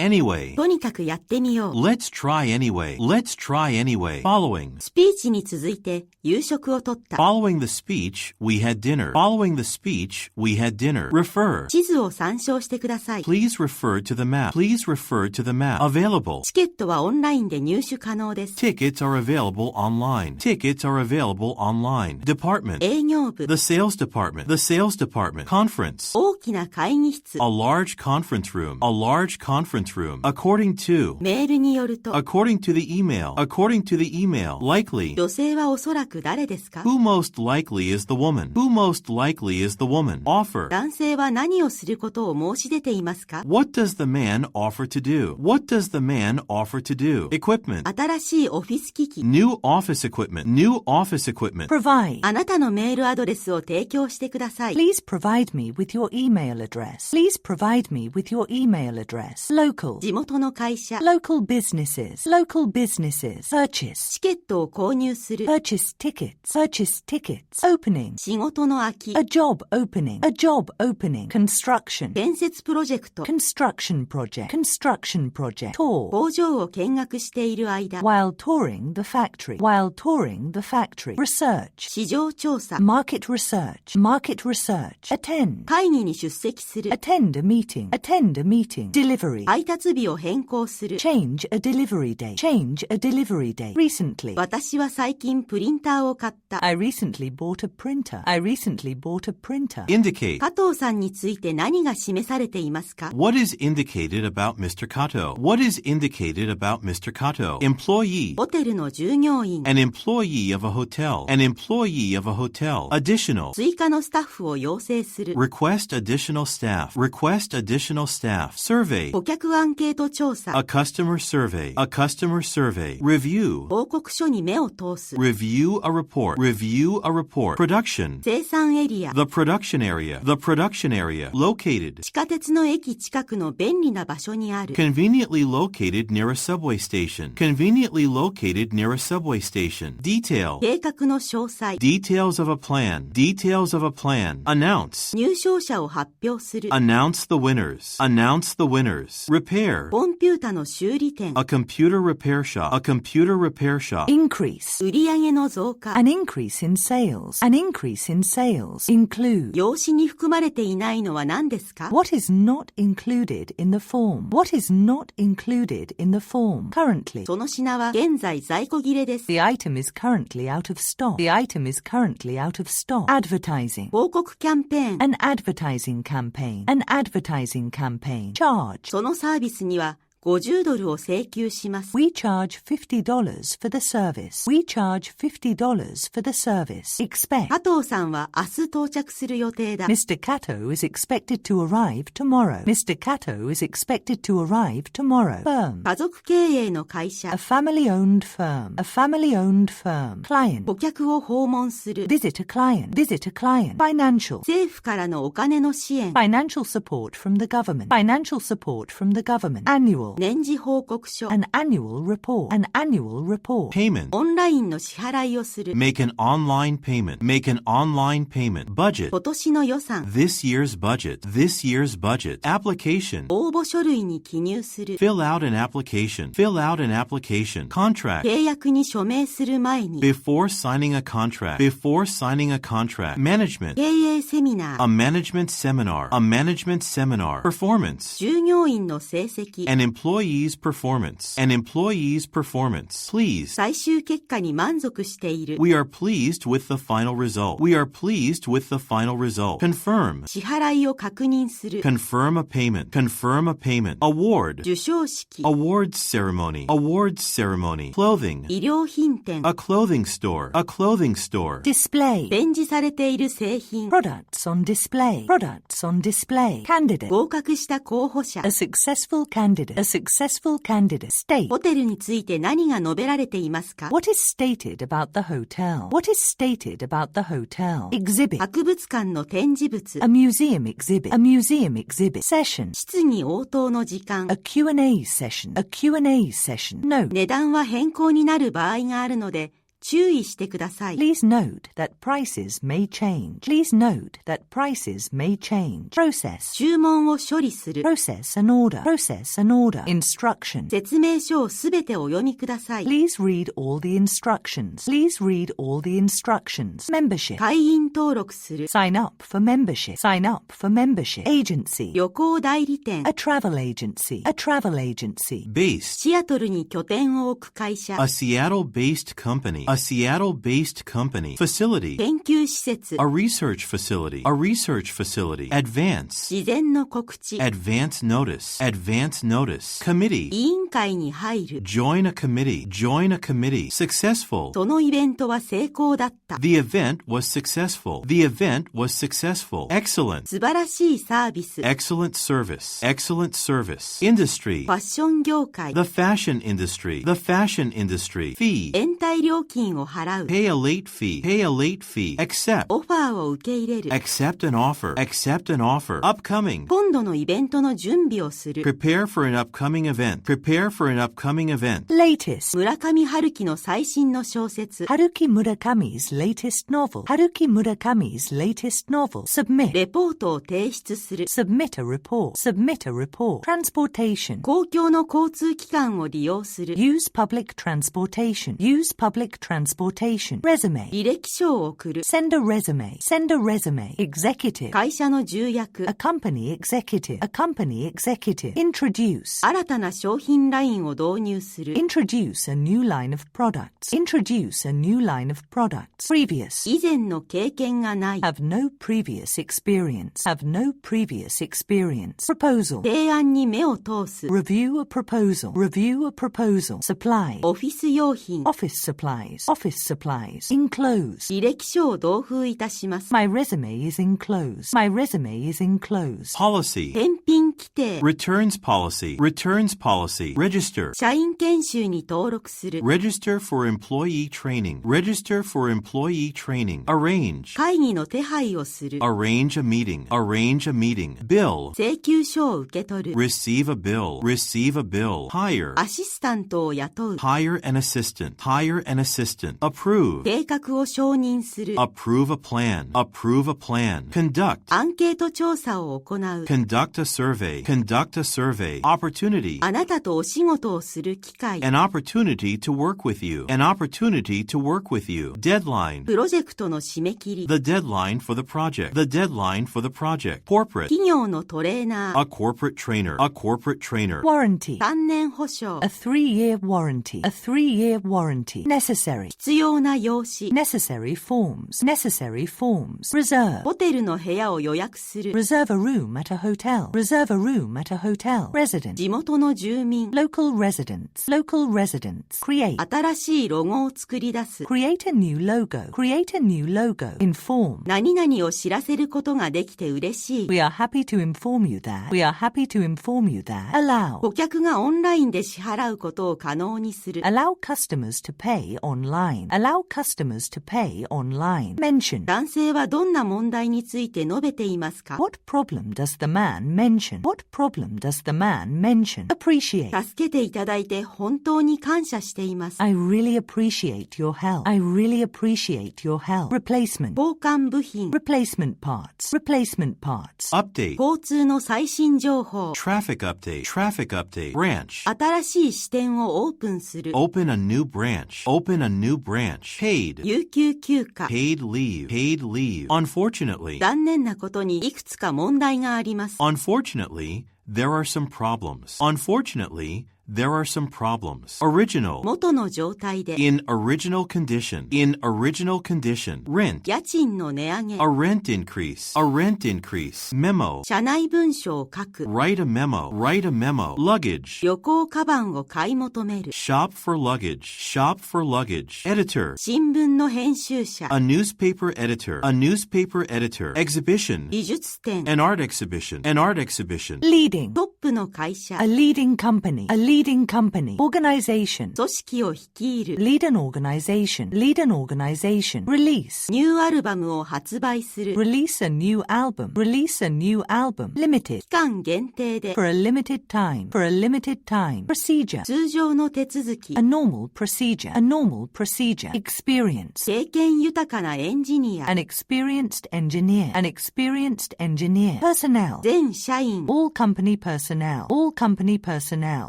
Anyway. とにかくやってみよう。Let's try anyway. Let's try anyway. Following. スピーチに続いて夕食をとった。Following the speech, we had dinner. Following the speech, we had dinner. Refer. 地図を参照してください。Please refer to the map. Please refer to the map. Available. チケットはオンラインで入手可能です。Tickets are available online. Tickets are available online. Department. 営業部。The sales department. The sales department. Conference. 大きな会議室。A large conference room. A large conference room. According to. メールによると。According to the email. According to the email. Likely. 女性はおそらく誰ですか？ Who most likely is the woman? Who most likely is the woman? Offer. 男性は何をすることを申し出ていますか？ What does the man offer to do? What does the man offer to do? Equipment. 新しいオフィス機器。New office equipment. New office equipment. Provide. あなたのメールアドレスを提供してください。 Please provide me with your email address. Please provide me with your email address. Local. 地元の会社。 Local businesses. Local businesses. Purchase. チケットを購入する。 Purchase tickets. Purchase tickets. Opening. 仕事の空き。 A job opening. A job opening. Construction. 建設プロジェクト。 Construction project. Construction project. Tour. 工場を見学している間。 While touring the factory. While touring the factory. Research. 市場調査。 Market research. Market research. Attend. 会議に出席する。 Attend a meeting. Attend a meeting. Delivery. 配達日を変更する。 Change a delivery date. Change a delivery date. Recently. 私は最近プリンターを買った。 I recently bought a printer. I recently bought a printer. Indicate. 加藤さんについて何が示されていますか？ What is indicated about Mr. Kato? What is indicated about Mr. Kato? Employee. ホテルの従業員。 An employee of a hotel. An employee of a hotel. Additional. 追加のスタッフを要請する。 Request additional staff. Request additional staff. Survey. 顧客アンケート調査。 A customer survey. A customer survey. Review. 報告書に目を通す。 Review a report. Review a report. Production. 生産エリア。 The production area. The production area. Located. 地下鉄の駅近くの便利な場所にある。 Conveniently located near a subway station. Conveniently located near a subway station. Detail. 計画の詳細。 Details of a plan. Details of a plan. Announce. 入賞者を発表する。 Announce the winners. Announce the winners. Repair. コンピュータの修理店。 A computer repair shop. A computer repair shop. Increase. 売上の増加。 An increase in sales. An increase in sales. Include. 用紙に含まれていないのは何ですか？ What is not included in the form? What is not included in the form? Currently. その品は現在在庫切れです。 The item is currently out of stock. The item is currently out of stock. Advertising. 広告キャンペーン。 An advertising campaign. An advertising campaign. Charge. そのサービスには$50を請求します。 We charge $50 for the service. We charge $50 for the service. Expect. 加藤さんは明日到着する予定だ。 Mr. Kato is expected to arrive tomorrow. Mr. Kato is expected to arrive tomorrow. Firm. 家族経営の会社。 A family-owned firm. A family-owned firm. Client. 顧客を訪問する。 Visit a client. Visit a client. Financial. 政府からのお金の支援。 Financial support from the government. Financial support from the government. Annual. 年次報告書。 An annual report. An annual report. Payment. オンラインの支払いをする。 Make an online payment. Make an online payment. Budget. 今年の予算。 This year's budget. This year's budget. Application. 応募書類に記入する。 Fill out an application. Fill out an application. Contract. 契約に署名する前に。 Before signing a contract. Before signing a contract. Management. 経営セミナー。 A management seminar. A management seminar. Performance. 従業員の成績。 An employee's performance. An employee's performance. Please. 最終結果に満足している。 We are pleased with the final result. We are pleased with the final result. Confirm. 支払いを確認する。 Confirm a payment. Confirm a payment. Award. 授賞式。 Awards ceremony. Awards ceremony. Clothing. 衣料品店。 A clothing store. A clothing store. Display. 展示されている製品。 Products on display. Products on display. Candidate. 合格した候補者。 A successful candidate. A successful candidate. State. ホテルについて何が述べられていますか？ What is stated about the hotel? What is stated about the hotel? Exhibit. 博物館の展示物。 A museum exhibit. A museum exhibit. Session. 質疑応答の時間。 A Q&A session. A Q&A session. Note. 値段は変更になる場合があるので、注意してください。 Please note that prices may change. Please note that prices may change. Process. 注文を処理する。 Process an order. Process an order. Instruction. 説明書をすべてお読みください。 Please read all the instructions. Please read all the instructions. Membership. 会員登録する。 Sign up for membership. Sign up for membership. Agency. 旅行代理店。 A travel agency. A travel agency. Based. シアトルに拠点を置く会社。 A Seattle-based company. A Seattle-based company. Facility. 研究施設。 A research facility. A research facility. Advance. 事前の告知。 Advance notice. Advance notice. Committee. 委員会に入る。 Join a committee. Join a committee. Successful. そのイベントは成功だった。 The event was successful. The event was successful. Excellent. 素晴らしいサービス。 Excellent service. Excellent service. Industry. ファッション業界。 The fashion industry. The fashion industry. Fee. 延滞料金を払う。 Pay a late fee. Pay a late fee. Accept. オファーを受け入れる。 Accept an offer. Accept an offer. Upcoming. 今度のイベントの準備をする。 Prepare for an upcoming event. Prepare for an upcoming event. Latest. 村上春樹の最新の小説。 Haruki Murakami's latest novel. Haruki Murakami's latest novel. Submit. レポートを提出する。 Submit a report. Submit a report. Transportation. 公共の交通機関を利用する。 Use public transportation. Use public transportation. Resume. 履歴書を送る。 Send a resume. Send a resume. Executive. 会社の重役。 A company executive. A company executive. Introduce. 新たな商品ラインを導入する。 Introduce a new line of products. Introduce a new line of products. Previous. 以前の経験がない。 Have no previous experience. Have no previous experience. Proposal. 提案に目を通す。 Review a proposal. Review a proposal. Supply. オフィス用品。 Office supplies. Office supplies. Enclose. 履歴書を同封いたします。 My resume is enclosed. My resume is enclosed. Policy. 返品規定。 Returns policy. Returns policy. Register. 社員研修に登録する。 Register for employee training. Register for employee training. Arrange. 会議の手配をする。 Arrange a meeting. Arrange a meeting. Bill. 請求書を受け取る。 Receive a bill. Receive a bill. Hire. アシスタントを雇う。 Hire an assistant. Hire an assistant. Approve. 計画を承認する。 Approve a plan. Approve a plan. Conduct. アンケート調査を行う。 Conduct a survey. Conduct a survey. Opportunity. あなたとお仕事をする機会。 An opportunity to work with you. An opportunity to work with you. Deadline. プロジェクトの締め切り。 The deadline for the project. The deadline for the project. Corporate. 企業のトレーナー。 A corporate trainer. A corporate trainer. Warranty. 3年保証。 A 3-year warranty. A 3-year warranty. Necessary. 必要な用紙。 Necessary forms. Necessary forms. Reserve. ホテルの部屋を予約する。 Reserve a room at a hotel. Reserve a room at a hotel. Resident. 地元の住民。 Local residents. Local residents. Create. 新しいロゴを作り出す。 Create a new logo. Create a new logo. Inform. 何々を知らせることができて嬉しい。 We are happy to inform you that. We are happy to inform you that. Allow. 顧客がオンラインで支払うことを可能にする。 Allow customers to pay online. Allow customers to pay online. Mention. 男性はどんな問題について述べていますか？ What problem does the man mention? What problem does the man mention? Appreciate. 助けていただいて本当に感謝しています。 I really appreciate your help. I really appreciate your help. Replacement. 交換部品。 Replacement parts. Replacement parts. Update. 交通の最新情報。 Traffic update. Traffic update. Branch. 新しい支店をオープンする。 Open a new branch. Open a new branch. Paid. 有給休暇。 Paid leave. Paid leave. Unfortunately. 残念なことにいくつか問題があります。 Unfortunately, there are some problems. Unfortunately, there are some problems. Original. 元の状態で。 In original condition. In original condition. Rent. 家賃の値上げ。 A rent increase. A rent increase. Memo. 社内文書を書く。 Write a memo. Write a memo. Luggage. 旅行カバンを買い求める。 Shop for luggage. Shop for luggage. Editor. 新聞の編集者。 A newspaper editor. A newspaper editor. Exhibition. 美術展。 An art exhibition. An art exhibition. Leading. トップの会社。A leading company. A leading leading company, organization, 組織を率いる、 lead an organization, lead an organization, release, ニューアルバムを発売する、 release a new album, release a new album, limited, 期間限定で、 for a limited time, for a limited time, procedure, 通常の手続き、 a normal procedure, a normal procedure, experience, 経験豊かなエンジニア、 an experienced engineer, an experienced engineer, personnel, 全社員、 all company personnel, all company personnel,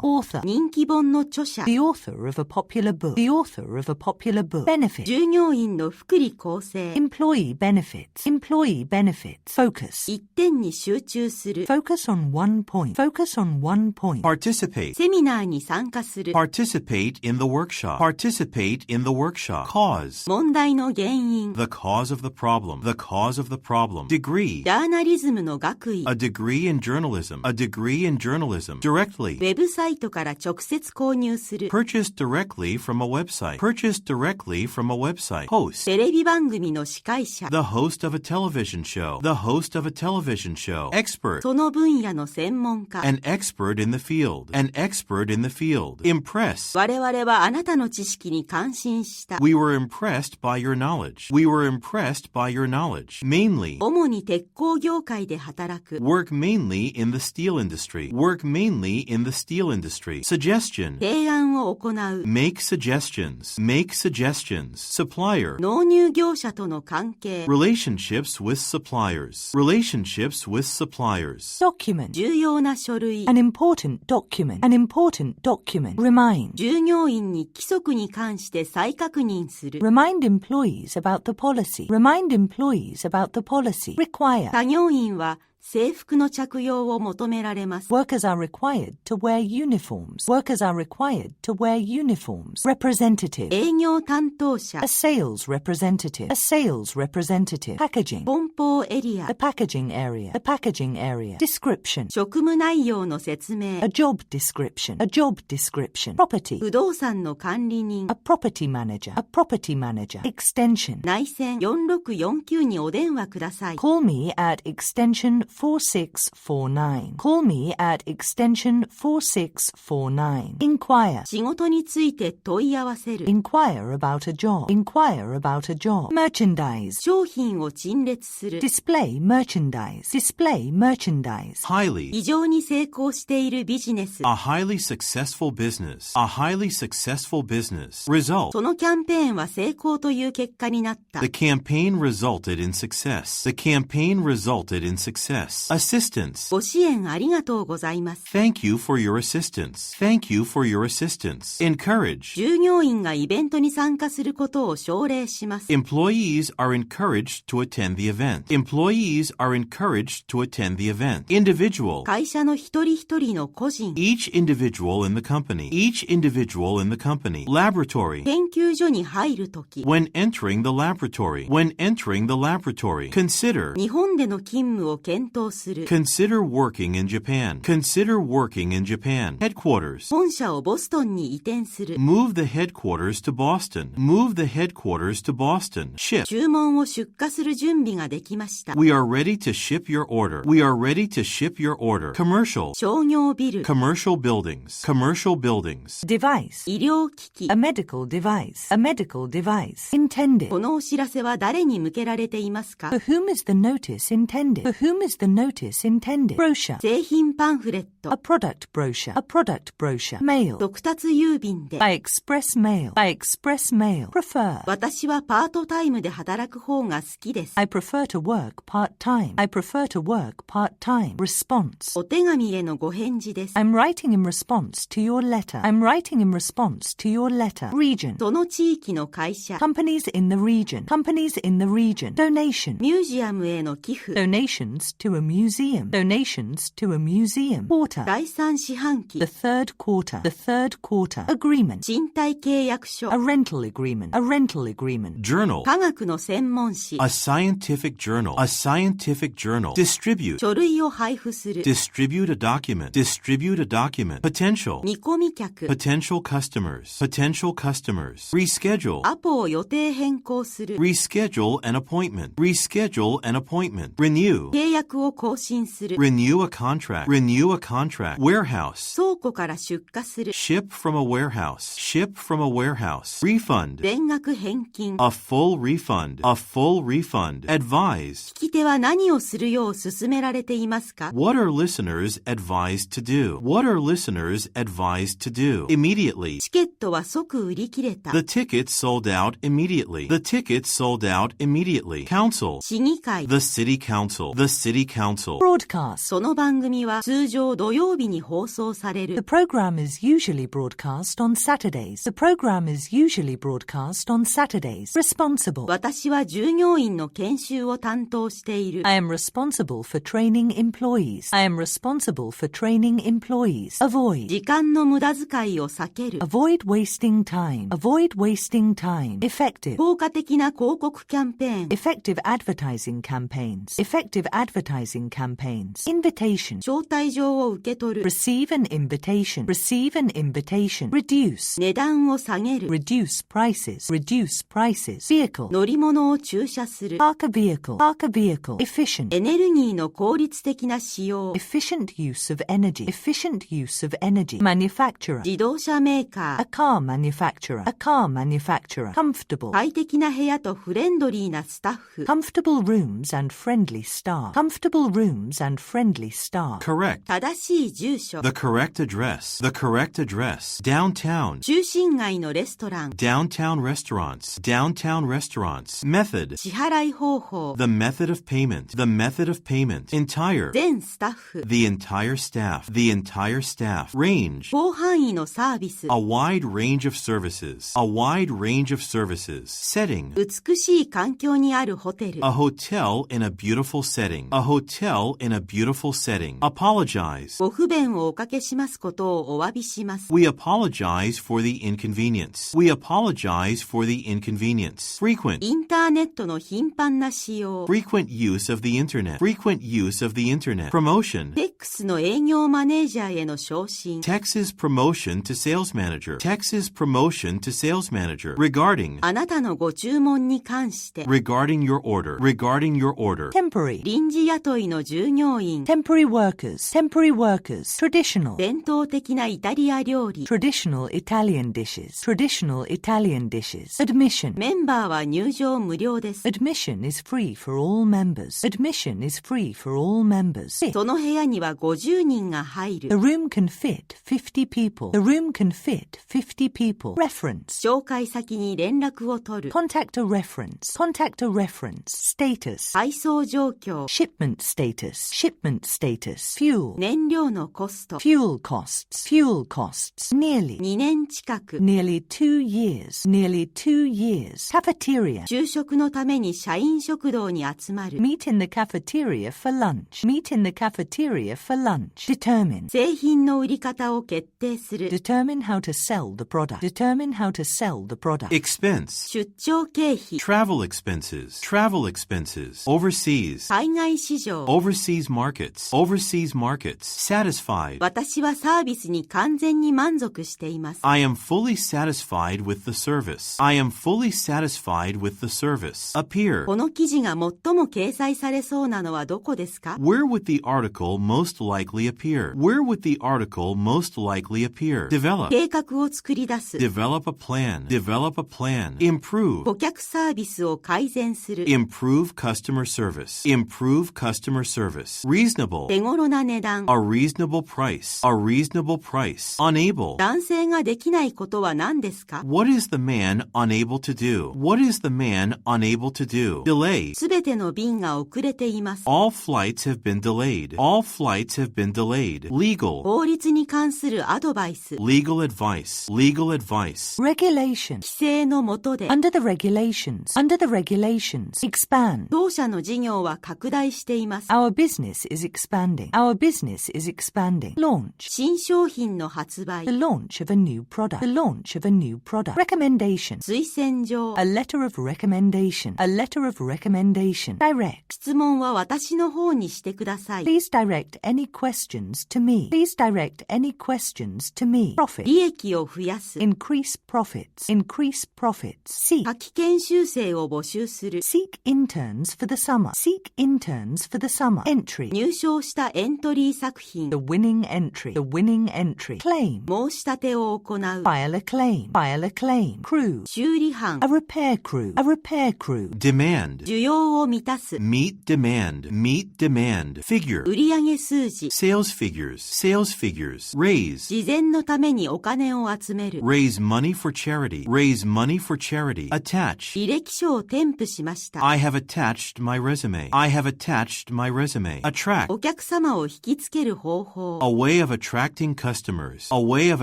author, 人気本の著者、 the author of a popular book, the author of a popular book, benefit, 従業員の福利厚生、 employee benefits, employee benefits, focus, 一点に集中する、 focus on one point, focus on one point, Participate. セミナーに参加する、 Participate in the workshop. Participate in the workshop. Cause. 問題の原因、 The cause of the problem. The cause of the problem. Degree. ジャーナリズムの学位、 A degree in journalism. A degree in journalism. Directly. ウェブサイトから直接購入する、 Purchase directly from a website. Purchase directly from a website. Host. テレビ番組の司会者、 The host of a television show. The host of a television show. Expert. その分野の専門家、 An expert in the field. An expert in the field. Impress. 我々はあなたの知識に感心した。 We were impressed by your knowledge. We were impressed by your knowledge. Mainly. 主に鉄鋼業界で働く。 Work mainly in the steel industry. Work mainly in the steel industry. Suggestion. 提案を行う。 Make suggestions. Make suggestions. Supplier. 納入業者との関係。 Relationships with suppliers. Relationships with suppliers. document, 重要な書類。 an important document, an important document, remind, 従業員に規則に関して再確認する。 remind employees about the policy, remind employees about the policy, require, 作業員は制服の着用を求められます。 workers are required to wear uniforms, workers are required to wear uniforms, representative, 営業担当者 a、sales representative, a sales representative, packaging, 梱包エリア the、packaging area, the packaging area, description, 職務内容の説明 a job description, a job description, property, 不動産の管理人 a property manager, a property manager, extension, 内線4649にお電話ください。 call me at extension 4649. Call me at extension 4649. Inquire. 仕事について問い合わせる。 Inquire about a job. Inquire about a job. Merchandise. 商品を陳列する。 Display merchandise. Display merchandise. Highly. 非常に成功しているビジネス。 A highly successful business. A highly successful business. Result. そのキャンペーンは成功という結果になった。 The campaign resulted in success. The campaign resulted in success. Assistance. ご支援ありがとうございます。 Thank you for your assistance. Thank you for your assistance. Encourage. 従業員がイベントに参加することを奨励します。 Employees are encouraged to attend the event. Employees are encouraged to attend the event. Individual. 会社の一人一人の個人。 Each individual in the company. Each individual in the company. Laboratory. 研究所に入るとき。 When entering the laboratory. When entering the laboratory. Consider. 日本での勤務を検討する。 Consider working in Japan. Consider working in Japan. Headquarters. 本社をボストンに移転する。 Move the headquarters to Boston. Move the headquarters to Boston. Ship. 注文を出荷する準備ができました。 We are ready to ship your order. We are ready to ship your order. Commercial. 商業ビル。 Commercial buildings. Commercial buildings. Device. 医療機器。 A medical device. A medical device. Intended. このお知らせは誰に向けられていますか？ For whom is the notice intended? For whom is the notice intended? Brochure. 製品パンフレッ A ト。 product brochure. A product brochure. Mail. 速達郵便で。 By express mail. By express mail. Prefer. 私はパートタイムで働く方が好きです。 I prefer to work part-time. I prefer to work part-time. Response. お手紙へのご返事です。 I'm writing in response to your letter. I'm writing in response to your letter. Region. その地域の会社。 Companies in the region. Companies in the region. Donation. ミュージアムへの寄付。 Donations to a museum. Donations to a museum. Quarter. 第三四半期。 The third quarter. The third quarter. Agreement. 賃貸契約書。 A rental agreement. A rental agreement. Journal. 科学の専門誌。 A scientific journal. A scientific journal. Distribute. 書類を配布する。 Distribute a document. Distribute a document. Potential. 見込み客。 Potential customers. Potential customers. Reschedule. アポを予定変更する。 Reschedule an appointment. Reschedule an appointment. Renew. 契約を更新する。 Renew a contract. Renew a contract. contract. Warehouse. 倉庫から出荷する。Ship from a warehouse. Ship from a warehouse. Refund. 全額返金。A full refund. A full refund. Advise. 聞き手は何をするよう勧められていますか？ What are listeners advised to do? What are listeners advised to do? Immediately. チケットは即売り切れた。 The tickets sold out immediately. The tickets sold out immediately. Council. 市議会。 The city council. The city council. Broadcast. その番組は通常土曜日に放送され The る。 program is usually broadcast on Saturdays. The program is usually broadcast on Saturdays. Responsible. 私は従業員の研修を担当している。 I am responsible for training employees. I am responsible for training employees. Avoid. 時間の無駄遣いを避ける。 Avoid wasting time. Avoid wasting time. Effective. 効果的な広告キャンペーン。 Effective advertising campaigns. Effective advertising campaigns. Invitation. 招待状を受け取る。 Receive an invitation. Receive an invitation. Reduce. 値段を下げる。 Reduce prices. Reduce prices. Vehicle. 乗り物を駐車する。 Park a vehicle. Park a vehicle. Efficient. エネルギーの効率的な使用。 Efficient use of energy. Efficient use of energy. Manufacturer. 自動車メーカ A ー。 car manufacturer. A car manufacturer. Comfortable. 快適な部屋とフレンドリーなスタッフ。 Comfortable rooms and friendly staff. Comfortable rooms and friendly staff. Correct. 正しい住所。 The correct address. The correct address. Downtown. 中心街のレストラン。 Downtown restaurants. Downtown restaurants. Method. 支払い方法。 The method of payment. The method of payment. Entire. 全スタッフ。 The entire staff. The entire staff. Range. 広範囲のサービス。 A wide range of services. A wide range of services. Setting. 美しい環境にあるホテル。 A hotel in a beautiful setting. A hotel in a beautiful setting. Apologize. ご不便をおかけしますことをお詫びします。 We apologize for the inconvenience. We apologize for the inconvenience. Frequent. インターネットの頻繁な使用。 Frequent use of the internet. Frequent use of the internet. Promotion. テックスの営業マネージャーへの昇進。 Texas promotion to sales manager. Texas promotion to sales manager. Regarding. あなたのご注文に関して。 Regarding your order. Regarding your order. Temporary. 臨時雇いの従業員。 Temporary workers. Temporary workers. Traditional. 伝統的なイタリア料理。 Traditional Italian dishes. Traditional Italian dishes. Admission. メンバーは入場無料です。 Admission is free for all members. Admission is free for all members. その部屋には50人が入 The る。 room can fit 50 people. The room can fit 50 people. Reference. 紹介先に連絡を取る。 Contact a reference. Contact a reference. Status. 配送状況。 Shipment status. Shipment status. Fuel. 燃料のコスト。 Fuel costs. Fuel costs. Nearly. 2年近く。 Nearly 2 years. Nearly 2 years. Cafeteria. 昼食のために社員食堂に集まる。 Meet in the cafeteria for lunch. Meet in the cafeteria for lunch. Determine. 製品の売り方を決定する。 Determine how to sell the product. Determine how to sell the product. Expense. 出張経費。 Travel expenses. Travel expenses. Overseas. 海外市場。 Overseas markets. Overseas markets. Satisfied. 私はサービスに完全に満足しています。 I am fully satisfied with the service. I am fully satisfied with the service. Appear. この記事が最も掲載されそうなのはどこですか？ Where would the article most likely appear? Where would the article most likely appear? Develop. 計画を作り出す。 Develop a plan. Develop a plan. Improve. 顧客サービスを改善する。 Improve customer service. Improve customer service. Reasonable. 手頃な値段。 A reasonable price. A reasonable price. Unable. 男性ができないことは何ですか？ What is the man unable to do? What is the man unable to do? Delay. すべての便が遅れています。 All flights have been delayed. All flights have been delayed. Legal. 法律に関するアドバイス。 Legal advice. Legal advice. Regulation. 規制の下で。 Under the regulations. Under the regulations. Expand. 当社の事業は拡大しています。 Our business is expanding. Our business is expanding. Launch. 新商品の発売。 The launch of a new product. The launch of a new product. Recommendation. 推薦状。 A letter of recommendation. A letter of recommendation. Direct. 質問は私の方にしてください。 Please direct any questions to me. Please direct any questions to me. Profit. 利益を増やす。 Increase profits. Increase profits. Seek. 夏季研修生を募集する。 Seek interns for the summer. Seek interns for the summer. Entry. 入賞したエントリー作品 The winning entry. The winning entry. Claim. 申し立てを行う File a claim. File a claim. Crew. 修理班 A repair crew. A repair crew. Demand. 需要を満たす Meet demand. Meet demand. Figure. 売上数字 Sales figures. Sales figures. Raise. 慈善のためにお金を集める Raise money for charity. Raise money for charity. Attach. 履歴書を添付しました I have attached my resume. I have attached my resume. Attract. お客様を引きつける方法 A way of attracting customers. A way of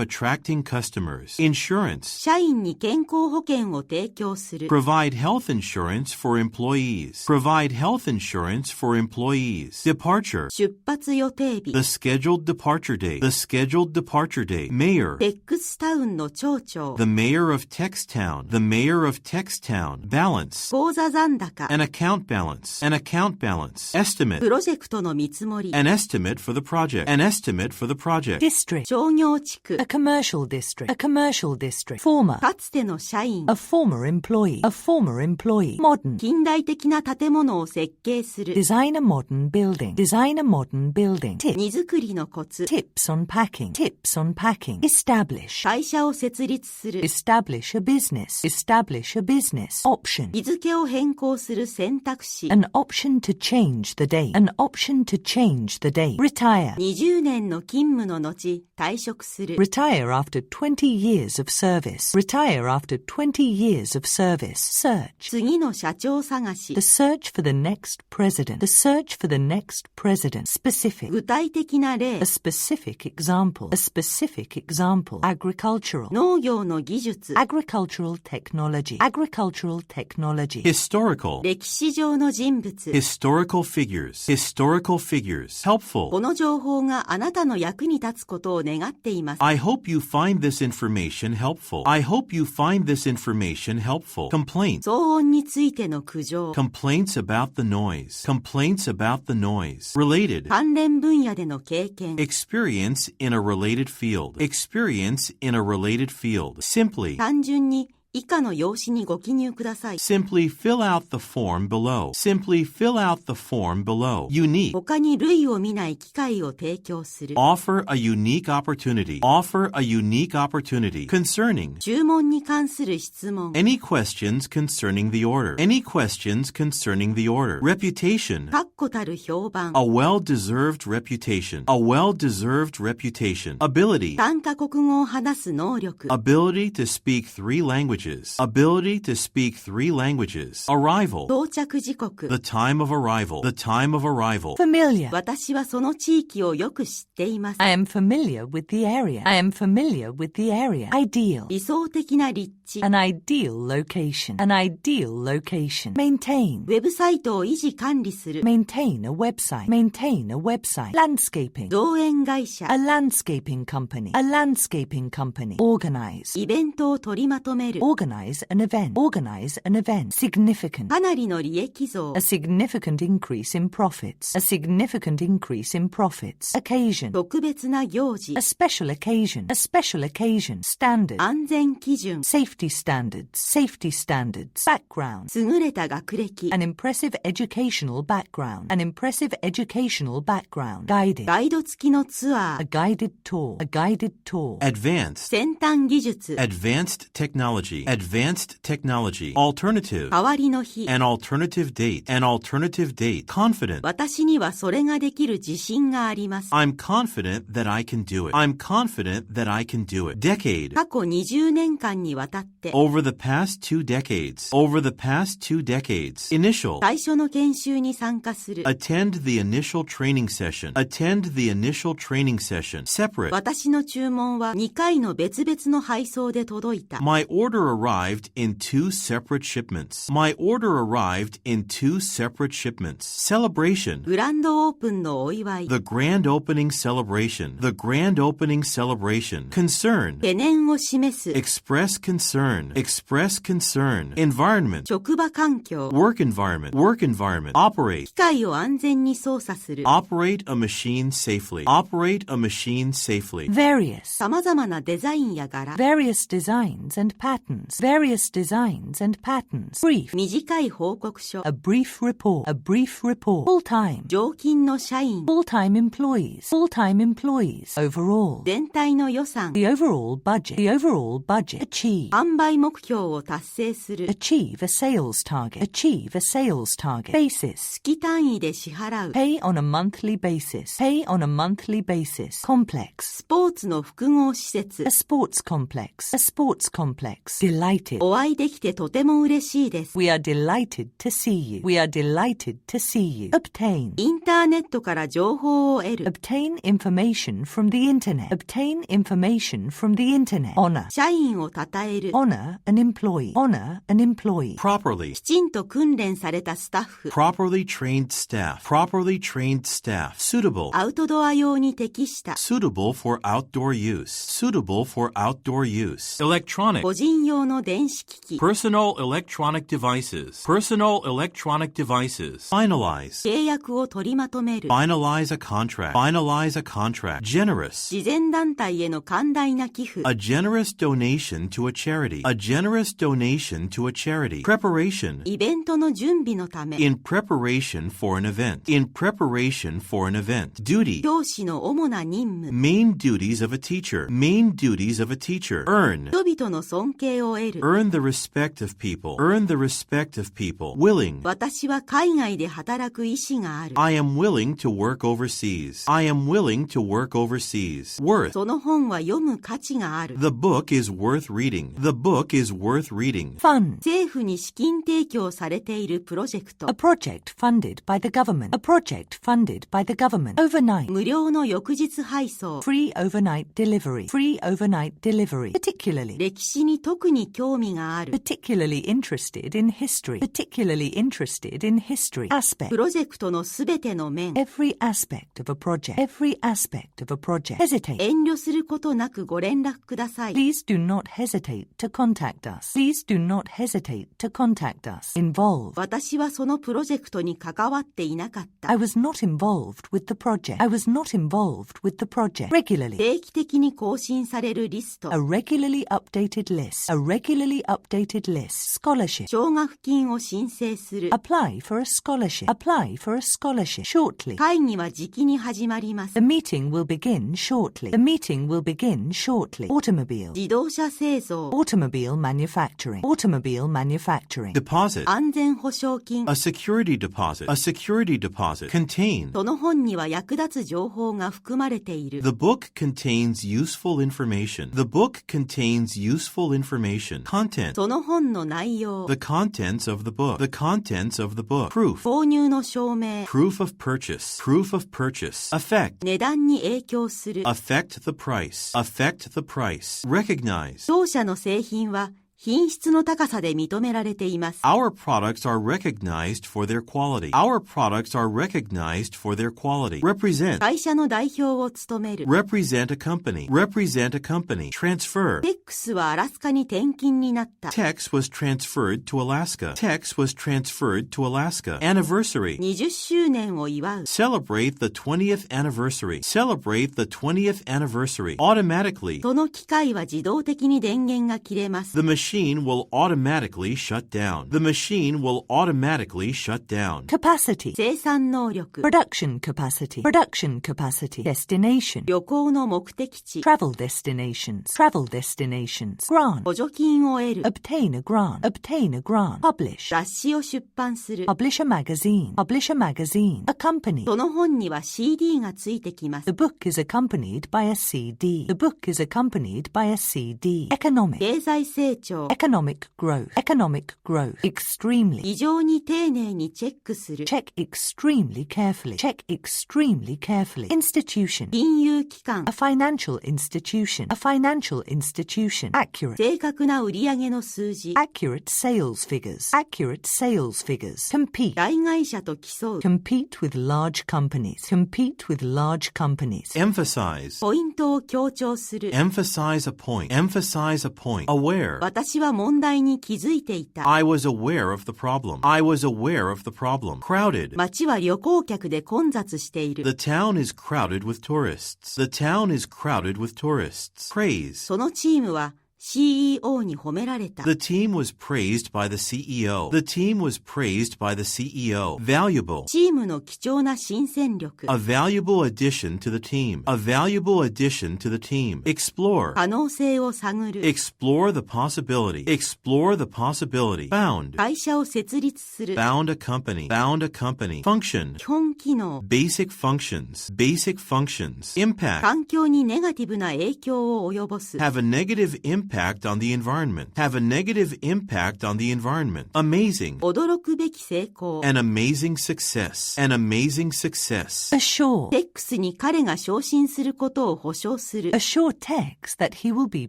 attracting customers. Insurance. 社員に健康保険を提供する Provide health insurance for employees. Provide health insurance for employees. Departure. 出発予定日 The scheduled departure date. The scheduled departure date. Mayor. テックスタウンの町長 The mayor of Textown. The mayor of Textown. Balance. 口座残高 An account balance. An account balance. Estimate. プロジェクトの見積もり An estimate for the project. An estimate for the project. District. 商業地区 A commercial district. A commercial district. Former. かつての社員 A former employee. A former employee. Modern. 近代的な建物を設計する Design a modern building. Design a modern building. Tip. 荷造りのコツ Tips on packing. Tips on packing. Establish. 会社を設立する Establish a business. Establish a business. Option. 日付を変更する選択肢 An option to change the date. An option to change the date. Retire. 20年の勤務の後退職する Retire after 20 years of service. Retire after 20 years of service. Search. 次の社長探し The search for the next president. The search for the next president. Specific. 具体的な例 A specific example. A specific example. Agricultural. 農業の技術 Agricultural technology. Agricultural technology. Historical. 歴史上の人物 Historical figures. Historical figures. Helpful. この情報があなたの役に立つことを願っています I hope you find this information helpful. I hope you find this information helpful. Complaint. 騒音についての苦情 Complaints about the noise. Complaints about the noise. Related. 関連分野での経験 Experience in a related field. Experience in a related field. Simply. 単純に以下の用紙にご記入ください Simply fill out the form below. Simply fill out the form below. Unique. 他に類を見ない機会を提供する Offer a unique opportunity. Offer a unique opportunity. Concerning. 注文に関する質問 Any questions concerning the order? Any questions concerning the order? Reputation. 確固たる評判 A well-deserved reputation. A well-deserved reputation. Ability. 単カ国語を話す能力 Ability to speak 3 languages. Ability to speak 3 languages. Arrival. 到着時刻 The time of arrival. The time of arrival. Familiar. 私はその地域をよく知っています I am familiar with the area. I am familiar with the area. Ideal. 理想的な立地 An ideal location. An ideal location. Maintain. ウェブサイトを維持管理する Maintain a website. Maintain a website. Landscaping. 造園会社 A landscaping company. A landscaping company. Organize. イベントを取りまとめる Organize an event. Organize an event. Significant. かなりの利益増 A significant increase in profits. A significant increase in profits. Occasion. 特別な行事 A special occasion. A special occasion. Standard. 安全基準 Safety standards. Safety standards. Background. 優れた学歴 An impressive educational background. An impressive educational background. Guided. ガイド付きのツア A ー guided tour. A guided tour. Advanced. 先端技術 Advanced technology. Advanced technology. Alternative. 代わりの日 An alternative date. An alternative date. Confident. 私にはそれができる自信があります I'm confident that I can do it. I'm confident that I can do it. Decade. 過去20年間にわたって Over the past 2 decades. Over the past 2 decades. Initial. 最初の研修に参加する Attend the initial training session. Attend the initial training session. Separate. 私の注文は2回の別々の配送で届いた My order arrived in 2 separate shipments. My order arrived in 2 separate shipments. Celebration. グランドオープンのお祝い The grand opening celebration. The grand opening celebration. Concern. 懸念を示す Express concern. Express concern. Environment. 職場環境 Work environment. Work environment. Operate. 機械を安全に操作する Operate a machine safely. Operate a machine safely. Various. 様々なデザインや柄 Various designs and patterns. patterns, various designs and patterns. Brief, 短い報告書、 a brief report, a brief report. Full-time, 常勤の社員、 full-time employees, full-time employees. Overall, 全体の予算、 the overall budget, the overall budget. Achieve, 販売目標を達成する、 achieve a sales target, achieve a sales target. Basis, 月単位で支払う、 pay on a monthly basis, pay on a monthly basis. Complex, スポーツの複合施設、 a sports complex, a sports complex. Delighted, お会いできてとても嬉しいです。 we are delighted to see you, we are delighted to see you. Obtain, インターネットから情報を得る、 obtain information from the internet, obtain information from the internet. Honor, 社員を称える、 honor an employee, honor an employee. Properly. きちんと訓練されたスタッフ、 Properly trained staff. Properly trained staff. Suitable. アウトドア用に適した、 Suitable for outdoor use. Suitable for outdoor use. Electronic. 個人用の電子機器、 Personal electronic devices. Personal electronic devices. Finalize. 契約を取りまとめる、 Finalize a contract. Finalize a contract. Generous. 慈善団体への寛大な寄付、 A generous donation to a charity. A generous donation to a charity. Preparation. イベントの準備のため、 In preparation for an event. In preparation for an event. Duty. 教師の主な任務、 Main duties of a teacher. Main duties of a teacher. Earn. 人々の尊敬を得る、 Earn the respect of people. Earn the respect of people. Willing. 私は海外で働く意思がある、 I am willing to work overseas. I am willing to work overseas. Worth. その本は読む価値がある、 The book is worth reading. The book is worth reading. Fund, 政府に資金提供されているプロジェクト、 a project funded by the government, a project funded by the government. Overnight, 無料の翌日配送、 free overnight delivery, free overnight delivery. Particularly, 歴史に特に興味がある、 particularly interested in history, particularly interested in history. Aspect, プロジェクトのすべての面、 every aspect of a project, every aspect of a project. Hesitate, 遠慮することなくご連絡ください、 please do not hesitate to contact us. Please do not hesitate to contact us. Involve, 私はそのプロジェクトに関わっていなかった、 I was not involved with the project. I was not involved with the project. Regularly, 定期的に更新されるリスト、 a regularly updated list, a regularly updated list. Scholarship, 奨学金を申請する、 apply for a scholarship, apply for a scholarship. Shortly, 会議はじきに始まります、 the meeting will begin shortly. The meeting will begin shortly. Automobile, 自動車製造、 automobile manufacturing, automobile manufacturing. Deposit. 安全保障金、 A security deposit. A security deposit. Contain. その本には役立つ情報が含まれている、 The book contains useful information. The book contains useful information. Content. その本の内容、 The contents of the book. The contents of the book. Proof. 購入の証明、 Proof of purchase. Proof of purchase. Affect. 値段に影響する、 Affect the price. Affect the price. Recognize. 当社の製品は品質の高さで認められています。 Our products are recognized for their quality. Our products are recognized for their quality. Represent. 会社の代表を務める。Represent a company. Represent a company. Transfer. テックスはアラスカに転勤になった。 Tex was transferred to Alaska. Tex was transferred to Alaska. Anniversary. 20周年を祝う。 Celebrate the 20th anniversary. Celebrate the 20th anniversary. Automatically. その機械は自動的に電源が切れます。 The machine will automatically shut down. The machine will automatically shut down. Capacity. 生産能力。 Production capacity. Production capacity. Destination. 旅行の目的地。 Travel destinations. Travel destinations. Grant. 補助金を得る。 Obtain a grant. Obtain a grant. Publish. 雑誌を出版する。 Publish a magazine. Publish a magazine. Accompany. その本には CD がついてきます。 The book is accompanied by a CD. The book is accompanied by a CD. Economic. 経済成長。 Economic growth. Economic growth. Extremely. 非常に丁寧にチェックする。 Check extremely carefully. Check extremely carefully. Institution. 金融機関。 A financial institution. A financial institution. Accurate. 正確な売上の数字。 Accurate sales figures. Accurate sales figures. Compete. 大会社と競う。Compete with large companies. Compete with large companies. Emphasize. ポイントを強調する。 Emphasize a point. Emphasize a point. Aware. 私は問題に気づいていた。 I was aware of the problem. I was aware of the problem. Crowded. 街は旅行客で混雑している。 The town is crowded with tourists. The town is crowded with tourists. Praise. そのチームは CEO に褒められた。 The team was praised by the CEO. The team was praised by the CEO. Valuable. チームの貴重な新戦力。 A valuable addition to the team. A valuable addition to the team. Explore. 可能性を探る。 Explore the possibility. Explore the possibility. Found. 会社を設立する。 Found a company. Found a company. Function. 基本機能。 Basic functions. Basic functions. Impact. 環境にネガティブな影響を及ぼす。 Have a negative impact on the environment. Have a negative impact on the environment. Amazing. 驚くべき成功。 An amazing success. An amazing success. Assure. テックスに彼が昇進することを保証する。 Assure Tex that he will be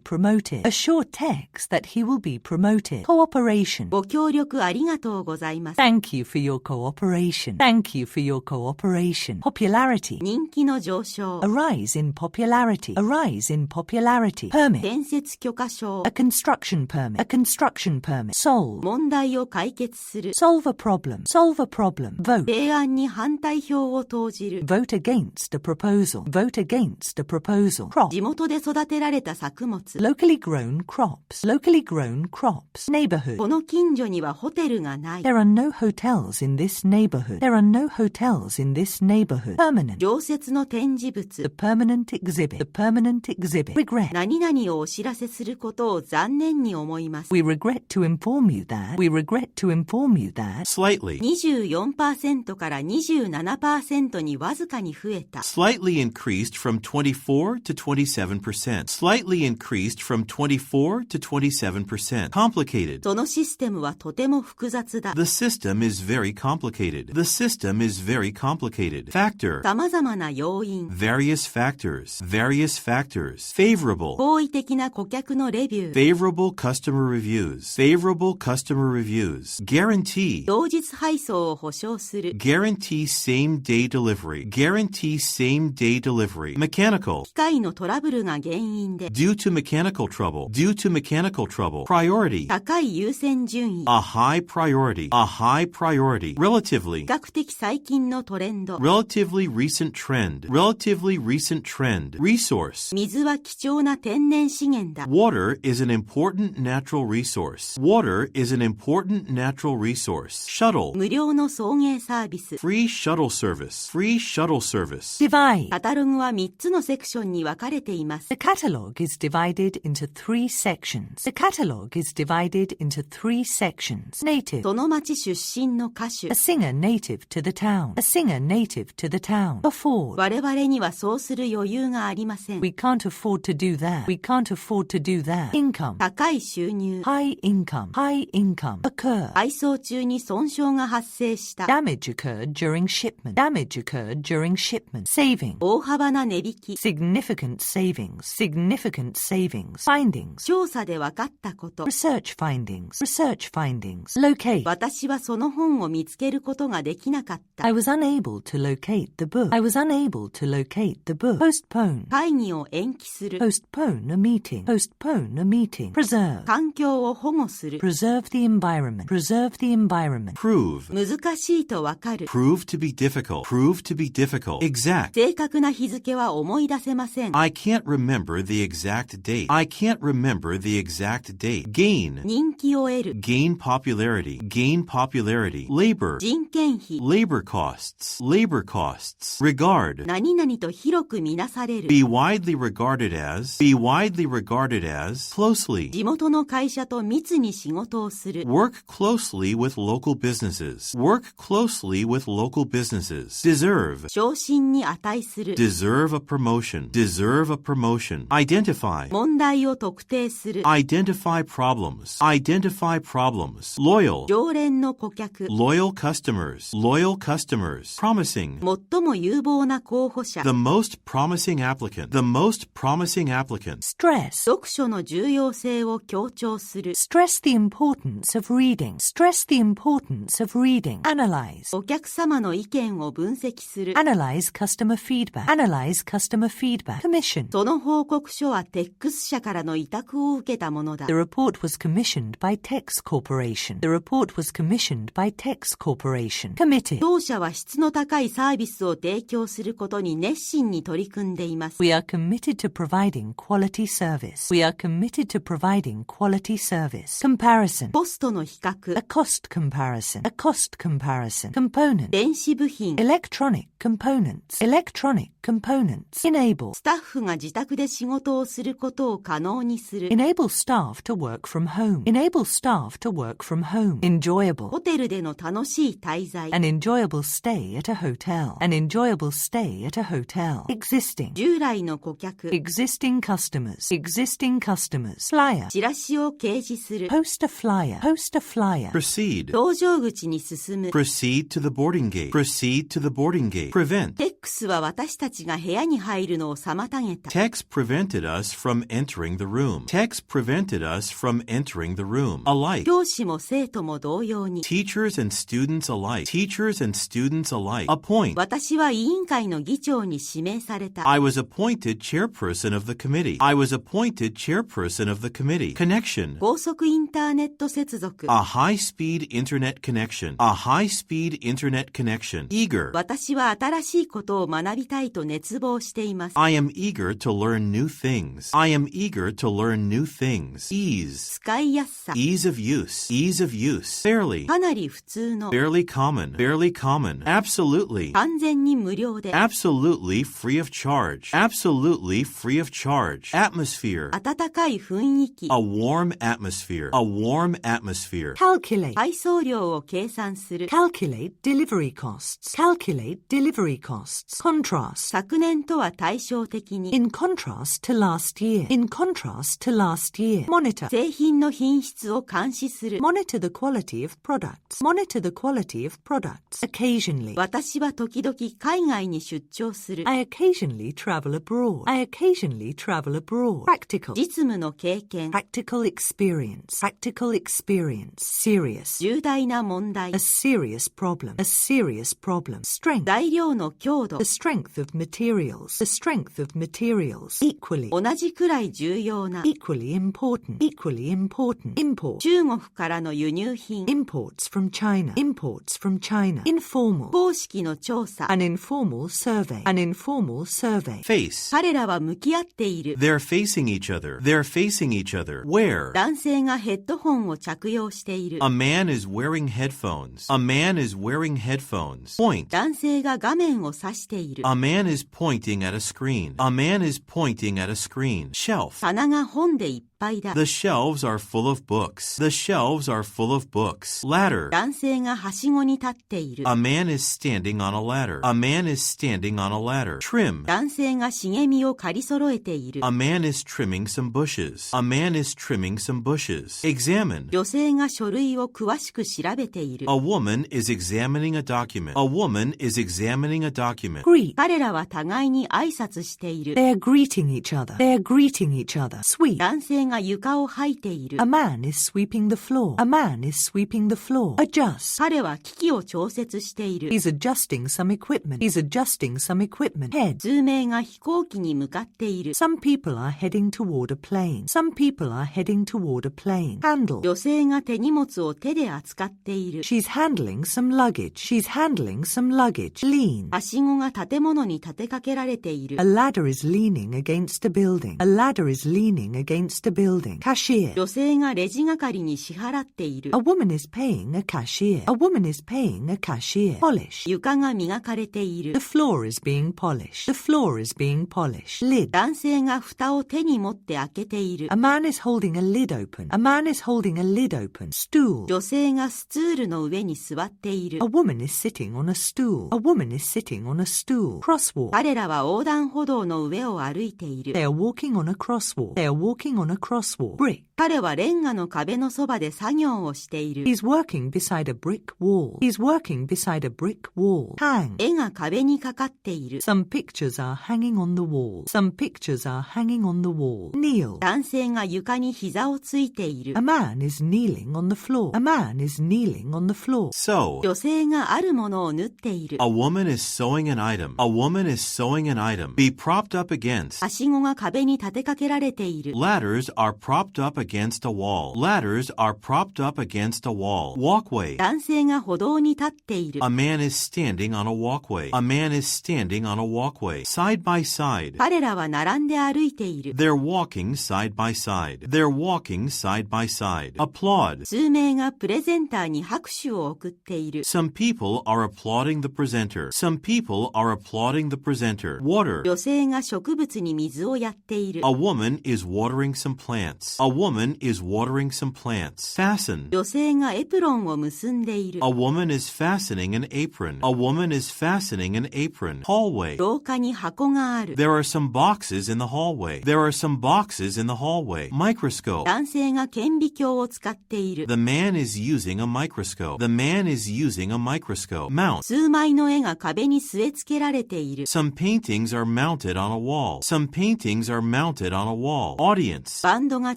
promoted. Assure Tex that he will be promoted. Cooperation. ご協力ありがとうございます。 Thank you for your cooperation. Thank you for your cooperation. Popularity. 人気の上昇。 A rise in popularity. A rise in popularity. Permit. 建設許可証。 A construction permit. A construction permit. Solve. 問題を解決する。 Solve a problem. Solve a problem. Vote. 提案に反対票を投じる。 Vote against a proposal. Vote against a proposal. Crop. 地元で育てられた作物。 Locally grown crops. Locally grown crops. Neighborhood. この近所にはホテルがない。 There are no hotels in this neighborhood. There are no hotels in this neighborhood. Permanent. 常設の展示 The 物。 permanent exhibit. The permanent exhibit. Regret. 何々をお知らせすることを残念に思います。 We regret to inform you that. We regret to inform you that. Slightly. 24% から 27% にわずかに増えた。 Slightly increased from 24 to 27%. Slightly increased from 24 to 27%. Complicated. そのシステムはとても複雑だ。 The system is very complicated. The system is very complicated. Factor. 様々な要因。 Various factors. Various factors. Favorable. 好意的な顧客のレビュー。 Favorable customer reviews. Favorable customer reviews. Guarantee. 同日配送を保証する。 Guarantee same-day delivery. Guarantee same-day delivery. Mechanical. 機械のトラブルが原因で。 Due to mechanical trouble. Due to mechanical trouble. Priority. 高い優先順位。 A high priority. A high priority. Relatively. 比較的最近のトレンド。 Relatively recent trend. Relatively recent trend. Resource. 水は貴重な天然資源だ。 Water is an important natural resource. Water is an important natural resource. Shuttle. 無料の送迎サービス。 Free shuttle service. Free shuttle service. Divide. カタログは3つのセクションに分かれています。 The catalogue is divided into 3 sections. The catalogue is divided into 3 sections. Native. その町出身の歌手。 A singer native to the town. A singer native to the town. Afford. 我々にはそうする余裕がありません。 We can't afford to do that. We can't afford to do that. Income. 高い収入。 High income. High income. Occur. 配送中に損傷が発生した。 Damage occurred during shipment. Damage occurred during shipment. Saving. 大幅な値引き。 Significant savings. Significant savings. Findings. 調査で分かったこと。 Research findings. Research findings. Locate. 私はその本を見つけることができなかった。 I was unable to locate the book. I was unable to locate the book. Postpone. 会議を延期する。 Postpone a meeting. Postpone a meeting. Preserve. 環境を保護する。 Preserve the environment. Preserve the environment. Prove. 難しいと分かる。 Prove to be difficult. Prove to be difficult. Exact. 正確な日付は思い出せません。 I can't remember the exact date. I can't remember the exact date. Gain. 人気を得る。 Gain popularity. Gain popularity. Labor. 人件費。 Labor costs. Labor costs. Regard. 何々と広く見なされる。 Be widely regarded as. Be widely regarded as. Closely. 地元の会社と密に仕事をする。 Work closely with local businesses. Work closely with local businesses. Deserve. 昇進に値する。 Deserve a promotion. Deserve a promotion. Identify. 問題を特定する。 Identify problems. Identify problems. Loyal. 常連の顧客。 Loyal customers. Loyal customers. Promising. 最も有望な候補者。 The most promising applicant. The most promising applicant. Stress. 読書の重要性を強調する。 Stress the importance of reading. Stress the importance of reading. Analyze. お客様の意見を分析する。 Analyze customer feedback. Analyze customer feedback. Commission. その報告書はテックス社からの委託を受けたものだ。 The report was commissioned by Tex Corporation. The report was commissioned by Tex Corporation. Committed. 当社は質の高いサービスを提供することに熱心に取り組んでいます。 We are committed to providing quality service. We are committed to providing quality service. Comparison. コストの比較、 A cost comparison. A cost comparison. Component. 電子部品、 Electronic components. Electronic components. Enable. スタッフが自宅で仕事をすることを可能にする。 Enable staff to work from home. Enable staff to work from home. Enjoyable. ホテルでの楽しい滞在、 An enjoyable stay at a hotel. An enjoyable stay at a hotel. Existing. 従来の顧客、 Existing customers. Existing customers. Flyer. チラシを掲示する。 Poster flyer. Poster flyer. Proceed. 搭乗口に進む。 Proceed to the boarding gate. Proceed to the boarding gate. Prevent. テックスは私たちが部屋に入るのを妨げた。 Text prevented us from entering the room. Text prevented us from entering the room. Alike. 教師も生徒も同様に。 Teachers and students alike. Teachers and students alike. Appoint. 私は委員会の議長に指名された。 I was appointed chairperson of the committee. I was appointed chairperson of the committee. Connection. 高速インターネット接続。 A high-speed internet connection. A high-speed internet connection. Eager. 私は新しいことを学びたいと熱望しています。 I am eager to learn new things. I am eager to learn new things. Ease. 使いやすさ。 Ease of use. Ease of use. Fairly. かなり普通の。 Fairly common. Fairly common. Absolutely. 完全に無料で。 Absolutely free of charge. Absolutely free of charge. Atmosphere. 温かい雰囲気。 A warm atmosphere. A warm atmosphere. Calculate. 配送料を計算する。 Calculate delivery costs. Calculate delivery costs. Contrast. 昨年とは対照的に。 In contrast to last year. In contrast to last year. Monitor. 製品の品質を監視する。 Monitor the quality of products. Monitor the quality of products. Occasionally. 私は時々海外に出張する。 I occasionally travel abroad. I occasionally travel abroad. Practical. 実務の経験。 Practical experience. Practical experience. Serious. 重大な問題。 A serious problem. A serious problem. Strength. 材料の強度。 The strength of materials. The strength of materials. Equally. 同じくらい重要な。 Equally important. Equally important. Import. 中国からの輸入品。 Imports from China. Imports from China. Informal. 公式の調査。 An informal survey. An informal survey. Face. 彼らは向き合っている。 They're facing each other. They're facing each other. Where? 男性がヘッドホンを着用している。 A man is wearing headphones. A man is wearing headphones. Point. 男性が画面を指している。 A man is pointing at a screen. A man is pointing at a screen. Shelf. 棚が本でいっぱいだ。 The shelves are full of books. The shelves are full of books. Ladder. 男性がはしごに立っている。 A man is standing on a ladder. A man is standing on a ladder. Trim. 男性が茂みを刈り揃えている。 A man is trimming some bushes. A man is trimming some bushes. Examine. 女性が書類を詳しく調べている。 A woman is examining a document. A woman is examining a document. Greet. 彼らは互いに挨拶している。 They are greeting each other. They are greeting each other. Sweep. 男性が床を掃いている。 A man is sweeping the floor. A man is sweeping the floor. Adjust. 彼は機器を調節している。 He's adjusting some equipment. He's adjusting some equipment. Head. 数名が飛行機に向かっている。 Some people are heading toward a plane. Some people are heading toward a plane. Handle. 女性が手荷物を手で扱っている。 She's handling some luggage. She's handling some luggage. Lean. はしごが建物に立てかけられている。 A ladder is leaning against a building. A ladder is leaning against a building. Cashier. 女性がレジ係に支払っている。 A woman is paying a cashier. A woman is paying a cashier. Polish. 床が磨かれている。 The floor is being polished. The floor is being polished. Lid. 男性が蓋を手に持って開けている。 A man is holding a lid open. A man is holding a lid open. Stool. 女性がスツールの上に座っている。 A woman is sitting on a stool. A woman is sitting on a stool. Crosswalk. 彼らは横断歩道の上を歩いている。 They are walking on a crosswalk. They are walking on a crosswalk. Brick. 彼はレンガの壁のそばで作業をしている。 He's working beside a brick wall. He's working beside a brick wall. Hang. 絵が壁にかかっている。 Some pictures are hanging on the wall. Some pictures are hanging on the wall. Kneel. 男性が床に膝をついている。 A man is kneeling on the floor. A man is kneeling on the floor. Sew. 女性があるものを縫っている。 A woman is sewing an item. A woman is sewing an item. Be propped up against. はしごが壁に立てかけられている。 Ladders are propped up against against a wall. Ladders are propped up against a wall. Walkway. 男性が歩道に立っている。 A man is standing on a walkway. A man is standing on a walkway. Side by side. 彼らは並んで歩いている。 They're walking side by side. They're walking side by side. Applaud. 数名がプレゼンターに拍手を送っている。 Some people are applauding the presenter. Some people are applauding the presenter. Water. 女性が植物に水をやっている。 A woman is watering some plants. A woman is watering some plants. Fasten. 女性がエプロンを結んでいる。 A woman is fastening an apron. A woman is fastening an apron. Hallway. 廊下に箱がある。 There are some boxes in the hallway. There are some boxes in the hallway. Microscope. 男性が顕微鏡を使っている。 The man is using a microscope. The man is using a microscope. Mount. 数枚の絵が壁に据え付けられている。 Some paintings are mounted on a wall. Some paintings are mounted on a wall. Audience. バンドが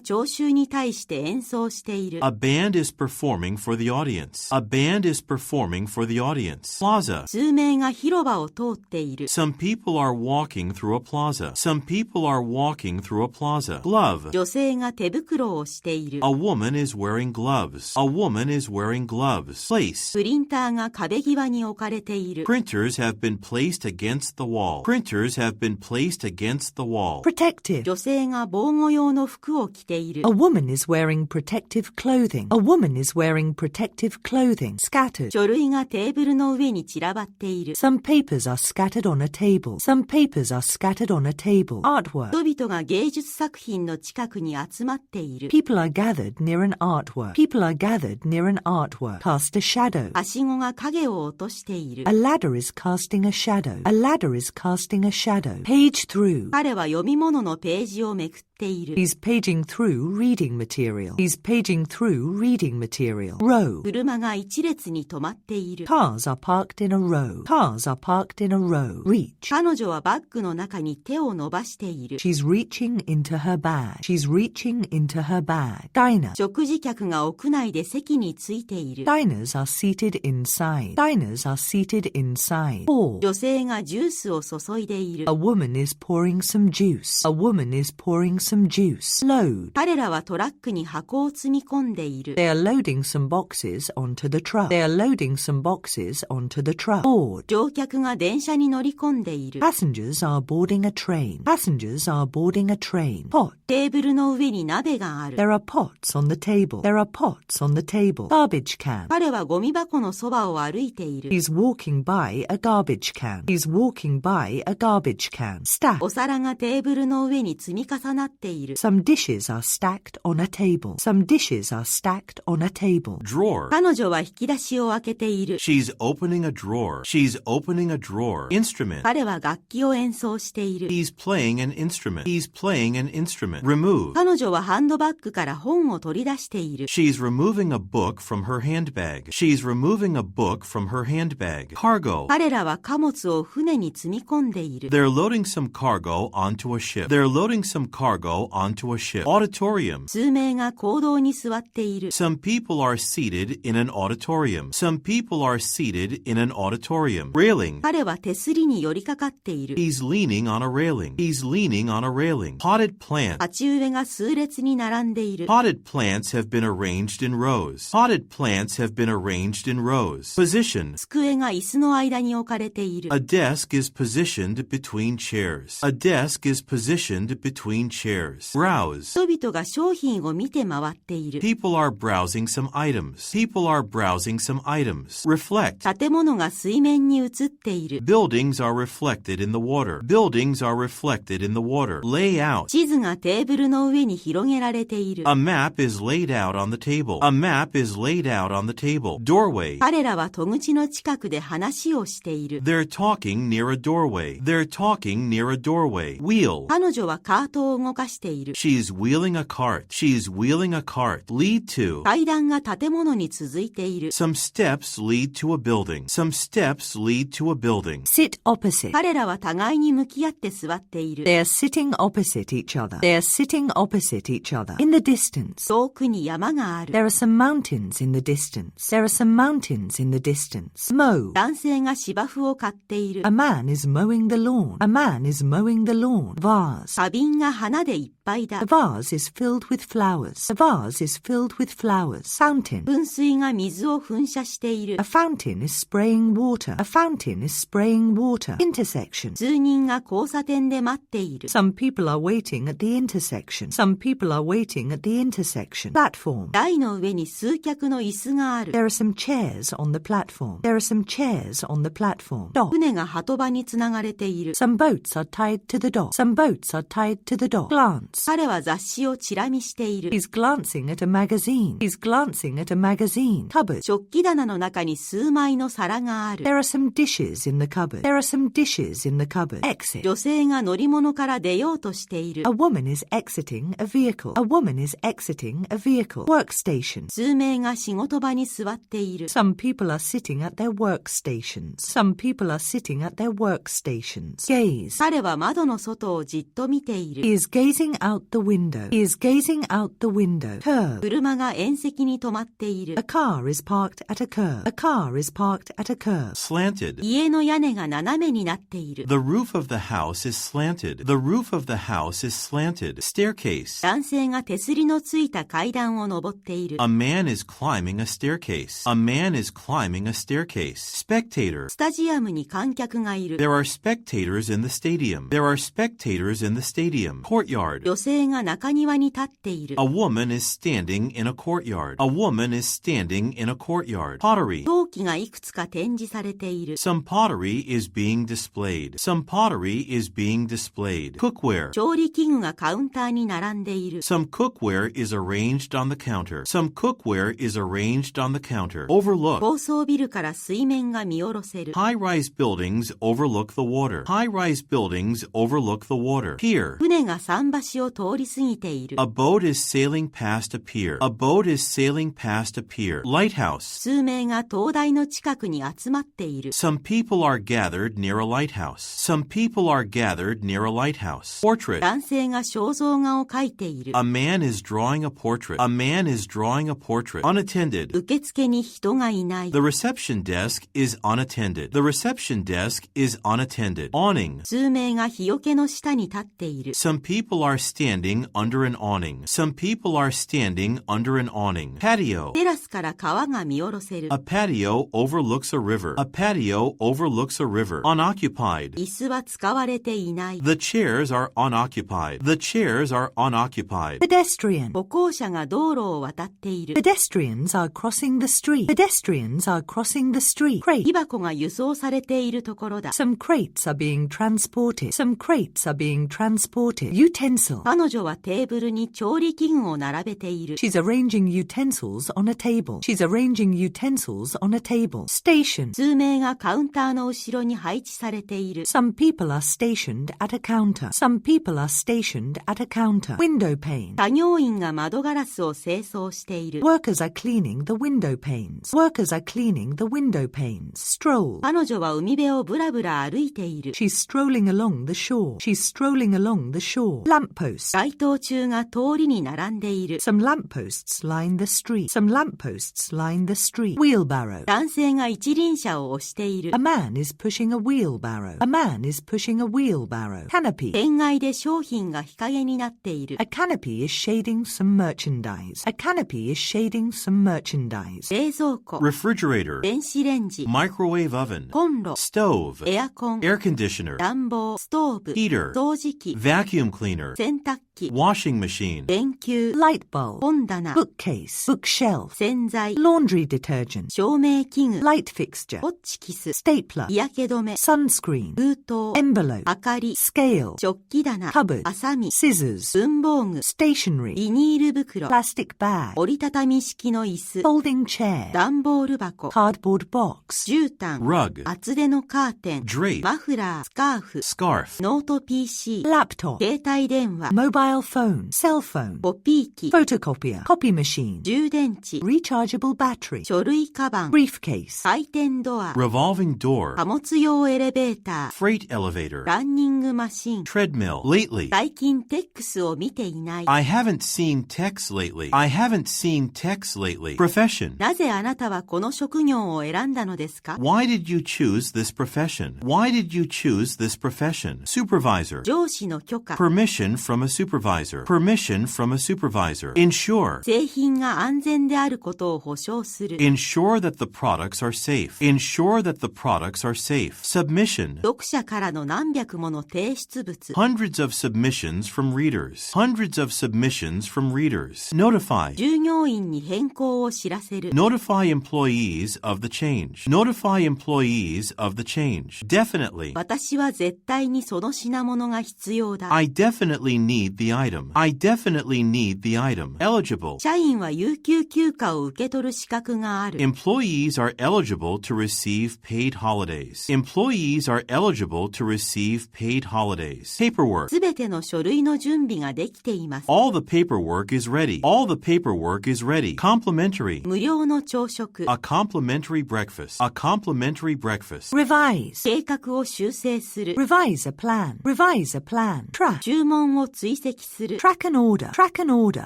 聴衆に対して演奏している。 A band is performing for the audience. A band is performing for the audience. Plaza. 数名が広場を通っている。 Some people are walking through a plaza. Some people are walking through a plaza. Glove. 女性が手袋をしている。 A woman is wearing gloves. A woman is wearing gloves. Place. プリンターが壁際に置かれている。 Printers have been placed against the wall. Printers have been placed against the wall. Protective. 女性が防護用の服を着ている。 A woman is wearing protective clothing. A woman is wearing protective clothing. Scattered. 書類がテーブルの上に散らばっている。 Some papers are scattered on a table. Some papers are scattered on a table. Artwork. 人々が芸術作品の近くに集まっている。 People are gathered near an artwork. People are gathered near an artwork. Cast a shadow. はしごが影を落としている。 A ladder is casting a shadow. A ladder is casting a shadow. Page through. 彼は読み物のページをめくっている。 He's paging through reading material. He's paging through reading material. Row. 車が一列に止まっている。 Cars are parked in a row. Cars are parked in a row. Reach. 彼女はバッグの中に手を伸ばしている。 She's reaching into her bag. She's reaching into her bag. Diner. 食事客が屋内で席についている。 Diners are seated inside. Diners are seated inside. Pour. 女性がジュースを注いでいる。 A woman is pouring some juice. A woman is pouring some juice. Load. 彼らはトラックに箱を積み込んでいる。 They are loading some boxes onto the truck. They are loading some boxes onto the truck. Board. 乗客が電車に乗り込んでいる。 Passengers are boarding a train. Passengers are boarding a train. Pot. テーブルの上に鍋がある。 There are pots on the table. There are pots on the table. Garbage can. 彼はゴミ箱のそばを歩いている。 He's walking by a garbage can. He's walking by a garbage can. Stack. お皿がテーブルの上に積み重なっている。 Some dishes are stacked on a table. Some dishes are stacked on a table. Drawer. 彼女は引き出しを開けている。 She's opening a drawer. She's opening a drawer. Instrument. 彼は楽器を演奏している。 He's playing an instrument. He's playing an instrument. Remove. 彼女はハンドバッグから本を取り出している。 She's removing a book from her handbag. She's removing a book from her handbag. Cargo. 彼らは貨物を船に積み込んでいる。 They're loading some cargo onto a ship. They're loading some cargo onto a ship. Auditorium. 数名が講堂に座っている。 Some people are seated in an auditorium. Some people are seated in an auditorium. Railing. 彼は手すりに寄りかかっている。 He's leaning on a railing. He's leaning on a railing. Potted plant. 鉢植えが数列に並んでいる。 Potted plants have been arranged in rows. Potted plants have been arranged in rows. Position. 机が椅子の間に置かれている。 A desk is positioned between chairs. A desk is positioned between chairs. Browse. 人々が商品を見て回っている。 People are browsing some items. People are browsing some items. Reflect. 建物が水面に映っている。 Buildings are reflected in the water. Buildings are reflected in the water. Lay out. 地図がテーブルの上に広げられている。 A map is laid out on the table. A map is laid out on the table. Doorway. 彼らは戸口の近くで話をしている。 They're talking near a doorway. They're talking near a doorway. Wheel. 彼女はカートを動かしている。 She's wheeling a cart. She's wheeling a cart. Lead to. 階段が建物に続いている。 Some steps lead to a building. Some steps lead to a building. Sit opposite. 彼らは互いに向き合って座っている。 They are sitting opposite each other. They are sitting opposite each other. In the distance. 遠くに山がある。 There are some mountains in the distance. There are some mountains in the distance. Mow. 男性が芝生を刈っている。 A man is mowing the lawn. A man is mowing the lawn. Vase. 花瓶が花でいっぱいだ。 The vase is filled filled with flowers. The vase is filled with flowers. Fountain. 噴水が水を噴射している。A fountain is spraying water. A fountain is spraying water. Intersection. 数人が交差点で待っている。Some people are waiting at the intersection. Some people are waiting at the intersection. Platform. 台の上に数脚の椅子がある。There are some chairs on the platform. There are some chairs on the platform. Dock. 船が波場につながれている。Some boats are tied to the dock. Some boats are tied to the dock. Glance. 彼は雑誌をチラ見している。He's glancing at a magazine. He's glancing at a magazine. Cupboard. 食器棚の中に数枚の皿がある。There are some dishes in the cupboard. There are some dishes in the cupboard. Exit. 女性が乗り物から出ようとしている。A woman is exiting a vehicle. A woman is exiting a vehicle. Workstation. 数名が仕事場に座っている。Some people are sitting at their workstations. Some people are sitting at their workstations. Gaze. 彼は窓の外をじっと見ている。He is gazing out the window. He is gazing out the window. Curve. 車が縁石に止まっている。A car is parked at a curve. A car is parked at a curve. Slanted. 家の屋根が斜めになっている。The roof of the house is slanted. The roof of the house is slanted. Staircase. 男性が手すりのついた階段を登っている。A man is climbing a staircase. A man is climbing a staircase. Spectator. スタジアムに観客がいる。 There are spectators in the stadium. There are spectators in the stadium. Courtyard. 女性が中庭に立っている。 A woman is standing in a courtyard. A woman is standing in a courtyard. Pottery. 陶器がいくつか展示されている。 Some pottery is being displayed. Some pottery is being displayed. Cookware. 調理器具がカウンターに並んでいる。 Some cookware is arranged on the counter. Some cookware is arranged on the counter. Overlook. 高層ビルから水面が見下ろせる。 High-rise buildings overlook the water. High-rise buildings overlook the water. Pier. 船が桟橋を通り過ぎている。 A boat is sailing past a pier. A boat is sailing past a pier. Lighthouse. 数名が灯台の近くに集まっている。 Some people are gathered near a lighthouse. Some people are gathered near a lighthouse. Portrait. 男性が肖像画を描いている。 A man is drawing a portrait. A man is drawing a portrait. Unattended. 受付に人がいない。 The reception desk is unattended. The reception desk is unattended. Awning. 数名が日よけの下に立っている。 Some people are standing under an awning. Some people are standing under an awning. Patio. テラスから川が見下ろせる。 A patio overlooks a river. A patio overlooks a river. Unoccupied. 椅子は使われていない。 The chairs are unoccupied. The chairs are unoccupied. Pedestrian. 歩行者が道路を渡っている。 Pedestrians are crossing the street. Pedestrians are crossing the street. Crate. 木箱が輸送されているところだ。 Some crates are being transported. Some crates are being transported. Utensil. 彼女はテーブルに調理器具を並べている。 She's arranging utensils on a table. She's arranging utensils on a table. Station. 数名がカウンターの後ろに配置されている。 Some people are stationed at a counter. Some people are stationed at a counter. Window pane. 作業員が窓ガラスを清掃している。 Workers are cleaning the window panes. Workers are cleaning the window panes. Stroll. 彼女は海辺をぶらぶら歩いている。 She's strolling along the shore. She's strolling along the shore. Lamppost. 街灯柱が通りに並んでいる。 Some lampposts line the street. Some lampposts line the street. Wheelbarrow. 男性が一輪車を押している。 A man is pushing a wheelbarrow. A man is pushing a wheelbarrow. Canopy. 店外で商品が日陰になっている。 A canopy is shading some merchandise. A canopy is shading some merchandise. 冷蔵庫、 Refrigerator. 電子レンジ、 Microwave oven. コンロ、 Stove. エアコン、 Air conditioner. 暖房、ストーブ、 Heater. 掃除機、 Vacuum cleaner. 洗濯機、 Washing machine. 電球、 Light bulb. 本棚、 Bookcase. Bookshelf. 洗剤、 Laundry detergent. 照明器具、 Light fixture. ホッチキス、 Stapler. 日焼け止め、 Sunscreen. 封筒、 Envelope. 明かり、 Scale. 食器棚、 Cupboard. ハサミ、 Scissors. 文房具、 Stationery. ビニール袋、 Plastic bag. 折りたたみ式の椅子、 Folding chair. 段ボール箱、 Cardboard box.絨毯、 Rug. 厚手のカーテン、 Drape. マフラー、スカーフ、 Scarf. ノート PC、 Laptop. 携帯電話、 Mobile phone. Cell phone. コピー機、 Photocopier. Copy machine. 充電池、 Rechargeable battery. 書類カバン、 Briefcase. 回転ドア、 Revolving door. 貨物用エレベーター、 Freight elevator. ランニングマシン。 Treadmill. Lately. 最近テックスを見ていない。 I haven't seen text lately. I haven't seen text lately. Profession. なぜあなたはこの職業を選んだのですか？ Why did you choose this profession? Why did you choose this profession? Supervisor. 上司の許可、 Permission from a supervisor. supervisor. Permission from a supervisor. Ensure. 製品が安全であることを保証する。Ensure that the products are safe. Ensure that the products are safe. Submission. 読者からの何百もの提出物。Hundreds of submissions from readers. Hundreds of submissions from readers. Notify. 従業員に変更を知らせる。Notify employees of the change. Notify employees of the change. Definitely. 私は絶対にその品物が必要だ。I definitely need the item. I definitely need the item. Eligible. 社員は有給休暇を受け取る資格がある。Employees are eligible to receive paid holidays. Employees are eligible to receive paid holidays. Paperwork. すべての書類の準備ができています。All the paperwork is ready. All the paperwork is ready. Complimentary. 無料の朝食。A complimentary breakfast. A complimentary breakfast. Revise. 計画を修正する。Revise a plan. Revise a plan. Track. 注文を追跡する。Track an order. Track an order.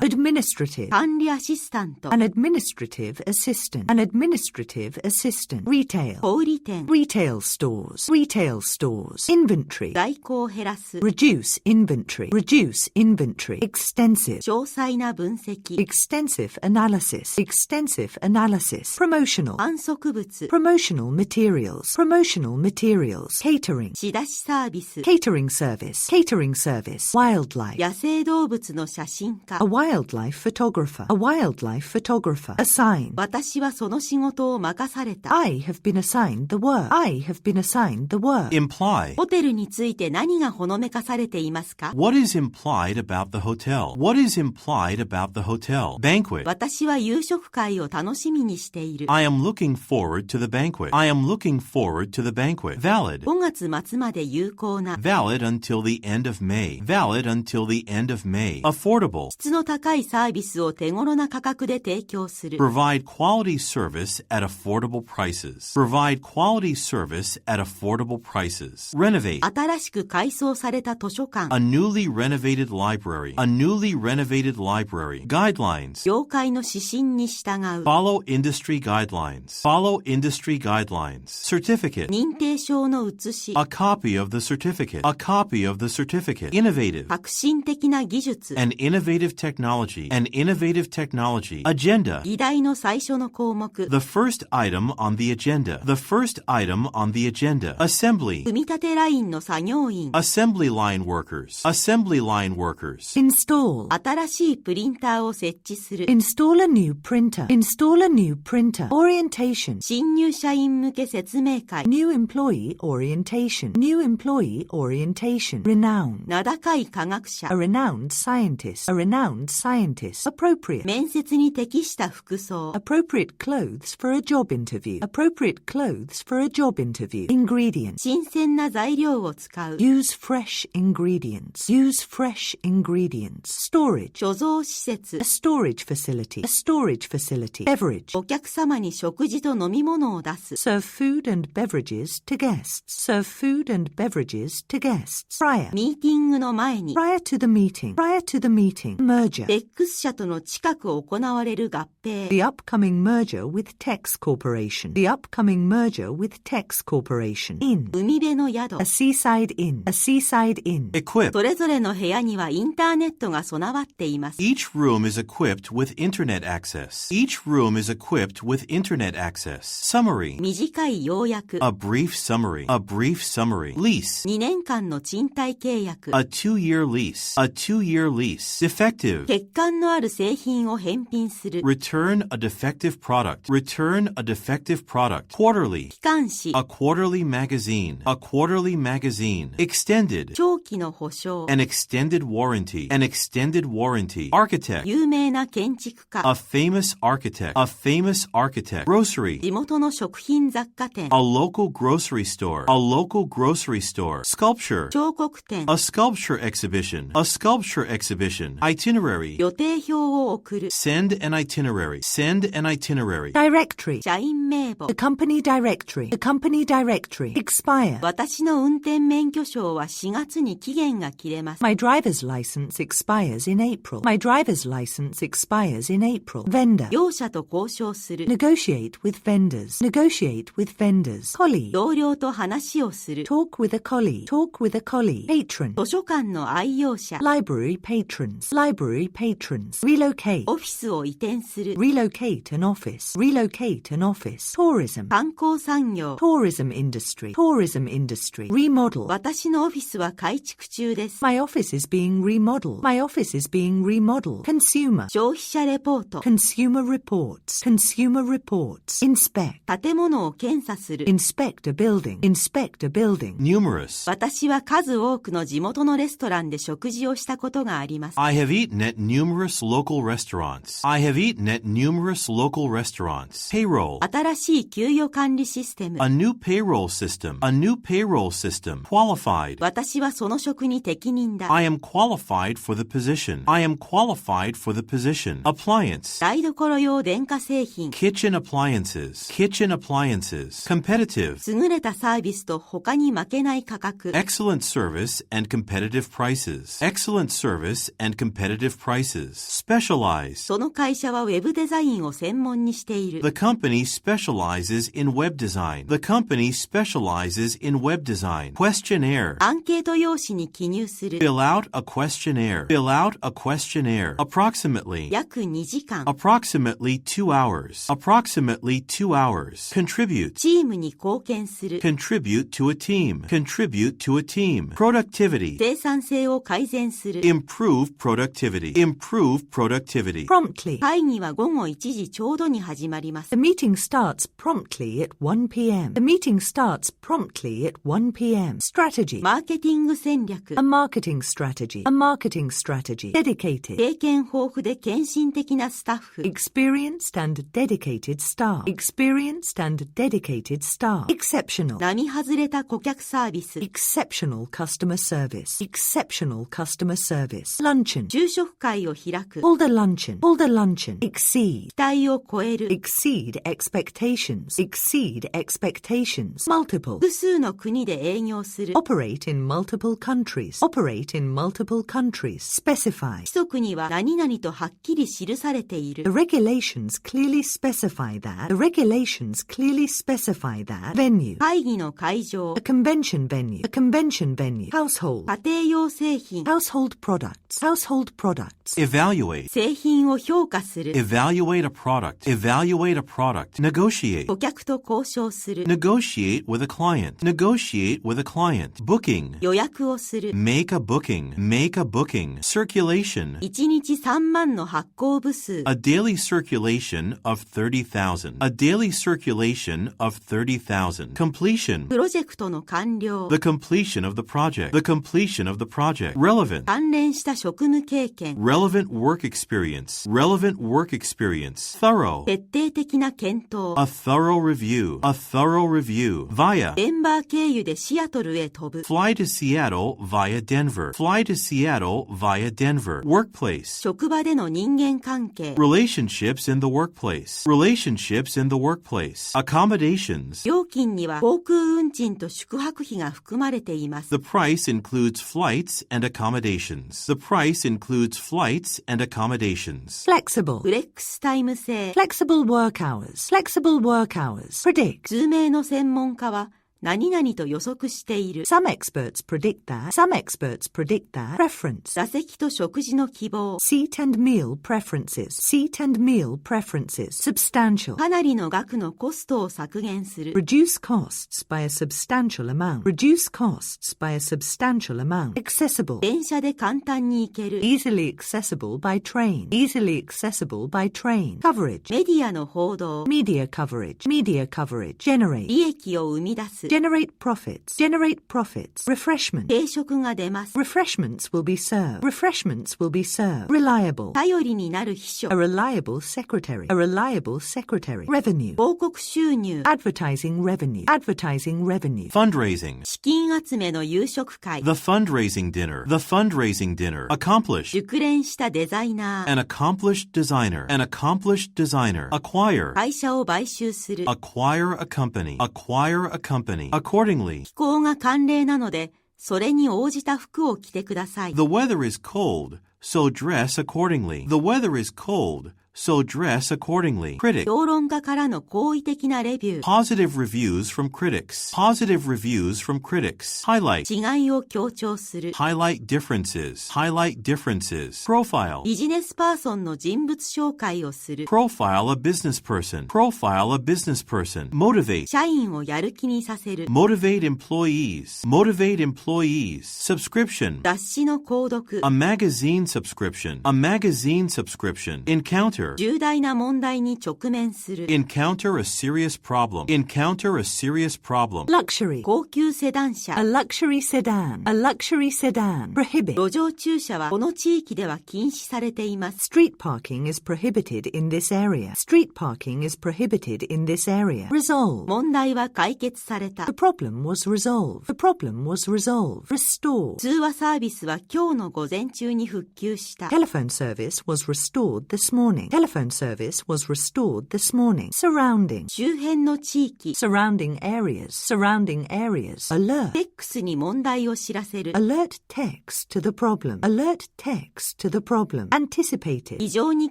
Administrative. 管理アシスタント。 An administrative assistant. An administrative assistant. Retail. 小売店。Retail stores. Retail stores. Inventory. 在庫を減らす。 Reduce inventory. Reduce inventory. Extensive. 詳細な分析。 Extensive analysis. Extensive analysis. Promotional. 販促物。 Promotional materials. Promotional materials. Catering. 仕出しサービス。 Catering service. Catering service. Wildlife. 野生動物の写真家。 A wildlife photographer. A wildlife photographer. Assign. 私はその仕事を任された。 I have been assigned the work. I have been assigned the work. Imply. ホテルについて何がほのめかされていますか？ What is implied about the hotel? What is implied about the hotel? Banquet. 私は夕食会を楽しみにしている。 I am looking forward to the banquet. I am looking forward to the banquet. Valid. 5月末まで有効な。 Valid until the end of May. Valid until the end of May. Affordable. 質の高いサービスを手頃な価格で提供する。 Provide quality service at affordable prices. Provide quality service at affordable prices. Renovate. 新しく改装された図書館。 A newly renovated library. A newly renovated library. Guidelines. 業界の指針に従う。 Follow industry guidelines. Follow industry guidelines. Certificate. 認定証の写し。 A copy of the certificate. A copy of the certificate. Innovative. 革新的な技術。 An innovative technology. An innovative technology. Agenda. 議題の最初の項目。 The first item on the agenda. The first item on the agenda. Assembly. 組み立てラインの作業員。 Assembly line workers. Assembly line workers. Install. 新しいプリンターを設置する。 Install a new printer. Install a new printer. Orientation. 新入社員向け説明会。 New employee orientation. New employee orientation. Renown. 名高い科学者。 A renowned scientist. A renowned scientist. Appropriate. 面接に適した服装。 Appropriate clothes for a job interview. Appropriate clothes for a job interview. Ingredients. 新鮮な材料を使う。 Use fresh ingredients. Use fresh ingredients. Storage. 貯蔵施設 A。storage facility. A storage facility. Beverage. お客様に食事と飲み物を出す。 Serve food and beverages to guests. Serve food and beverages to guests. Prior. ミーティングの前に。 Prior to the meeting. Prior to the meeting. Merger. X 社との近く行われる合併。 The upcoming merger with Tex Corporation. The upcoming merger with Tex Corporation. Inn. 海辺の宿 A。seaside inn. A seaside inn. Equip. それぞれの部屋にはインターネットが備わっています。 Each room is equipped with internet access. Each room is equipped with internet access. Summary. 短い要約。 A brief summary. A brief summary. Lease. 2年間の賃貸契約。 A 2-year lease. A 2-year lease. Defective. 欠陥のある製品を返品する。 Return a defective product. Return a defective product. Quarterly. 機関誌。 A quarterly magazine. A quarterly magazine. Extended. 長期の保証。 An extended warranty. An extended warranty. Architect. 有名な建築家。 A famous architect. A famous architect. Grocery. 地元の食品雑貨店。 A local grocery store. A local grocery store. Sculpture. 彫刻展。 A sculpture exhibition. A sculpture exhibition. Itinerary. 予定表を送る。 Send an itinerary. Send an itinerary. Directory. 社員名簿。 The company directory. The company directory. Expire. 私の運転免許証は4月に期限が切れます。 My driver's license expires in April. My driver's license expires in April. Vendor. 業者と交渉する。 Negotiate with vendors. Negotiate with vendors. Colleague. 同僚と話をする。 Talk with a colleague. Talk with a colleague. Patron. 図書館の愛用者。Library patrons. Library patrons. Relocate. オフィスを移転する。Relocate an office. Relocate an office. Tourism. 観光産業。Tourism industry. Tourism industry. Remodel. 私のオフィスは改築中です。 My office is being remodeled. My office is being remodeled. Consumer. 消費者レポート。 Consumer reports. Consumer reports. Inspect. 建物を検査する。Inspect a building. Inspect a building. Numerous. 私は数多くの地元のレストランで食事をしたことがあります。 I have eaten at numerous local restaurants. I have eaten at numerous local restaurants. Payroll. 新しい給与管理システム。 A new payroll system. A new payroll system. Qualified. 私はその職に適任だ。 I am qualified for the position. I am qualified for the position. Appliance. 台所用電化製品。 Kitchen appliances. Kitchen appliances. Competitive. 優れたサービスと他に負けない価格。 Excellent service and competitive prices. Excellent service and competitive prices. Specialize. その会社はウェブデザインを専門にしている。 The company specializes in web design. The company specializes in web design. Questionnaire. アンケート用紙に記入する。 Fill out a questionnaire. Fill out a questionnaire. Approximately. 約2時間。 Approximately 2 hours. Approximately 2 hours. Contribute. チームに貢献する。 Contribute to a team. Contribute to a team. Productivity. 生産性を改善する。 Improve productivity. Improve productivity. Promptly. 会議は午後1時ちょうどに始まります。 The meeting starts promptly at 1 p.m. The meeting starts promptly at 1 p.m. Strategy. マーケティング戦略。 A marketing strategy. A marketing strategy. Dedicated. 経験豊富で献身的なスタッフ。 Experienced and dedicated staff. Experienced and dedicated staff. Exceptional. 並外れた顧客サービス。 Exceptional customer service. Exceptional customer service. Luncheon. 昼食会を開く。 Hold a luncheon. Hold a luncheon. Exceed. 期待を超える。 Exceed expectations. Exceed expectations. Multiple. 複数の国で営業する。 Operate in multiple countries. Operate in multiple countries. Specify. 規則には何々とはっきり記されている。 The regulations clearly specify that. The regulations clearly specify that. Venue. 会議の会場。 A convention venue. A convention venue. Household. 家庭用製品。 Household products. Household products. Evaluate. 製品を評価する。 Evaluate a product. Evaluate a product. Negotiate. 顧客と交渉する。 Negotiate with a client. Negotiate with a client. Booking. 予約をする。 Make a booking. Make a booking. Circulation. 1日3万の発行部数。 A daily circulation of 30,000. A daily circulation of 30,000. Completion. プロジェクトの完了。 The completion of the project. The completion of the project. Relevant. 関連した職務経験。 Relevant work experience. Relevant work experience. Thorough. 徹底的な検討。 A thorough review. A thorough review. Via. デンバー経由でシアトルへ飛ぶ。 Fly to Seattle via Denver. Fly to Seattle via Denver. Workplace. 職場での人間関係。 Relationships in the workplace. Relationships in the workplace. Accommodations. 料金には航空運賃と宿泊費が含まれています。 The price includes flights and accommodations. The price includes flights and accommodations. Flexible. フレックスタイム制。 Flexible work hours. Flexible work hours. Predict. 数名の専門家は何々と予測している。 Some experts predict that. Some experts predict that. Preference. 座席と食事の希望。 Seat and meal preferences. Seat and meal preferences. Substantial. かなりの額のコストを削減する。 Reduce costs by a substantial amount. Reduce costs by a substantial amount. Accessible. 電車で簡単に行ける。 Easily accessible by train. Easily accessible by train. Coverage. メディアの報道。 Media coverage. Media coverage. Generate. 利益を生み出す。Generate profits. Generate profits. Refreshment. 定食が出ます。 Refreshments will be served. Refreshments will be served. Reliable. 頼りになる秘書。 A reliable secretary. A reliable secretary. Revenue. 広告収入。 Advertising revenue. Advertising revenue. Fundraising. 資金集めの夕食会。 The fundraising dinner. The fundraising dinner. Accomplish. 熟練したデザイナー。 An accomplished designer. An accomplished designer. Acquire. 会社を買収する。 Acquire a company. Acquire a company. Accordingly. 気候が寒冷なので、それに応じた服を着てください。 The weather is cold, so dress accordingly. The weather is cold, so dress accordingly. Critic. 評論家からの好意的なレビュー。Positive reviews from critics. Positive reviews from critics. Highlight. 違いを強調する。Highlight differences. Highlight differences. Profile. ビジネスパーソンの人物紹介をする。Profile a business person. Profile a business person. Motivate. 社員をやる気にさせる。Motivate employees. Motivate employees. Subscription. 雑誌の購読。A magazine subscription. A magazine subscription. Encounter. 重大な問題に直面する。Encounter a serious problem. Encounter a serious problem. Luxury. 高級セダン車。 A luxury sedan. A luxury sedan. Prohibit. 路上駐車はこの地域では禁止されています。Street parking is prohibited in this area. Street parking is prohibited in this area. Resolve. 問題は解決された。 The problem was resolved. The problem was resolved. Restore. 通話サービスは今日の午前中に復旧した。 Telephone service was restored this morning. Telephone service was restored this morning. Surrounding. 周辺の地域。 Surrounding areas. Surrounding areas. Alert. テックスに問題を知らせる。 Alert text to the problem. Alert text to the problem. Anticipated. 非常に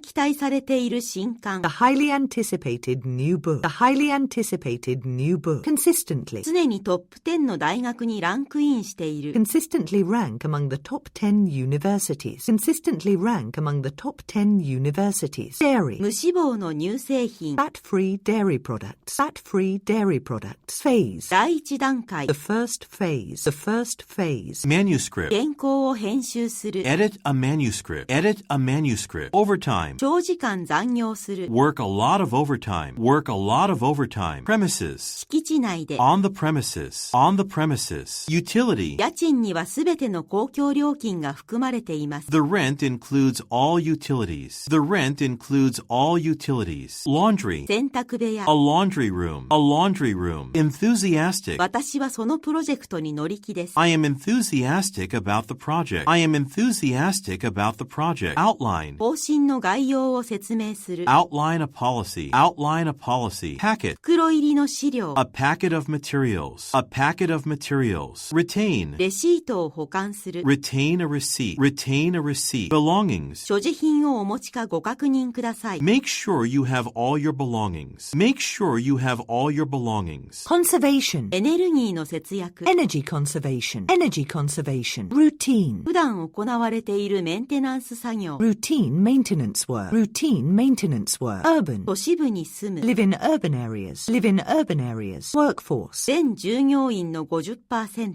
期待されている新刊。 The highly anticipated new book. The highly anticipated new book. Consistently. 常にトップ10の大学にランクインしている。 Consistently rank among the top 10 universities. Consistently rank among the top 10 universities. Dairy. 無脂肪の乳製品。 Fat-free dairy products. Fat-free dairy products. Phase. 第一段階。 The first phase. The first phase. Manuscript. 原稿を編集する。 Edit a manuscript. Edit a manuscript. Overtime. 長時間残業する。 Work a lot of overtime. Work a lot of overtime. Premises. 敷地内で。 On the premises. On the premises. Utility. 家賃にはすべての公共料金が含まれています。 The rent includes all utilities. The rent includes all utilities. Laundry. 洗濯部屋。 A laundry room. A laundry room. Enthusiastic. 私はそのプロジェクトに乗り気です。 I am enthusiastic about the project. I am enthusiastic about the project. Outline. 方針の概要を説明する。 Outline a policy. Outline a policy. Packet. 袋入りの資料。 A packet of materials. A packet of materials. Retain. レシートを保管する。 Retain a receipt. Retain a receipt. Belongings. 所持品をお持ちかご確認ください。 Make sure you have all your belongings. Make sure you have all your belongings. Conservation. エネルギーの節約。 Energy conservation. Energy conservation. Routine. 普段行われているメンテナンス作業。 Routine maintenance work. Routine maintenance work. Urban. 都市部に住む。 Live in urban areas. Live in urban areas. Workforce. 全従業員の 50%。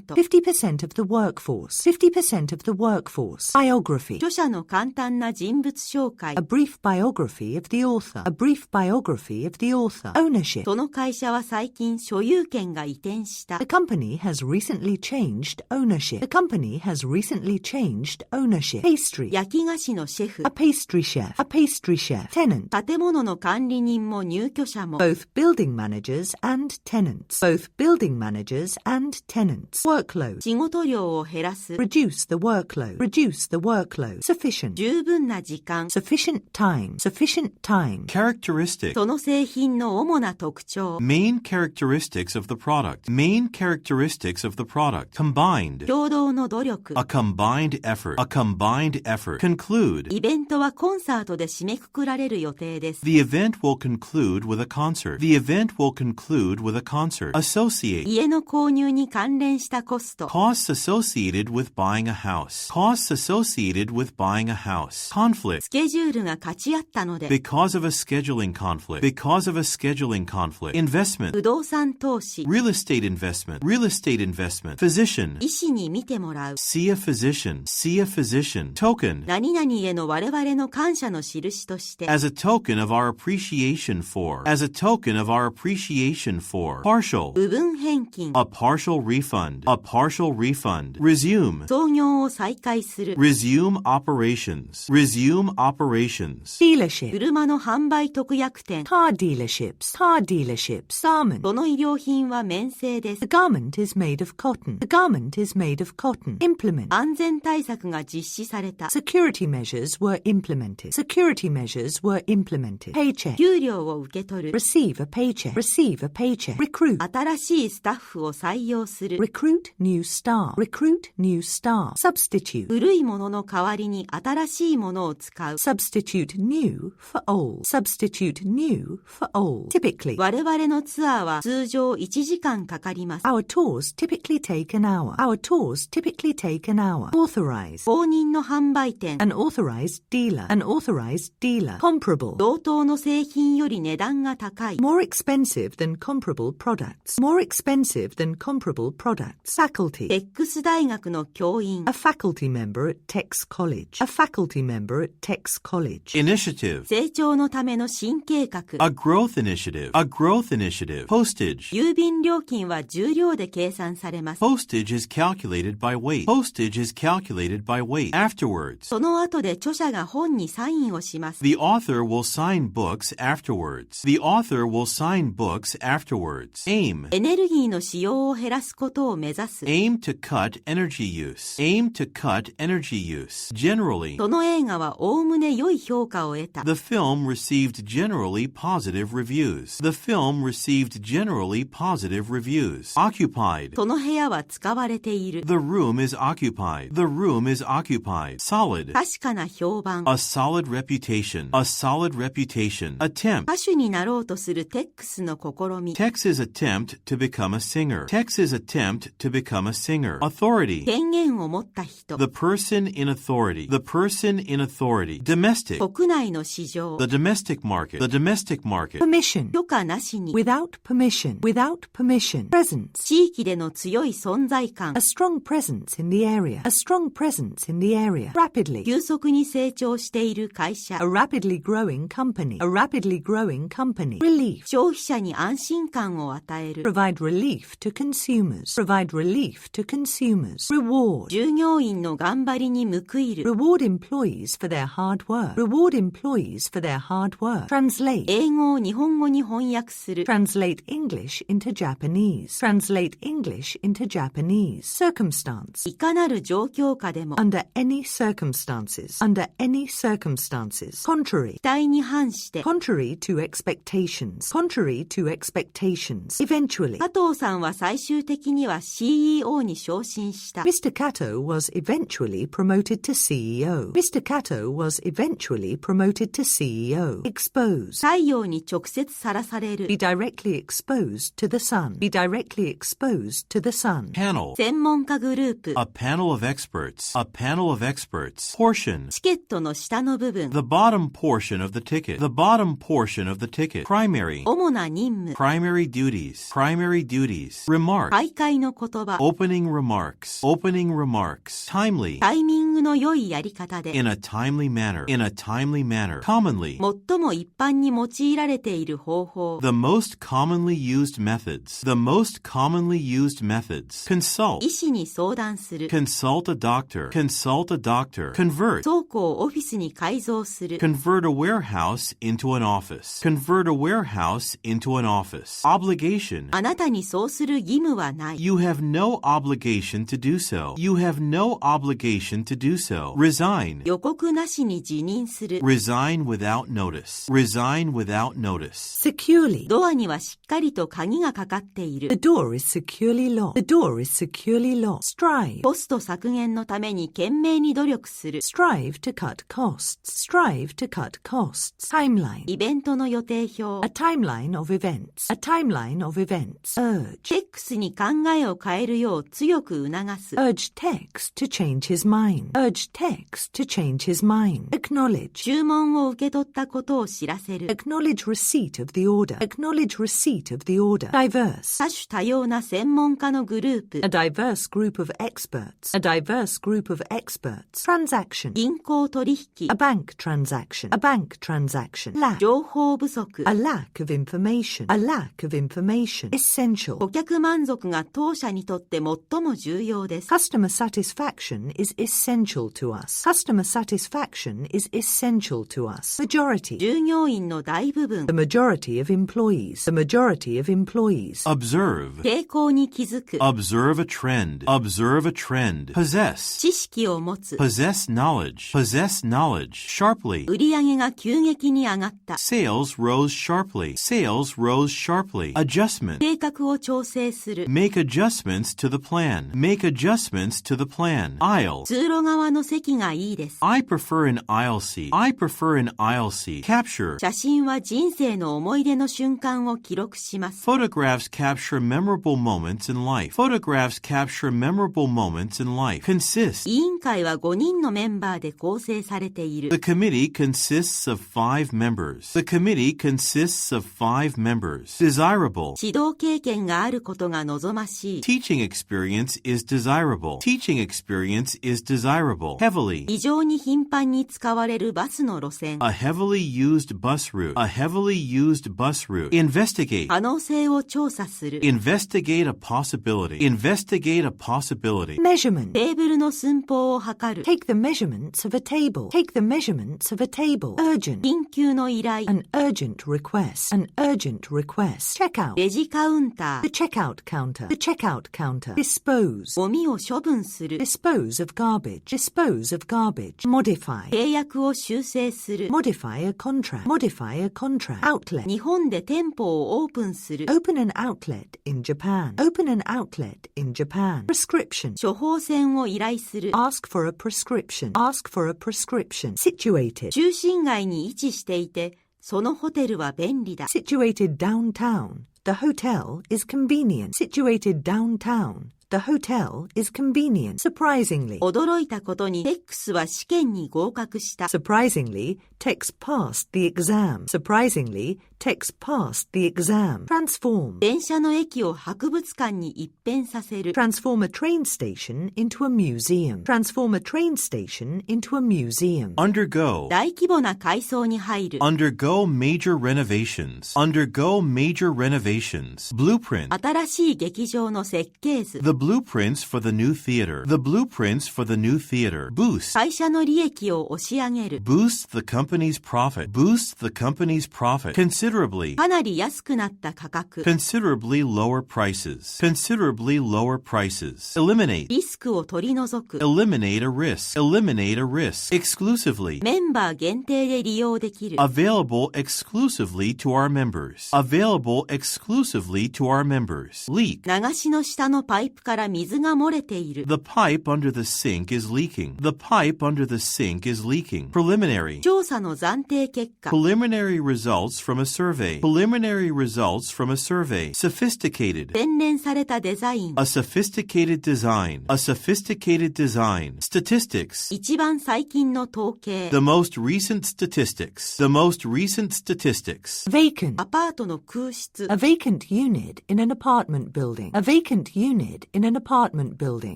50% of the workforce. 50% of the workforce. Biography. 著者の簡単な人物紹介。 A brief biography of the author. A brief biography of the author. Ownership. その会社は最近所有権が移転した。 The company has recently changed ownership. The company has recently changed ownership. Pastry. 焼き菓子のシェフ。 A pastry chef. A pastry chef. Tenant. 建物の管理人も入居者も。 Both building managers and tenants. Both building managers and tenants. Workload. 仕事量を減らす。 Reduce the workload. Reduce the workload. Sufficient. 十分な時間。 Sufficient time. Sufficient time. Characteristic. その製品の主な特徴。 Main characteristics of the product. Main characteristics of the product. Combined. 共同の努力。 A combined effort. A combined effort. Conclude. イベントはコンサートで締めくくられる予定です。 The event will conclude with a concert. The event will conclude with a concert. Associate. 家の購入に関連したコスト。 Costs associated with buying a house. Costs associated with buying a house. Conflict. スケジュールが勝ち合ったので。 Because of a scheduling conflict. Because of a scheduling conflict. Investment. 不動産投資。 Real estate investment. Real estate investment. Physician. 医師に見てもらう。 See a physician. See a physician. Token. 何々への我々の感謝の印として。 As a token of our appreciation for. As a token of our appreciation for. Partial. 部分返金。 A partial refund. A partial refund. Resume. 操業を再開する。 Resume operations. Resume operations. Dealership. 車の販売特約店。 Car dealerships. Car dealerships. Garment. その衣料品は綿製です。 The garment is made of cotton. The garment is made of cotton. Implement. 安全対策が実施された。 Security measures were implemented. Security measures were implemented. Paycheck. 給料を受け取る。 Receive a paycheck. Receive a paycheck. Recruit. 新しいスタッフを採用する。 Recruit new staff. Recruit new staff. Substitute. 古いものの代わりに新しいものを使う。Substitute new new for old. Substitute new for old. Typically. 我々のツアーは通常1時間かかります。Our tours typically take an hour. Our tours typically take an hour. Authorize. 公認の販売店。An authorized dealer. An authorized dealer. Comparable. 同等の製品より値段が高い。More expensive than comparable products. More expensive than comparable products. Faculty. テックス大学の教員。A faculty member at Tech's College. A faculty member at Tech's College. Initiative. 成長のための新計画。A growth initiative. A growth initiative. Postage. 郵便料金は重量で計算されます。Postage is calculated by weight. Postage is calculated by weight. Afterwards. その後で著者が本にサインをします。The author will sign books afterwards. The author will sign books afterwards. Aim. エネルギーの使用を減らすことを目指す。Aim to cut energy use. Aim to cut energy use. Generally. その映画はおおむね良い評価を得た。The film received generally positive reviews. The film received generally positive reviews. Occupied. その部屋は使われている。The room is occupied. The room is occupied. Solid. 確かな評判。A solid reputation. A solid reputation. Attempt. 歌手になろうとするテックスの試み。 Tex's attempt to become a singer. Tex's attempt to become a singer. Authority. 権限を持った人。 The person in authority. The person in authority. Domestic. 国内の市場。 The domestic market. The domestic market. Permission. 許可なしに。 Without permission. Without permission. Presence. 地域での強い存在感。 A strong presence in the area. A strong presence in the area. Rapidly. 急速に成長している会社。 A rapidly growing company. A rapidly growing company. Relief. 消費者に安心感を与える。 Provide relief to consumers. Provide relief to consumers. Reward. 従業員の頑張りに報いる。 Reward employees for their hard work. Reward employees for their hard work. Translate. 英語を日本語に翻訳する。 Translate English into Japanese. Translate English into Japanese. Circumstance. いかなる状況下でも。 Under any circumstances. Under any circumstances. Contrary. 期待に反して。 Contrary to expectations. Contrary to expectations. Eventually. 加藤さんは最終的には CEO に昇進した。 Mr. Kato was eventually promoted to CEO. Mr. Kato was eventually promoted to CEO. Expose. 太陽に直接さらされる。 Be directly exposed to the sun. Be directly exposed to the sun. Panel. 専門家グループ。 A panel of experts. A panel of experts. Portion. チケットの下の部分。 The bottom portion of the ticket. The bottom portion of the ticket. Primary. 主な任務。 Primary duties. Primary duties. Remark. 開会の言葉。 Opening remarks. Opening remarks. Timely. タイミングの良いやり方で。 In a timely manner. In a timely manner. Commonly. 最も一般に用いられている方法。 The most commonly used methods. The most commonly used methods. Consult. 医師に相談する。 Consult a doctor. Consult a doctor. Convert. 倉庫をオフィスに改造する。 Convert a warehouse into an office. Convert a warehouse into an office. Obligation. あなたにそうする義務はない。 You have no obligation to do so. You have no obligation to do so. Resign. 予告なしに辞任する。 Resign without notice. Resign without notice. Securely. ドアにはしっかりと鍵がかかってい The る。 door is securely locked. The door is securely locked. Strive. コスト削減のために懸命に努力する。 Strive to cut costs. Strive to cut costs. Timeline. イベントの予定表。 A timeline of events. A timeline of events. Urge. テックスに考えを変えるよう強く促す。 Urge Tex to change his mind. Urge Tex to change his mind. Acknowledge. 注文を受け取ったことを知らせる。 Acknowledge receipt of the order. Acknowledge receipt of the order. Diverse. 多種多様な専門家のグループ。 A diverse group of experts. A diverse group of experts. Transaction. 銀行取引。 A bank transaction. A bank transaction. Lack. 情報不足。 A lack of information. A lack of information. Essential. 顧客満足が当社にとって最も重要です。 Customer satisfaction is essential to us. Customer satisfaction is essential to us. Majority. 従業員の大部分。 The majority of employees. The majority of employees. Observe. 傾向に気づく。 Observe a trend. Observe a trend. Possess. 知識を持つ。 Possess knowledge. Possess knowledge. Sharply. 売上が急激に上がった。 Sales rose sharply. Sales rose sharply. Adjustment. 計画を調整する。 Make adjustments to the plan. Make adjustments to the plan. Aisle. 通路側の席がいいです。 I prefer an aisle seat. I prefer prefer an aisle seat. Capture. 写真は人生の思い出の瞬間を記録します。Photographs capture memorable moments in life. Photographs capture memorable moments in life. Consist. 委員会は5人のメンバーで構成されている。The committee consists of 5 members. The committee consists of 5 members. Desirable. 指導経験があることが望ましい。Teaching experience is desirable. Teaching experience is desirable. Heavily. 異常に頻繁に使われるバスの路線。A heavily used bus route. A heavily used bus route. Investigate. 可能性を調査する。Investigate a possibility. Investigate a possibility. Measurement. テーブルの寸法を測る。Take the measurements of a table. Take the measurements of a table. Urgent. 緊急の依頼。An urgent request. An urgent request. Check out. レジカウンタ The ー。checkout counter. The checkout counter. Dispose. ゴミを処分する。Dispose of garbage. Dispose of garbage. Modify. 契約を修正する。Modify a contract. Modify a contract. Outlet. 日本で店舗をオープンする。 Open an outlet in Japan. Open an outlet in Japan. Prescription. 処方箋を依頼する。 Ask for a prescription. Ask for a prescription. Situated. 中心街に位置していて、そのホテルは便利だ。 Situated downtown. The hotel is convenient. Situated downtown. The hotel is convenient. Surprisingly. 驚いたことにテックスは試験に合格した。 Surprisingly, Tex passed the exam. Surprisingly, Tex passed the exam. Transform. 電車の駅を博物館に一変させる。 Transform a train station into a museum. Transform a train station into a museum. Undergo. 大規模な改装に入る。 Undergo major renovations. Undergo major renovations. Blueprint. 新しい劇場の設計図。 The blueprints for the new theater. The blueprints for the new theater. Boost. 会社の利益を押し上げる。 Boost the company's profit. Boost the company's profit. Considerably. かなり安くなった価格。 Considerably lower prices. Considerably lower prices. Eliminate. リスクを取り除く。 Eliminate a risk. Eliminate a risk. Exclusively. メンバー限定で利用できる。 Available exclusively to our members. Available exclusively to our members. Leak. 流しの下のパイプから水が漏れている。 The pipe under the sink is leaking. The pipe under the sink is leaking. Preliminary. 調査の暫定結果。 Preliminary results from a survey. Preliminary results from a survey. Sophisticated. 洗練されたデザイン。 A sophisticated design. A sophisticated design. Statistics. 一番最近の統計。 The most recent statistics. The most recent statistics. Vacant. アパートの空室。 A vacant unit in an apartment building. A vacant unit in an apartment building.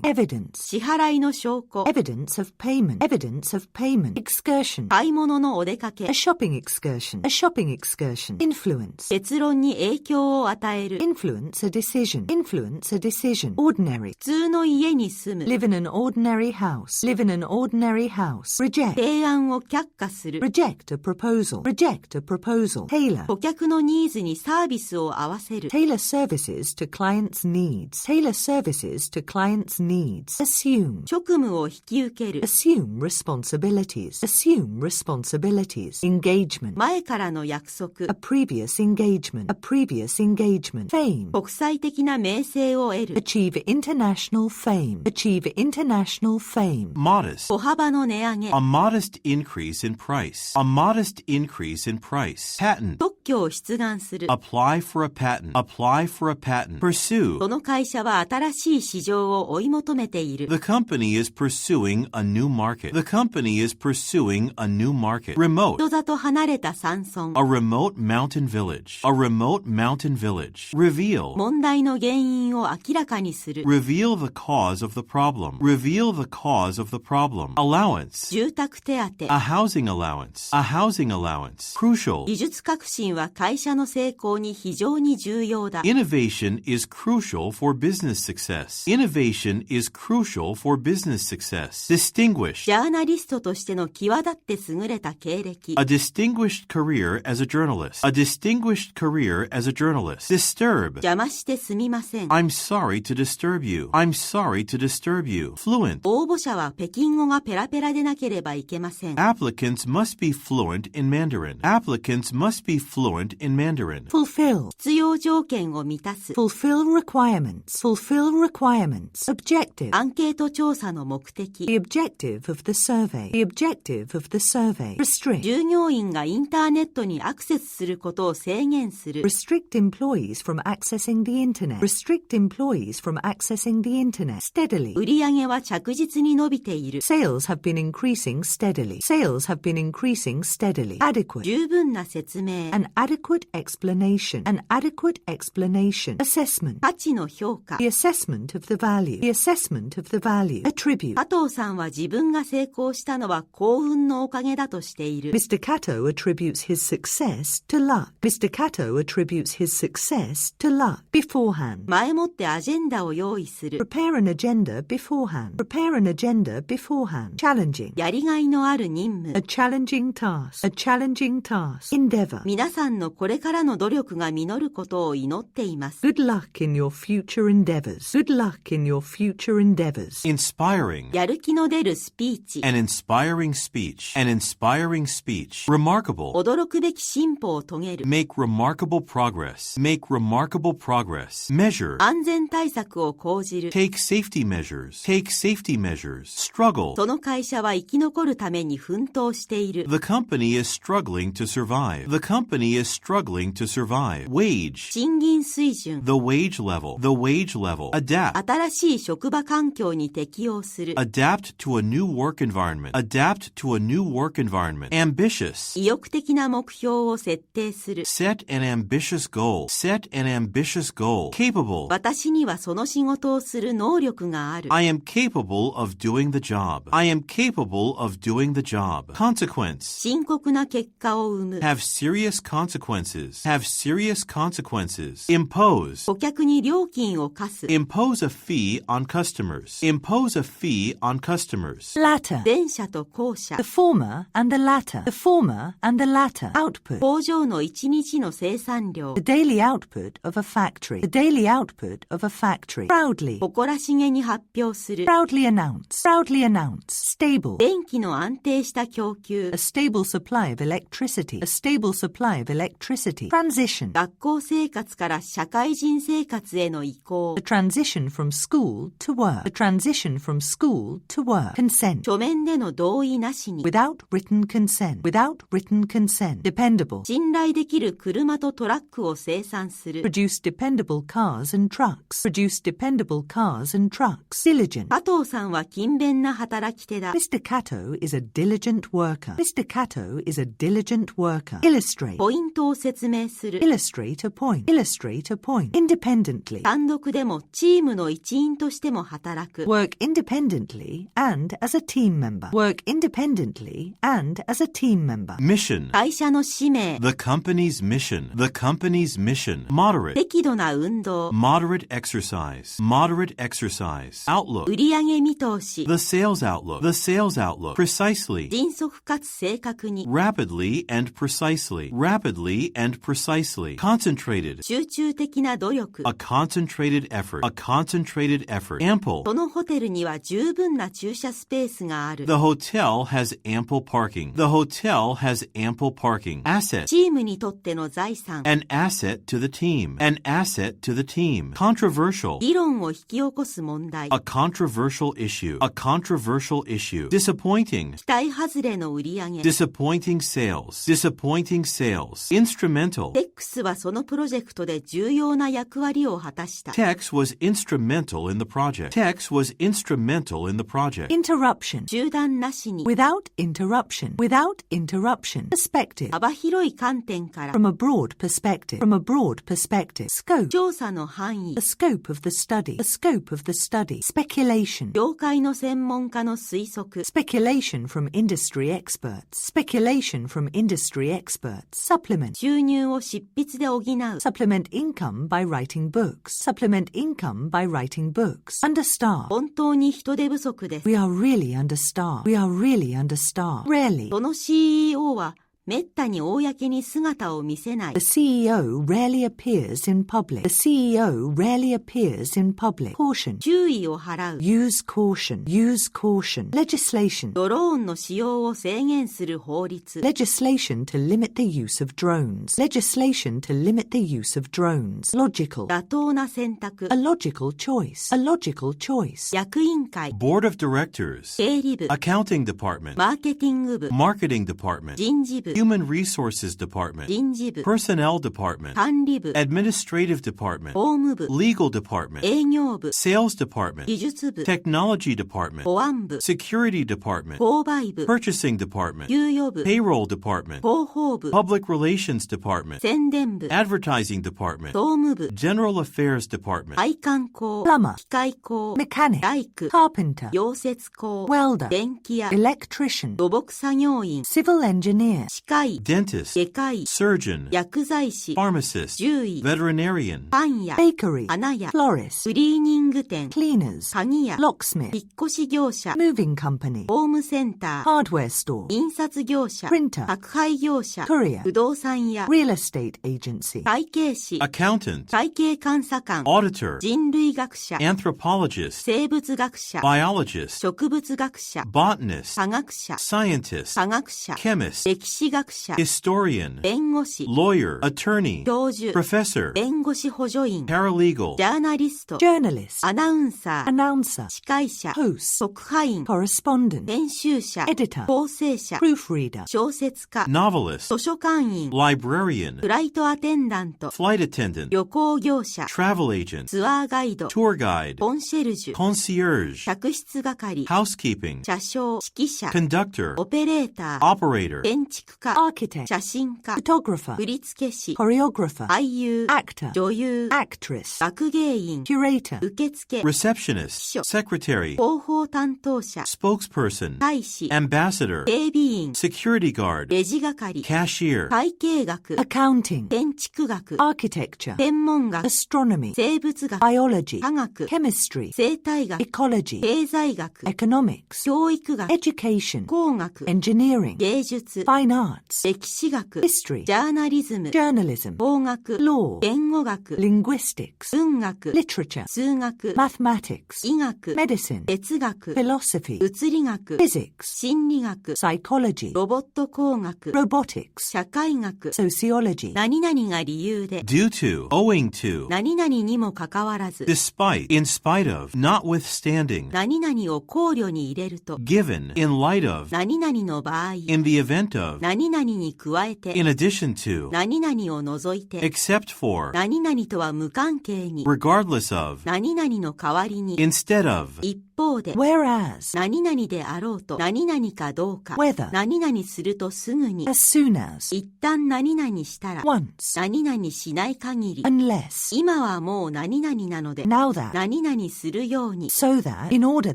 Evidence. 支払いの証拠。 Evidence of payment. Evidence of payment. Excursion. 買い物のお出かけ。 A shopping excursion. A shopping excursion. Influence. 結論に影響を与える。 Influence a decision. Influence a decision. Ordinary. 普通の家に住む。 Live in an ordinary house. Live in an ordinary house. Reject. 提案を却下する。 Reject a proposal. Reject a proposal. Tailor. 顧客のニーズにサービスを合わせる。 Tailor services to clients' needs. Tailor services to clients' needs. Assume. 職務を引き受ける。 Assume responsibilities. Assume responsibilities. Engagement. 前からの約束。 A previous engagement. A previous engagement. Fame. 国際的な名声を得る。 Achieve international fame. Achieve international fame. Modest. 小幅の値上げ。 A modest increase in price. A modest increase in price. Patent. 特許を出願する。 Apply for a patent. Apply for a patent. Pursue. その会社は新しい市場を追い求めている。 The company is pursuing a new market. The company is pursuing a new market. Remote. 人里離れた山村。 A remote mountain village. A remote mountain village. Reveal. 問題の原因を明らかにする。 Reveal the cause of the problem. Reveal the cause of the problem. Allowance. 住宅手当。 A housing allowance. A housing allowance. Crucial. 技術革新は会社の成功に非常に重要だ。 Innovation is crucial for business success. Innovation is crucial for business success. Distinguished. ジャーナリストとしての際立って優れた経歴。 A distinguished career as a journalist. A distinguished career as a journalist. Disturb. 邪魔してすみません。 I'm sorry to disturb you. I'm sorry to disturb you. Fluent. 応募者は北京語がペラペラでなければいけません。 Applicants must be fluent in Mandarin. Applicants must be fluent in Mandarin. Fulfill. 必要条件を満たす。 Fulfill requirements. Fulfill requirements. Objective. アンケート調査の目 The 的。 objective of the survey. The objective of the survey. Restrict. 従業員がインターネットにアクセスすることを制限する。 Restrict employees from accessing the internet. Restrict employees from accessing the internet. Steadily. 売上は着実に伸びている。 Sales have been increasing steadily. Sales have been increasing steadily. Adequate. 十分な説明。 An adequate explanation. An adequate explanation. Assessment. 価値の評価。 The assessment of the value. The assessment of the value. Attribute. 加藤さんは自分が成功したのは幸運のおかげだとしている。 Mr. Cato attributes his success to luck. Mr. Cato attributes his success to luck. Beforehand. 前もってアジェンダを用意する。 Prepare an agenda beforehand. Prepare an agenda beforehand. Challenging. やりがいのある任 A 務。 challenging task. A challenging task. Endeavor. 皆さんのこれからの努力が実ることを祈っています。 Good luck in your future endeavors. Good luck in your future endeavors. Inspiring. やる気の出るスピーチ。 An inspiring speech. An inspiring speech. Remarkable. 驚くべき進歩を遂げる。 Make remarkable progress. Make remarkable progress. Measure. 安全対策を講じる。 Take safety measures. Take safety measures. Struggle. その会社は生き残るために奮闘している。 The company is struggling to survive. The company is struggling to survive. Wage. 賃金水準。 The wage level. The wage level. Adapt. 新しい職場環境に適応する。 Adapt to a new work environment. Adapt to a new work environment. Ambitious. 意欲的な目標を設定する。 Set an ambitious goal. Set an ambitious goal. Capable. 私にはその仕事をする能力がある。 I am capable of doing the job. I am capable of doing the job. Consequence. 深刻な結果を生む。 Have serious consequences. Have serious consequences. Impose. 顧客に料金を課す。 Impose a fee on customers. Impose a fee on customers. Latter. 前者と後者。 The former and the latter. The former and the latter. Output. 工場の1日の生産量。 The daily output of a factory. The daily output of a factory. Proudly. 誇らしげに発表する。 Proudly announce. Proudly announce. Stable. 電気の安定した供給。 A stable supply of electricity. A stable supply of electricity. Transition. 学校生活から社会人生活への移行。 A transition from school to work. A transition from school to work. Consent. 書面での同意なしに。 Without written consent. Without written consent. Dependable. 信頼できる車とトラックを生産する。 Produce dependable cars and trucks. Produce dependable cars and trucks. Diligent. 加藤さんは勤勉な働き手だ。 Mr. Cato is a diligent worker. Mr. Cato is a diligent worker. Illustrate. ポイントを説明する。 Illustrate a point. Illustrate a point. Independently. 単独でもチームの一員としても働く。 Work independently and as a team member. Work independently and as a team member. Mission. 会社の使命。 The company's mission. The company's mission. Moderate. 適度な運動。 Moderate exercise. Moderate exercise. Outlook. 売上見通し。 The sales outlook. The sales outlook. Precisely. 迅速かつ正確に。 Rapidly and precisely. Rapidly and precisely. Concentrated. 集中的な努力。 A concentrated effort. A concentrated effort. Ample. そのホテルには十分な駐車スペースがある。 The hotel has ample parking. The hotel has ample parking. Asset. チームにとっての財産。 An asset to the team. An asset to the team. Controversial. 議論を引き起こす問題。 A controversial issue. A controversial issue. Disappointing. 期待外れの売上。Disappointing sales. Disappointing sales. Instrumental. テックスはそのプロジェクトで重要な役割を果たした。 Tex was instrumental in the project. Tex was instrumental in the project. Interruption. 中断なしに。 Without interruption. Without interruption. Perspective. 幅広い観点から。 From a broad perspective. From a broad perspective. Scope. 調査の範囲。 The scope of the study. The scope of the study. Speculation. 業界の専門家の推測。 Speculation from industry experts. Speculation from industry experts. Supplement. 収入を執筆で補う。 Supplement income by writing books. Supplement income by writing books. Understaffed. 本当に人手不足です。 We are really understaffed. We are really understaffed. Rarely. その CEO はめったに公に姿を見せない。 The CEO rarely appears in public. The CEO rarely appears in public. Caution. 注意を払う。 Use caution. Use caution. Legislation. ドローンの使用を制限する法律。 Legislation to limit the use of drones. Legislation to limit the use of drones. Logical. 妥当な選択。 A logical choice. A logical choice. 役員会。 Board of Directors, 経理部。 Accounting Department, マーケティング部。 Marketing Department, 人事部。 Human Resources Department, 人事部。 Personnel Department, 管理部。 Administrative Department, 法務部。 Legal Department, 営業部。 Sales Department, 技術部。 Technology Department, 保安部。 Security Department, 購買部。 Purchasing Department, 給与部。 Payroll Department, 広報部。 Public Relations Department, 宣伝部。 Advertising Department, 総務部。 General Affairs Department, 配管工。 Plumber. 機械工。 Mechanic. 大工。 Carpenter. 溶接工。 Welder. 電気屋。 Electrician. 土木作業員。 Civil engineer. 歯科医。 Dentist, 外科医。 Surgeon, 薬剤師。 Pharmacist, 獣医。 Veterinarian, パン屋。 Bakery. 花屋。 Florist. クリーニング店。 Cleaners. 鍵屋。 Locksmith. 引っ越し業者。 Moving company. ホームセンター。 Hardware store. 印刷業者。 Printer. 宅配業者。 Courier. 不動産屋。 Real estate agency. 会計士。 Accountant, 会計監査官。 Auditor, 人類学者。 Anthropologist, 生物学者。 Biologist, 植物学者。 Botanist, 科学者。 Scientist, 科学者。 Chemist, 歴史学者。 Historian, 弁護士。 Lawyer, Attorney, 教授。 Professor, 弁護士補助員。 Paralegal, ジャーナリスト。 Journalist. アナウンサー。 Announcer. 司会者。 Host. 特派員。 Correspondent. 編集者。 Editor. 構成者。 Proofreader. 小説家。 Novelist, 図書館員。 Librarian, フライトアテンダント。 Flight Attendant, 旅行業者。 Travel Agent, ツアーガイド。 Tour Guide, コンシェルジュ。 Concierge, 客室係。 Housekeeping, 車掌。指揮者。 Conductor, オペレーター。 Operator, 建築家。 Architect. 写真家。 Photographer. 振付師。 Choreographer. 俳優。 Actor. 女優。 Actress. 学芸員。 Curator. 受付。 Receptionist, Secretary, 広報担当者。 Spokesperson, 大使。 Ambassador, 警備員。 Security Guard, レジ係。 Cashier, 会計学。 Accounting. 建築学。 Architecture. 天文学。 Astronomy. 生物学。 Biology. 科学。 Chemistry. 生態学。 Ecology. 経済学。 Economics. 教育学。 Education. 工学。 Engineering. 芸術。 Fine arts. 歴史学。 History. ジャーナリズム。 Journalism. 法学。 Law. 言語学。 Linguistics. 文学。 Literature. 数学。 Mathematics. 医学。 Medicine. 哲学。 Philosophy. 物理学。 Physics. 心理学。 Psychology. ロボット工学。 Robotics. 社会学。 Sociology. 何々が理由で。 due to, owing to, 何々にもかかわらず。 despite, in spite of, notwithstanding, 何々を考慮に入れると。 given, in light of, 何々の場合。 in the event of, 何々に加えて。 in addition to, 何々を除いて。 except for, 何々とは無関係に。 regardless of, 何々の代わりに。 instead of, 一方で。 Whereas. 何々であろうと。何々かどうか。 Whether. 何々するとすぐに。 As soon as. 一旦何々したら。 Once. 何々しない限り。 Unless. 今はもう何々なので。 Now that. 何々するように。 So that. In order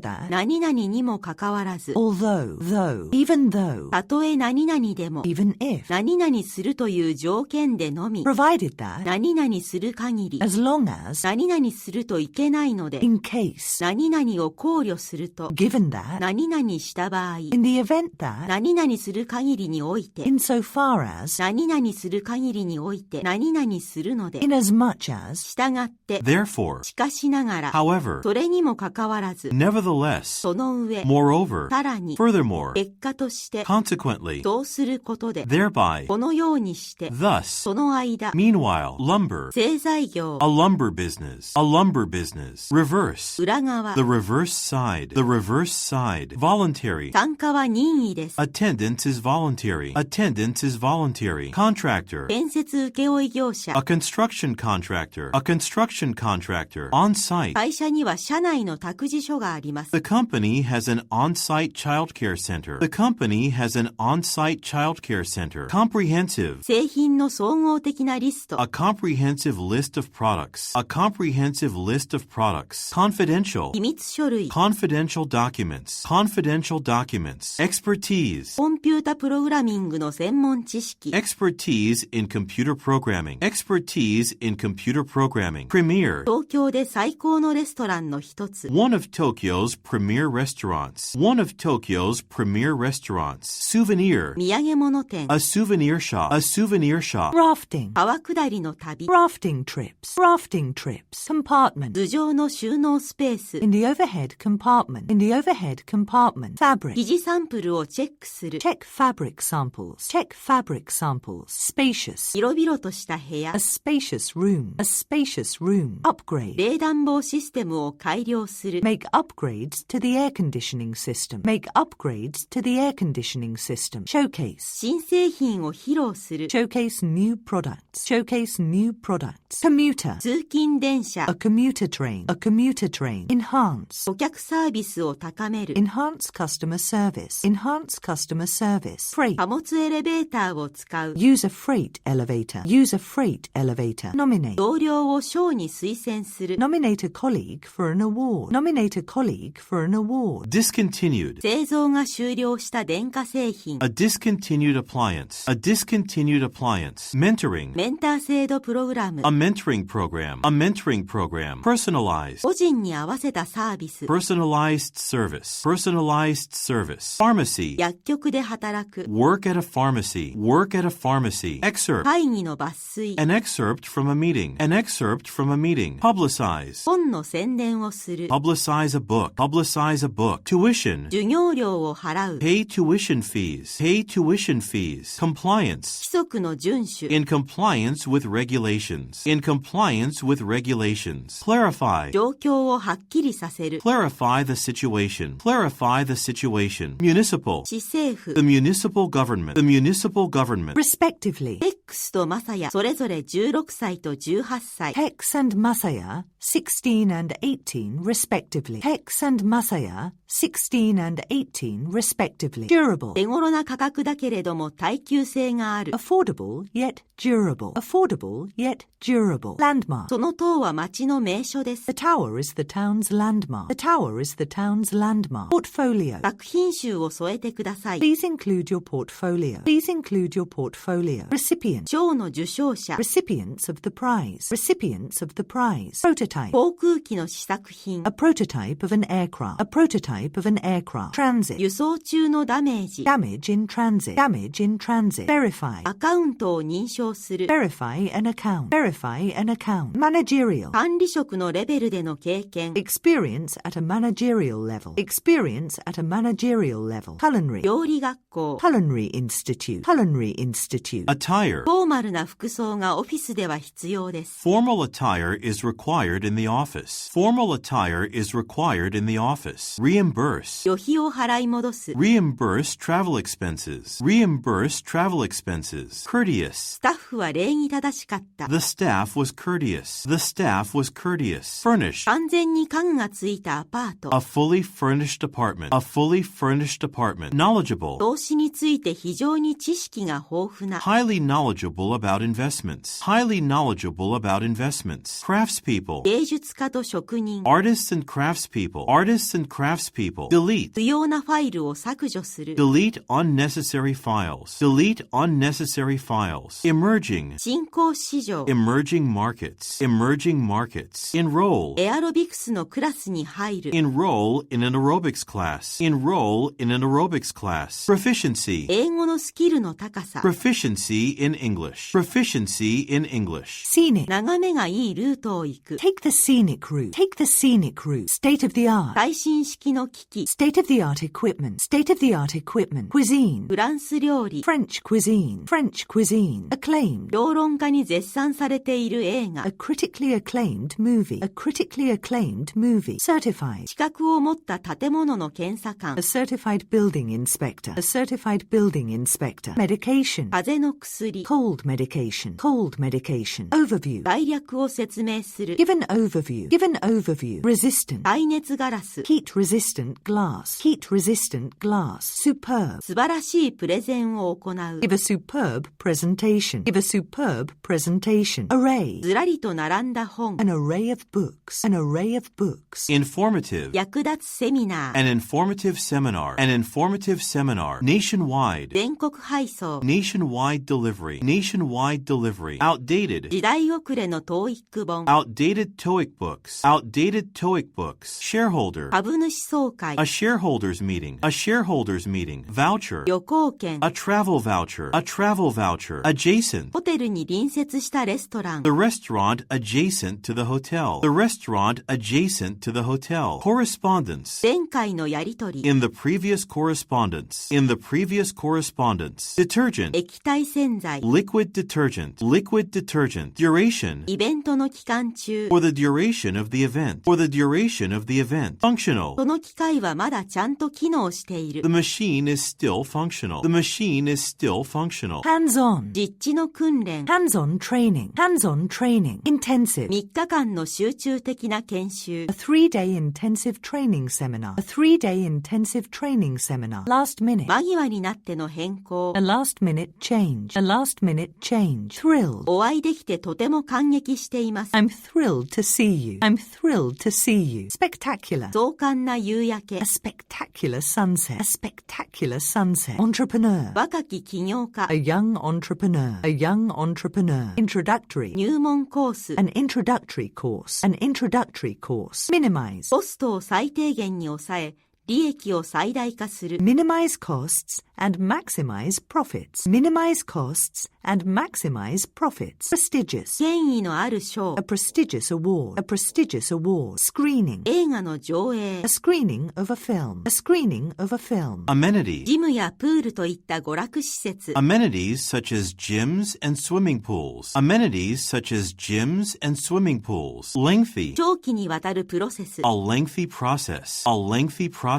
that. 何々にもかかわらず。 Although. Though. Even though. たとえ何々でも。 Even if. 何々するという条件でのみ。 Provided that. 何々する限り。 As long as. 何々するといけないので。 In case. 何々を考慮すると。 Given that. 何々した場合。 In the event that. 何々する限りにおいて。 Insofar as. 何々する限りにおいて。何々するので。 In as much as. 従って。 therefore, しかしながら。 however, それにもかかわらず。 nevertheless, その上。 moreover, さらに。 furthermore, 結果として。 consequently, そうすることで。 thereby, このようにして。 thus, その間。 meanwhile, lumber, 製材業。 a lumber business, a lumber business, reverse, 裏側。 the reverse side, the reverse side, voluntary, 参加は任意です。 attendance is voluntary, attendance is voluntary, contractor, 建設請負業者。 a construction contractor, a construction contractor, on-site, 会社には社内の託児所があります。 the company has an on-site childcare center, the company has an on-site childcare center, comprehensive, 製品の総合的なリスト。 a comprehensive list of products, a comprehensive list of products, confidential, 秘密書類。 confidential documents, confidential documents, expertise, コンピュータプログラミングの専門知識。 expertise in computer programming, expertise in computer programming, premier, 東京で最高のレストランの一つ。 one of Tokyo's premier restaurants, one of Tokyo's premier restaurants, souvenir, 土産物店 A souvenir shop. A souvenir shop. Rafting. 川下りの旅 Rafting trips. Rafting trips. Compartment. 頭上の収納スペース In the overhead compartment. In the overhead compartment. Fabric. 生地サンプルをチェックする Check fabric samples. Check fabric samples. Spacious. 広々とした部屋 A spacious room. A spacious room. Upgrade. 冷暖房システムを改良する Make upgrades to the air conditioning system. Make upgrades to the air conditioning system. Showcase. 新製品を披露する Showcase new products. Showcase new products. Commuter. 通勤電車 A commuter train. A commuter train. Enhance. 顧客サービスを高める Enhance customer service. Enhance customer service. Freight. 貨物エレベーターを使う Use a freight elevator. Use a freight elevator. Nominate. 同僚を賞に推薦する Nominate a colleague for an award. Nominate a colleague for an award. Discontinued. 製造が終了した電化製品 A discontinued appliance. A discontinued appliance. Mentoring. メンター制度プログラム A mentoring program. A mentoring program. Personalized. 個人に合わせたサービス Personalized service. Personalized service. Pharmacy. 薬局で働く Work at a pharmacy. Work at a pharmacy. Excerpt. 会議の抜粋 An excerpt from a meeting. An excerpt from a meeting. Publicize. 本の宣伝をする Publicize a book. Publicize a book. Tuition. 授業料を払う Pay tuition fees. Pay tuition fees. Compliance. 規則の遵守 In compliance with regulations. In compliance with regulations. Clarify. 状況をはっきりさせる Clarify the situation. Clarify the situation. Municipal. 市政府 The municipal government. The municipal government. Respectively. X とマサヤそれぞれ16歳と18歳 Hex and Masaya, 16 and 18 respectively. Hex and Masaya, 16 and 18 respectively. Durable. 手頃な価格だけれども耐久性がある Affordable yet durable. Affordable yet durable. Landmark. その塔は町の名所です The tower is the town's landmark. The tower is the town's landmark. Portfolio. 作品集を添えてください Please include your portfolio. Please include your portfolio. Recipient. 賞の受賞者 Recipients of the prize. Recipients of the prize. Prototype. 航空機の試作品 A prototype of an aircraft. A prototype of an aircraft. Transit. 輸送中のダメージ Damage in transit. Damage in transit. Verify. アカウントを認証する Verify an account. Verify an account. Managerial. 管理職のレベルでの経験 Experience at a managerial level. Experience at a managerial level. Culinary. 料理学校 Culinary institute. Culinary institute. Attire. フォーマルな服装がオフィスでは必要です Formal attire is required in the office. Formal attire is required in the office. Reimburse. 旅費を払い戻す Reimburse travel expenses. Reimburse travel expenses. Courteous. スタッフは礼儀正しかった The staff was courteous. The staff was courteous. Furnished. 完全に家具がついたアパート A fully furnished apartment. A fully furnished apartment. Knowledgeable. 投資について非常に知識が豊富な Highly knowledgeable about investments. Highly knowledgeable about investments. Craftspeople. 芸術家と職人 Artists and craftspeople. Artists and craftspeople. Delete. 不要なファイルを削除する Delete unnecessary files. Delete unnecessary files. Emerging. 新興市場 Emerging markets. Emerging markets. Enroll. エアロビクスのクラスに入る Enroll in an aerobics class. Enroll in an aerobics class. Proficiency. 英語のスキルの高さ Proficiency in English. Proficiency in English. Scenic. 眺めがいいルートを行く Take the scenic route. Take the scenic route. State of the art. 最新式の機器 State of the art equipment. State of the art equipment. Cuisine. フランス料理 French cuisine. French cuisine. Acclaimed. 評論家に絶賛されている映画 A critically acclaimed movie. A critically acclaimed movie. Certified. 資格を持った建物の検査官 A certified building inspector. A certified building inspector. Medication. 風邪の薬 Cold medication. Cold medication. Overview. 概略を説明する Give an overview. Give an overview. Resistant. 耐熱ガラス Heat resistant glass. Heat resistant glass. Superb. 素晴らしいプレゼンを行う Give a superb presentation. Give a superb presentation. Array. ずらりと並んだ本 An array of books. An array of books. Informative. 役立つセミナー An informative seminar. An informative seminar. Nationwide. 全国配送 Nationwide delivery. Nationwide delivery. Outdated. 時代遅れの TOEIC 本 Outdated TOEIC books. Outdated TOEIC books. Shareholder. 株主総会 A shareholders meeting. A shareholders meeting. Voucher. 旅行券券 A travel voucher. A travel voucher. Adjacent. ホテルに隣接したレストラン The restaurant adjacent to the hotel. The restaurant adjacent to the hotel. Correspondence. 前回のやりとり In the previous correspondence. In the previous correspondence. Detergent. 液体洗剤 Liquid detergent. Liquid detergent. Duration. イベントの期間中 For the duration of the event. For the duration of the event. Functional. その機械はまだちゃんと機能している The machine is still functional. The machine is still functional. Hands-on. 実地の訓練 Hands-on training. Hands-on training. Intensive. 3日間の集中的な研修 A 3-day intensive training seminar. A 3-day intensive training seminar. Last minute. 間際になっての変更 A last-minute change. A last-minute change. Thrilled. お会いできてとても感激しています I'm thrilled to see you. I'm thrilled to see you. Spectacular. 壮観な夕焼け A spectacular sunset. A spectacular sunset. Entrepreneur. 若き起業家 A young entrepreneur. A young entrepreneur. Introductory. 入門コース An introductory course. An introductory course. Minimize. コストを最低限に抑え利益を最大化する Minimize costs and maximize profits. Minimize costs and maximize profits. Prestigious. 権威のある賞 A prestigious award. A prestigious award. Screening. 映画の上映 A screening of a film. A screening of a film. Amenity. ジムやプールといった娯楽施設 Amenities such as gyms and swimming pools. Amenities such as gyms and swimming pools. Lengthy. 長期にわたるプロセス A lengthy process. A lengthy process.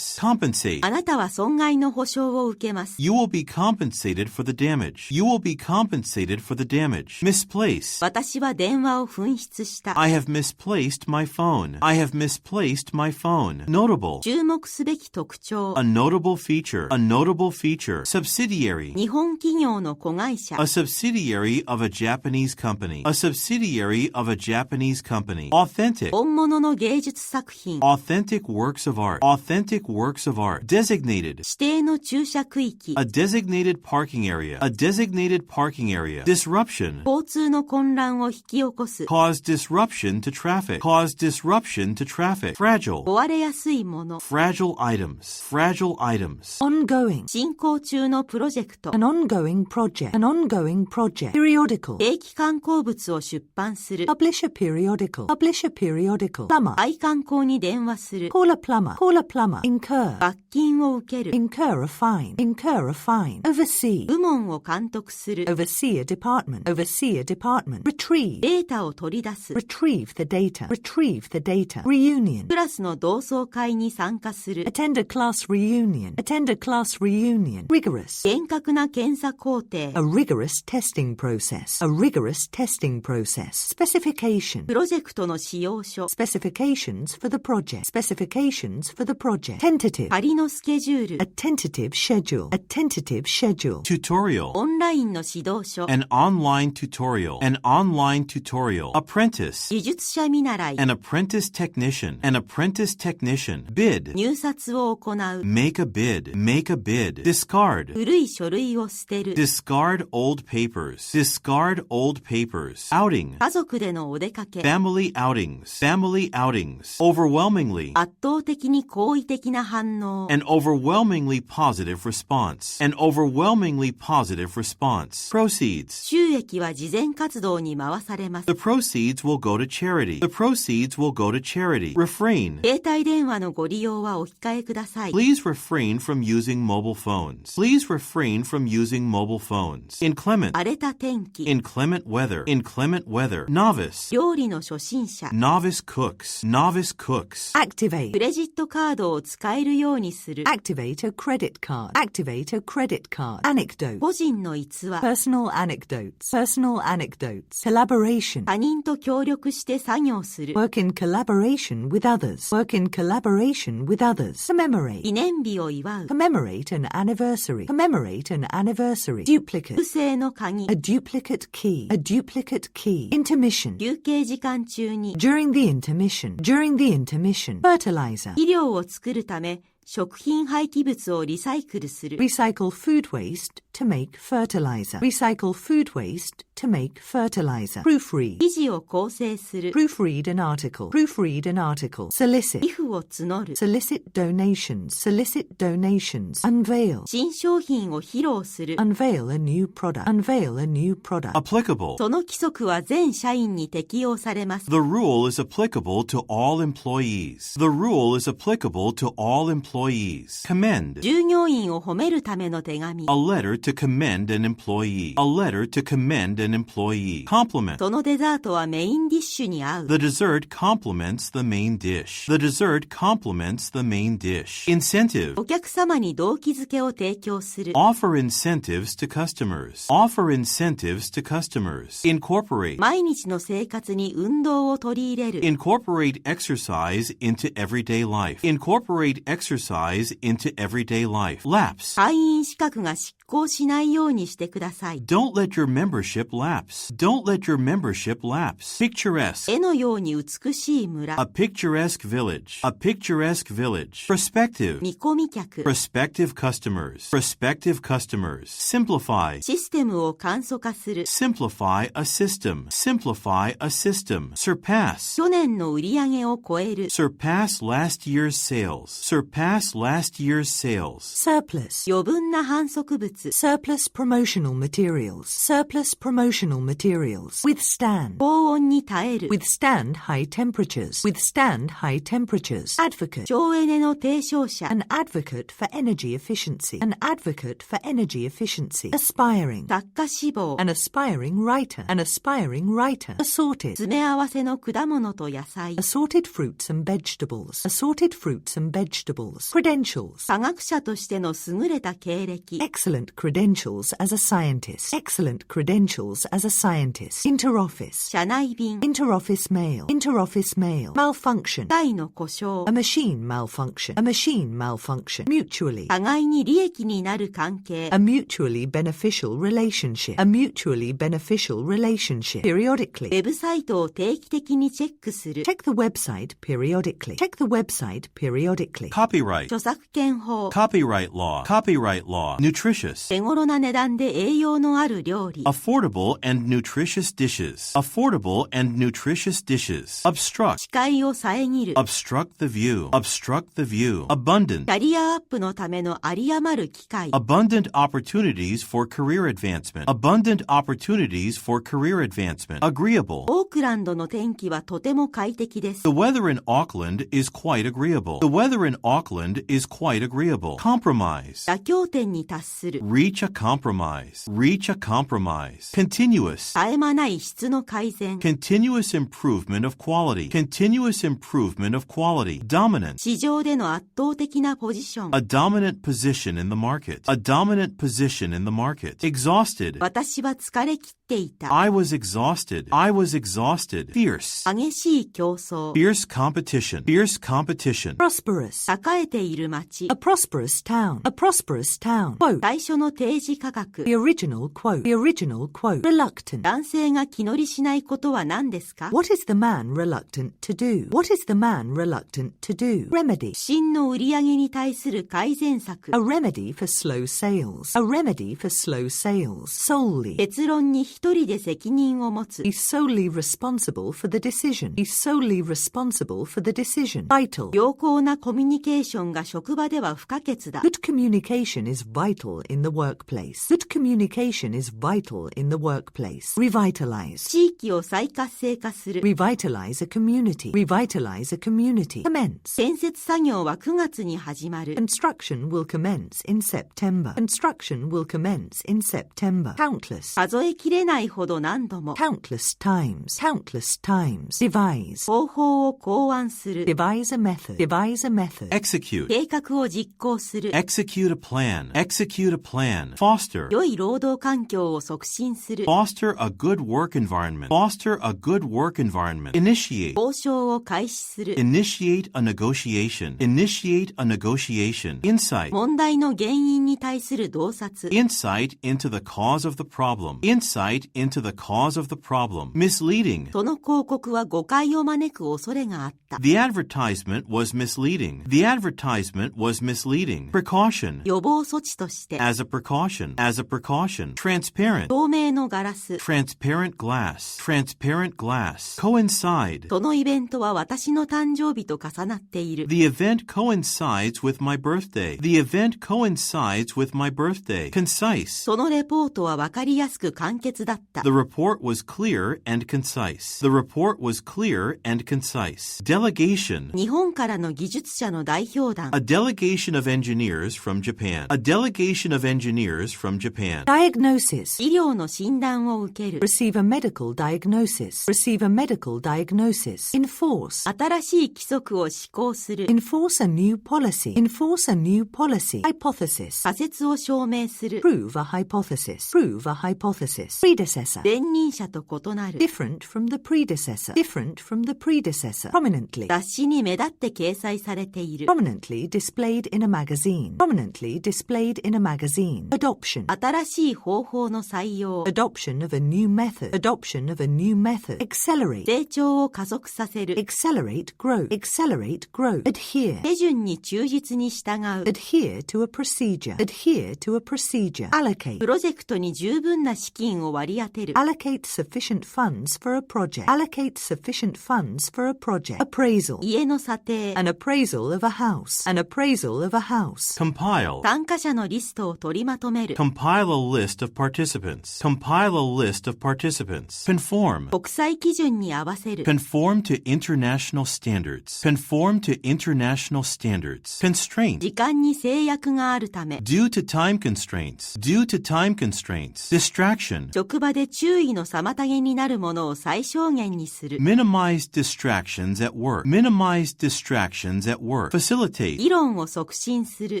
Compensate. あなたは損害の保証を受けます You will be compensated for the damage. You will be compensated for the damage. Misplace. 私は電話を紛失した I have misplaced my phone. I have misplaced my phone. Notable. 注目すべき特徴 A notable feature. A notable feature. Subsidiary. 日本企業の子会社 A subsidiary of a Japanese company. A subsidiary of a Japanese company. Authentic. 本物の芸術作品 Authentic works of art. Authentic works of art. Designated. 指定の駐車区域 A designated parking area. A designated parking area. Disruption. 交通の混乱を引き起こす Cause disruption to traffic. Cause disruption to traffic. Fragile. 壊れやすいもの Fragile items. Fragile items. Ongoing. 進行中のプロジェクト An ongoing project. An ongoing project. Periodical. 定期刊行物を出版する Publish a periodical. Publish a periodical. Plumber. 愛観光に電話する Call a plumber. Call a plumber. Incur. 罰金を受ける Incur a fine. Incur a fine. Oversee. 部門を監督する Oversee a department. Oversee a department. Retrieve. データを取り出す Retrieve the data. Retrieve the data. Reunion. クラスの同窓会に参加する Attend a class reunion. Attend a class reunion. Rigorous. 厳格な検査工程 A rigorous testing process. A rigorous testing process. Specification. プロジェクトの使用書 Specifications for the project. Specifications for the project. Tentative. 仮のスケジュール A tentative schedule. A tentative schedule. Tutorial. オンラインの指導書 An online tutorial. An online tutorial. Apprentice. 技術者見習い An apprentice technician. An apprentice technician. Bid. 入札を行う Make a bid. Make a bid. Discard. 古い書類を捨てる Discard old papers. Discard old papers. Outing. 家族でのお出かけ Family outings. Family outings. Overwhelmingly. 圧倒的に好意的な反応 An overwhelmingly positive response. An overwhelmingly positive response. Proceeds. 収益は慈善活動に回されます The proceeds will go to charity. The proceeds will go to charity. Refrain. 携帯電話のご利用はお控えください Please refrain from using mobile phones. Please refrain from using mobile phones. Inclement. 荒れた天気 Inclement weather. Inclement weather. Novice. 料理の初心者 Novice cooks. Novice cooks. Activate. クレジットカードを使えるようにする Activate a credit card. Activate a credit card. Anecdote. 個人の逸話 Personal anecdotes. Personal anecdotes. Collaboration. 他人と協力して作業する Work in collaboration with others. Work in collaboration with others. Commemorate. 記念日を祝う Commemorate an anniversary. Commemorate an anniversary. Duplicate. 不正の鍵 A duplicate key. A duplicate key. Intermission. 休憩時間中に During the intermission. During the intermission. Fertilizer. 肥料を作るため食品廃棄物をリサイクルする Recycle food waste to make fertilizer. Recycle food waste to make fertilizer. Proofread. 記事を構成する。 Proofread an article. Proofread an article. Solicit. 寄付を募る。Solicit donations. Solicit donations. Unveil. 新商品を披露する。 Unveil a new product. Unveil a new product. Applicable. その規則は全社員に適用されます。 The rule is applicable to all employees. The rule is applicable to all employees. Commend. 従業員を褒めるための手紙。 A letter to commend an employee. A letter to commend an employee. Compliment. そのデザートはメインディッシュに合う。 The dessert complements the main dish. The dessert complements the main dish. Incentive. お客様に動機づけを提供する。 Offer incentives to customers. Offer incentives to customers. Incorporate. 毎日の生活に運動を取り入れる。 Incorporate exercise into everyday life. Incorporate exercise into everyday life. Lapse. 会員資格が失効しないようにしてください。 Don't let your membership lapse. Don't let your membership lapse. Picturesque. 絵のように美しい村。 A picturesque village. A picturesque village. Prospective. 見込み客。 Prospective customers. Prospective customers. Simplify. システムを簡素化する。 Simplify a system. Simplify a system. Surpass. 去年の売り上げを超える。 Surpass last year's sales. Surpass last year's sales. Surplus. 余分な反則物。Surplus promotional materials. Surplus promotional materials. Withstand. 高温に耐える。 Withstand high temperatures. Withstand high temperatures. Advocate. 省エネの提唱者。 An advocate for energy efficiency. An advocate for energy efficiency. Aspiring. 作家志望。 An aspiring writer. An aspiring writer. Assorted. 詰め合わせの果物と野菜。 Assorted fruits and vegetables. Assorted fruits and vegetables. Credentials. 科学者としての優れた経歴。 Excellent credentials as a scientist. Excellent credentials as a scientist. Interoffice. 社内便。 Interoffice mail. Interoffice mail. Malfunction. 機械の故障。 A machine malfunction. A machine malfunction. Mutually. 互いに利益になる関係。 A mutually beneficial relationship. A mutually beneficial relationship. Periodically. ウェブサイトを定期的にチェックする。 Check the website periodically. Check the website periodically. Copyright. 著作権法。 Copyright law. Copyright law. Nutritious. 手頃な値段で栄養のある料理。 Affordable and nutritious dishes. Affordable and nutritious dishes. Obstruct. 視界を遮る。 Obstruct the view. Obstruct the view. Abundant. キャリアアップのための有り余る機会。 Abundant opportunities for career advancement. Abundant opportunities for career advancement. Agreeable. オークランドの天気はとても快適です。 The weather in Auckland is quite agreeable. The weather in Auckland is quite agreeable. Compromise. 妥協点に達する。 Reach a compromise. Reach a compromise. Continuous. 絶え間ない質の改善。 Continuous improvement of quality. Continuous improvement of quality. Dominant. 市場での圧倒的なポジション。 A dominant position in the market. A dominant position in the market. Exhausted. 私は疲れ切っていた。 I was exhausted. I was exhausted. Fierce. 激しい競争。 Fierce competition. Fierce competition. Prosperous. 栄えている町。 A prosperous town. A prosperous town. Quote. 最初の提示価格。 The original quote. The original quote. Reluctant. 男性が気乗りしないことは何ですか？ What is the man reluctant to do? What is the man reluctant to do? Remedy. 不振の売り上げに対する改善策。 A remedy for slow sales. A remedy for slow sales. Solely. 結論に一人で責任を持つ。 He's solely responsible for the decision. He's solely responsible for the decision. Vital. 良好なコミュニケーションが職場では不可欠だ。 Good communication is vital in the workplace. Good communication is vital in the workplace. Revitalize. 地域を再活性化する。 Revitalize a community. Revitalize a community. Commence. 建設作業は9月に始まる。 Construction will commence in September. Construction will commence in September. Countless. 数えきれないほど何度も。 Countless times. Countless times. Devise. 方法を考案する。 Devise a method. Devise a method. Execute. 計画を実行する。 Execute a plan. Execute a plan. Foster. 良い労働環境を促進する。 Foster a good work environment. Foster a good work environment. Initiate. 交渉を開始する。 Initiate a negotiation. Initiate a negotiation. Insight. 問題の原因に対する洞察。 Insight into the cause of the problem. Insight into the cause of the problem. Misleading. その広告は誤解を招く恐れがあった。 The advertisement was misleading. The advertisement was misleading. Precaution. 予防措置として。As as a precaution, as a precaution. Transparent, 透明のガラス。transparent glass, transparent glass. Coincide, そのイベントは私の誕生日と重なっている。the event coincides with my birthday. The event coincides with my birthday. Concise, そのレポートはわかりやすく簡潔だった。the report was clear and concise. The report was clear and concise. Delegation, 日本からの技術者の代表団。 a delegation of engineers from Japan. A delegation of engineers from Japan. Diagnosis. 医療の診断を受ける。 Receive a medical diagnosis. Receive a medical diagnosis. Enforce. 新しい規則を施行する。 Enforce a new policy. Enforce a new policy. Hypothesis. 仮説を証明する。 Prove a hypothesis. Prove a hypothesis. Predecessor. 前任者と異なる。 Different from the predecessor. Different from the predecessor. Prominently. 雑誌に目立って掲載されている。 Prominently displayed in a magazine. Prominently displayed in a magazine. Adoption. 新しい方法の採用。 Adoption of a new method. Adoption of a new method. Accelerate. 成長を加速させる。 Accelerate growth. Accelerate growth. Adhere. 手順に忠実に従う。 Adhere to a procedure. Adhere to a procedure. Allocate. プロジェクトに十分な資金を割り当てる。 Allocate sufficient funds for a project. Allocate sufficient funds for a project. Appraisal. 家の査定。 An appraisal of a house. An appraisal of a house. Compile, 参加者のリストを取りまとめる。 compile a list of participants. Compile a list of participants. Conform, 国際基準に合わせる。 conform to international standards. Conform to international standards. Constraint, 時間に制約があるため。 due to time constraints. Due to time constraints. Distraction, 職場で注意の妨げになるものを最小限にする。 minimize distractions at work. Minimize distractions at work. Facilitate, 議論を促進する。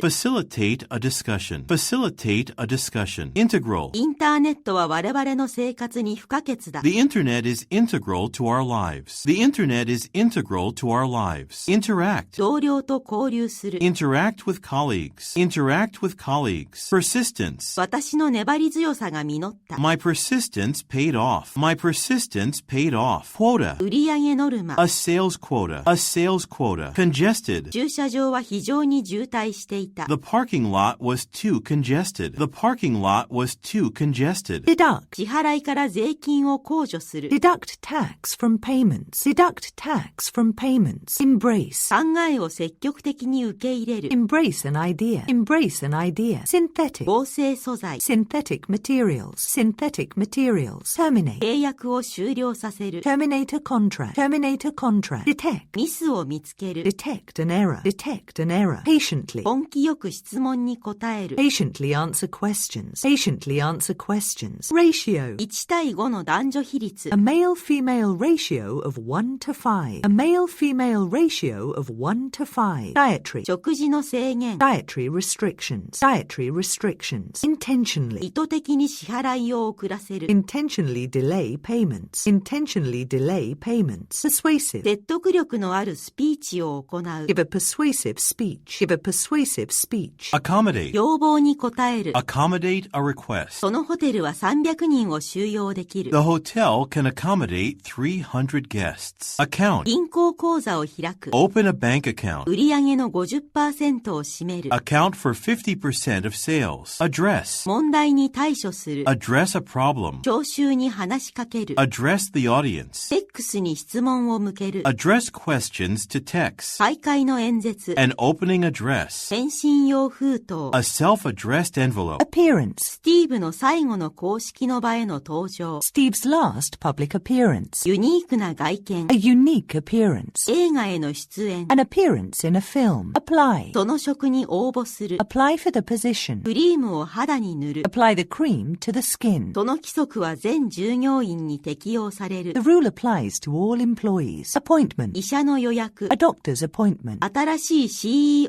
facilitate a discussion. Facilitate a discussion. Integral, インターネットは我々の生活に不可欠だ。 the internet is integral to our lives. The internet is integral to our lives. Interact, 同僚と交流する。 interact with colleagues. Interact with colleagues. Persistence, 私の粘り強さが実った。 my persistence paid off. My persistence paid off. Quota, 売上ノルマ。 a sales quota. A sales quota. Congested, 駐車場は非常に渋滞していた。 the parking lot was too congested. The parking lot was too congested. Deduct. 支払いから税金を控除する。 Deduct tax from payments. Deduct tax from payments. Embrace. 考えを積極的に受け入れる。 Embrace an idea. Embrace an idea. Synthetic. 合成素材。 Synthetic materials. Synthetic materials. Terminate. 契約を終了させる。 Terminate a contract. Terminate a contract. Detect. ミスを見つける。 Detect an error. Detect an error. Patiently. 根気よく質問に答える。 Patiently answer questions. Patiently answer questions. Ratio. 1対5の男女比率。 A male-female ratio of 1 to 5. A male-female ratio of 1 to 5. Dietary. 食事の制限。 Dietary restrictions. Dietary restrictions. Intentionally. 意図的に支払いを遅らせる。 Intentionally delay payments. Intentionally delay payments. Persuasive. 説得力のあるスピーチを行う。 Give a persuasive speech. Give a persuasive speech. Accommodate, 要望に応える。 accommodate a request. そのホテルは300人を収容できる。 The hotel can accommodate 300 guests. Account, 銀行口座を開く。 open a bank account. 売上の 50% を占める。 Account for 50% of sales. Address, 問題に対処する。 address a problem. 聴衆に話しかける。 Address the audience. テックスに質問を向ける。 Address questions to text. 開会の演説。 An opening address. 返信用封筒。 A self-addressed envelope. Appearance. スティーブの最後の公式の場への登場。 Steve's last public appearance. ユニークな外見。 A unique appearance. 映画への出演。 An appearance in a film. Apply. その職に応募する。 Apply for the position. クリームを肌に塗る。 Apply the cream to the skin. その規則は全従業員に適用される。 The rule applies to all employees. Appointment. 医者の予約。 A doctor's appointment. 新しい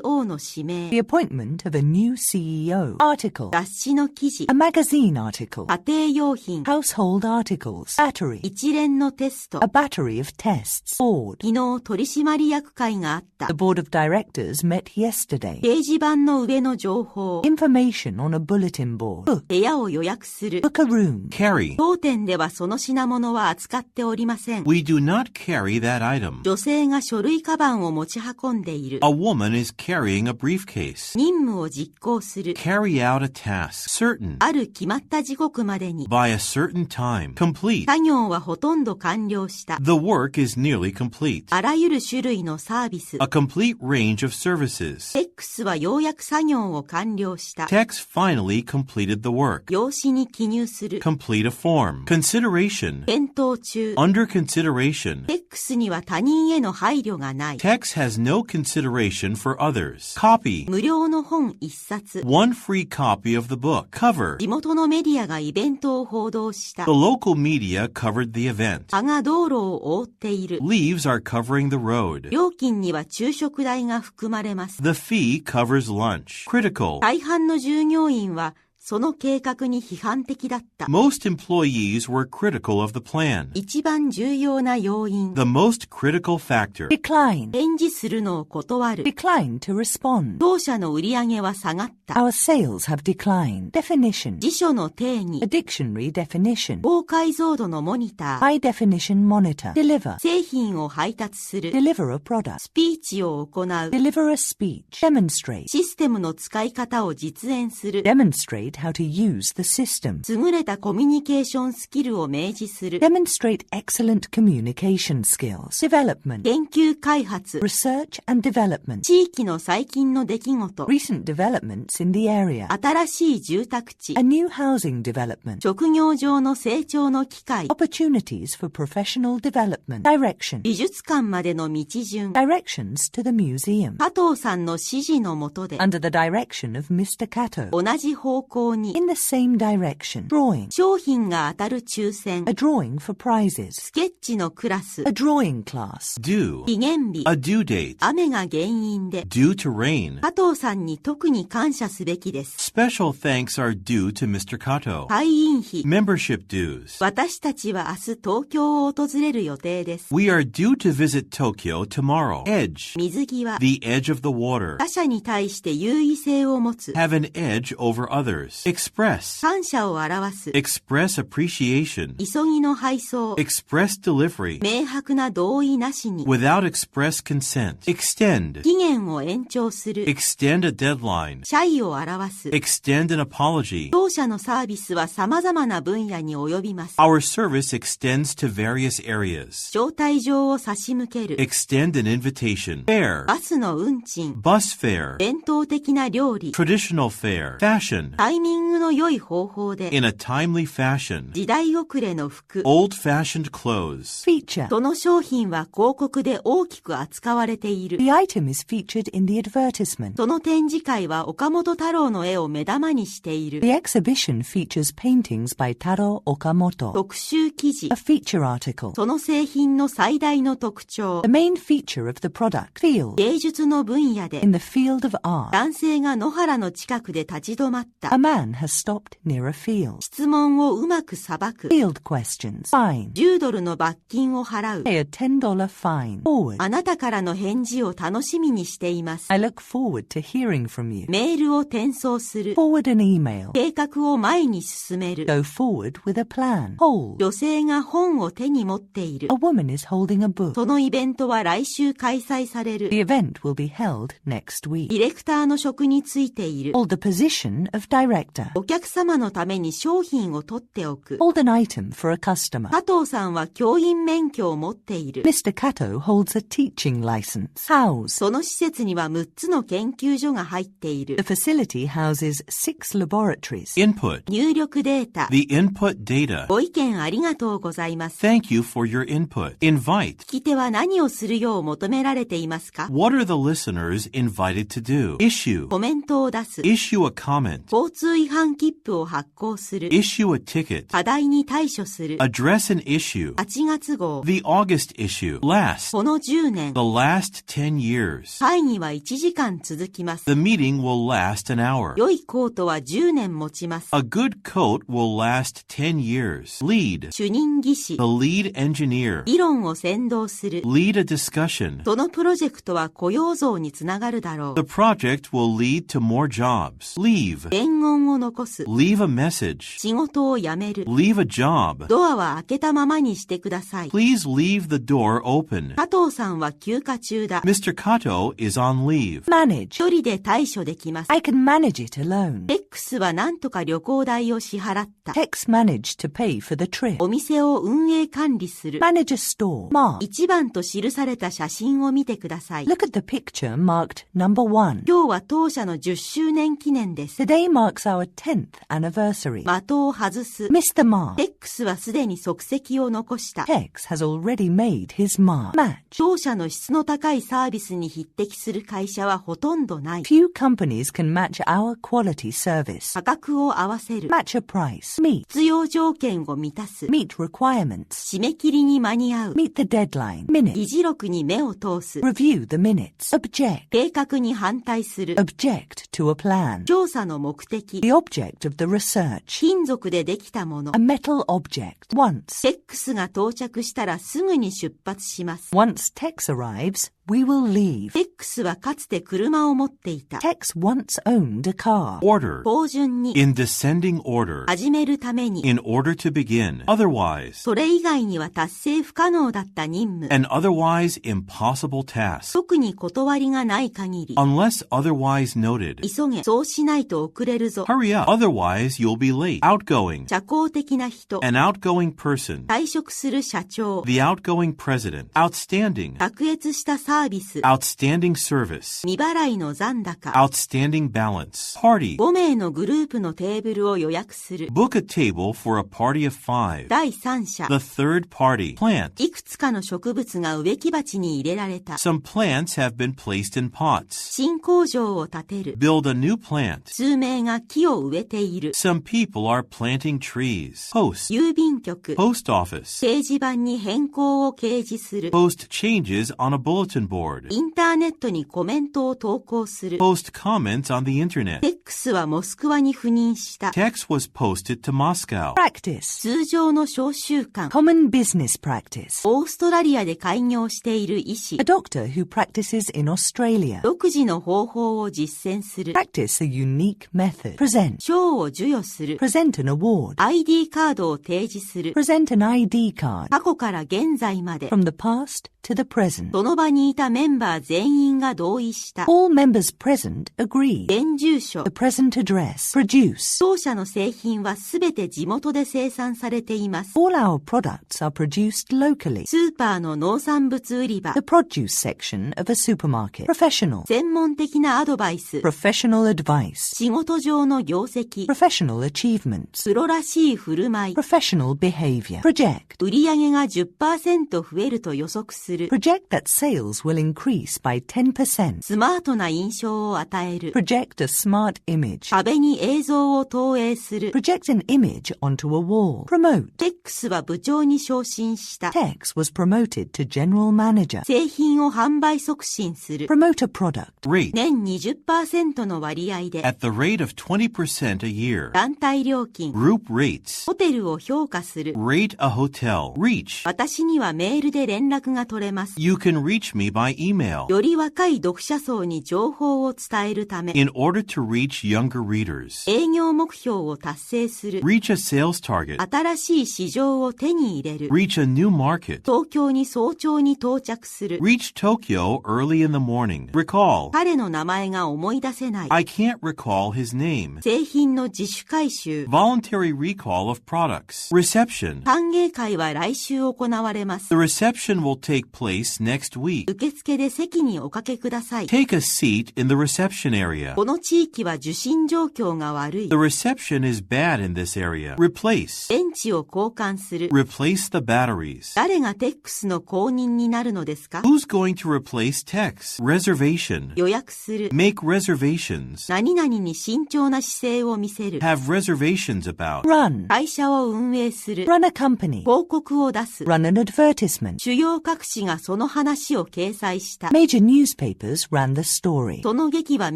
CEO の指名。 The appointment of a new CEO. Article. 雑誌の記事。 A magazine article. 家庭用品。 Household articles. Battery. 一連のテスト。 A battery of tests. Board. 昨日取締役会があった。 The board of directors met yesterday. 掲示板の上の情報。 Information on a bulletin board. Book. 部屋を予約する。 Book a room. Carry. 当店ではその品物は扱っておりません。 We do not carry that item. 女性が書類カバンを持ち運んでいる。 A woman is carrying a briefcase. 任務を実行する。Carry carry out a task. Certain. ある決まった時刻までに。By a certain time. Complete. 作業はほとんど完了した。The work is nearly complete. あらゆる種類のサービス。A complete range of services. X はようやく作業を完了した。Tex finally completed the work. 用紙に記入する。Complete a form. Consideration. 検討中。Under consideration. X には他人への配慮がない。Tex has no consideration for others. Copy. 無料の本一冊。One free copy of the book. Cover. 地元のメディアがイベントを報道した。 The local media covered the event. 葉が道路を覆っている。 Leaves are covering the road. 料金には昼食代が含まれます。 The fee covers lunch. Critical. 大半の従業員はその計画に批判的だった。Most employees were critical of the plan. 一番重要な要因。The most critical factor. Decline. 返事するのを断る。Decline to respond. 当社の売り上げは下がった。 Our sales have declined. Definition. 辞書の定義 A。dictionary definition. 高解像度のモニター。 High definition monitor. Deliver. 製品を配達する。 Deliver a product. スピーチを行う。 Deliver a speech. Demonstrate. システムの使い方を実演する。 Demonstrate how to use the system. 優れたコミュニケーションスキルを明示する。 Demonstrate excellent communication skills. Development. 研究開発。 Research and development. 地域の最近の出来事。 Recent developments in the area. 新しい住宅地。 A new housing development. 職業上の成長の機会。 Opportunities for professional development. Direction. 美術館までの道順。 Directions to the museum. 加藤さんの指示の下で。 Under the direction of Mr. Kato. 同じ方向に。 In the same direction. Drawing. 商品が当たる抽選。 A drawing for prizes. スケッチのクラス。 A drawing class. Due. 期限日。 A due date. 雨が原因で。 Due to rain. 加藤さんに特に感謝すべきです。 Special thanks are due to Mr. Kato. 会員費。 Membership dues. 私たちは明日東京を訪れる予定です。 We are due to visit Tokyo tomorrow. Edge. 水際。 The edge of the water. 他者に対して優位性を持つ。 Have an edge over others. Express. 感謝を表す。 Express appreciation. 急ぎの配送。 Express delivery. 明白な同意なしに。 Without express consent. Extend. 期限を延長する。 Extend a deadline. 謝意を表す。 Extend an apology. 当社のサービスは様々な分野に及びます。 Our service extends to various areas. 招待状を差し向ける。 Extend an invitation. Fare. バスの運賃。 Bus fare. 伝統的な料理。 Traditional fare. Fashion. タイミングの良い方法で。 In a timely fashion. 時代遅れの服。 Old-fashioned clothes. Feature. その商品は広告で大きく扱われている。 The item is featured in the advertisement. その展示会は岡本太郎の絵を目玉にしている。 The exhibition features paintings by Taro Okamoto. 特集記事 A。feature article. その製品の最大の特徴。 The main feature of the product. Field. 芸術の分野で。 In the field of art. 男性が野原の近くで立ち止まった。 A man has stopped near a field. 質問をうまく裁く。Field questions. Fine. 10ドルの罰金を払う。 Pay a $10 fine. Forward. あなたからの返事を楽しみにしています。 I look forward to hearing from you. メールを転送する。 Forward an email. 計画を前に進める。 Go forward with a plan. Hold. 女性が本を手に持っている A。woman is holding a book. そのイベントは来週開催される。 The event will be held next デ week. ィレクターの職についている。 Hold the position of director. お客様のために商品を取っておく。 Hold an item for a customer. 加藤さんは教員免許を持っている。 Mr. Kato holds a teaching license. House. その施設には6つの研究所が入っている。 The facility houses 6 laboratories. Input. 入力データ。 The input data. ご意見ありがとうございます。 Thank you for your input. Invite. 聞き手は何をするよう求められていますか？ What are the listeners invited to do? Issue. コメントを出す。 Issue a comment. 交通違反切符を発行する。 Issue a ticket. 課題に対処する。 Address an issue. 8月号。 The August issue. Last. この10年。 The last 10 years. 会議は1時間続きます。 The meeting will last an hour. 良いコートは10年持ちます。 A good coat will last 10 years. Lead. 主任技師。 The lead engineer. 議論を先導する。 Lead a discussion. そのプロジェクトは雇用増につながるだろう。 The project will lead to more jobs. Leave. 伝言言を残す。 Leave a message. 仕事を辞める。 Leave a job. ドアは開けたままにしてください。 Please leave the door open. 加藤さんは休暇中だ。 Mr. Kato is on leave. Manage. 一人で対処できます。 I can manage it alone. X は何とか旅行代を支払った。 Tex managed to pay for the trip. お店を運営管理する。 Manage a store. Mark. 1番と記された写真を見てください。 Look at the picture marked number 1. 今日は当社の10周年記念です。 Today marks our 10th anniversary. 的を外す。 Miss the mark. X はすでに足跡を残した。 Tex has already made his mark. Match. 当社の質の高いサービスに匹敵する会社はほとんどない。 Few companies can match our quality service. 価格を合わせる。 Match a price. Meet. 必要条件を満たす。 Meet requirements. 締め切りに間に合う。 Meet the deadline. Minute. 議事録に目を通す。 Review the minutes. Object. 計画に反対する。 Object to a plan. 調査の目的。 The object of the research. 金属でできたもの。 A metal object. Once. X が到着したらすぐに出発します。 Once Tex arrives, we will leave. X はかつて車を持っていた。 Tex once owned a car. Order. 芳順に。 In descending order. 始めるために。 In order to begin. Otherwise. それ以外には達成不可能だった任務。 An otherwise impossible task. 特に断りがない限り。 Unless otherwise noted. 急げ。そうしないと遅れるぞ。 Hurry up. Otherwise you'll be late. Outgoing. 社交的な人。 An outgoing person. 退職する社長。 The outgoing president. Outstanding. 卓越したサービス。 Outstanding service. 未払いの残高。 Outstanding balance. Party. 5名のグループのテーブルを予約する。 Book a table for a party of 5. 第三者。 The third party. Plant. いくつかの植物が植木鉢に入れられた。 Some plants have been placed in pots. 新工場を建てる。 Build a new plant. 数名が木を植えている。 Some people are planting trees. Post. 郵便局。 Post office. 掲示板に変更を掲示する。 Post changes on a bulletin board. インターネットにコメントを投稿する。 Post comments on the internet. X はモスクワに赴任した。 Text was posted to Moscow. Practice. 通常の小習慣。 Common business practice. オーストラリアで開業している医師。 A doctor who practices in Australia. 独自の方法を実践する。 Practice a unique method. Present. 賞を授与する。 Present an award. ID カードを提示する。 Present an ID card. 過去から現在まで。 From the past to the present. その場にいたメンバー全員が同意した。 All members present agree. 現住所。 The present address. Produce. 当社の製品はすべて地元で生産されています。 All our products are produced locally. スーパーの農産物売り場。 The produce section of a supermarket. Professional. 専門的なアドバイス。 Professional advice. 仕事上の業績。 Professional achievements. プロらしい振る舞い。 Professional behavior. Project. 売上が 10% 増えると予測する。 Project that sales will increase by 10%. スマートな印象を与える。 Project a smart image. 壁に映像を投影する。 Project an image onto a wall. Promote. X は部長に昇進した。 Tex was promoted to general manager. 製品を販売促進する。 Promote a product. Rate. 年 20% の割合で。 At the rate of 20% a year. 団体料金。 Group rates. ホテルを評価する。 Rate a hotel. Reach. 私にはメールで連絡が取れます。 You can reach me by email. より若い読者層に情報を伝えるため。 In order to reach younger readers. 営業目標を達成する。 Reach a sales target. 新しい市場を手に入れる。 Reach a new market. 東京に早朝に到着する。 Reach Tokyo early in the morning. Recall. 彼の名前が思い出せない。 I can't recall his name. 製品の自主回収。 Voluntary recall of products. Reception. 歓迎会は来週行われます。 The reception will take place next week. 受付で席におかけください。 Take a seat in the reception area. この地域は受信状況が悪い。 The reception is bad in this area. Replace. 電池を交換する。 Replace the batteries. 誰が Tex の後任になるのですか？ Who's going to replace Tex? Reservation. 予約する。Make reservations. 何々に慎重な姿勢を見せる。 Have reservations about. Run. 会社を運営する。 Run a company. 広告を出す。 Run an advertisement. 主要各紙がその話を掲載した。 Major newspapers ran the story. その劇は3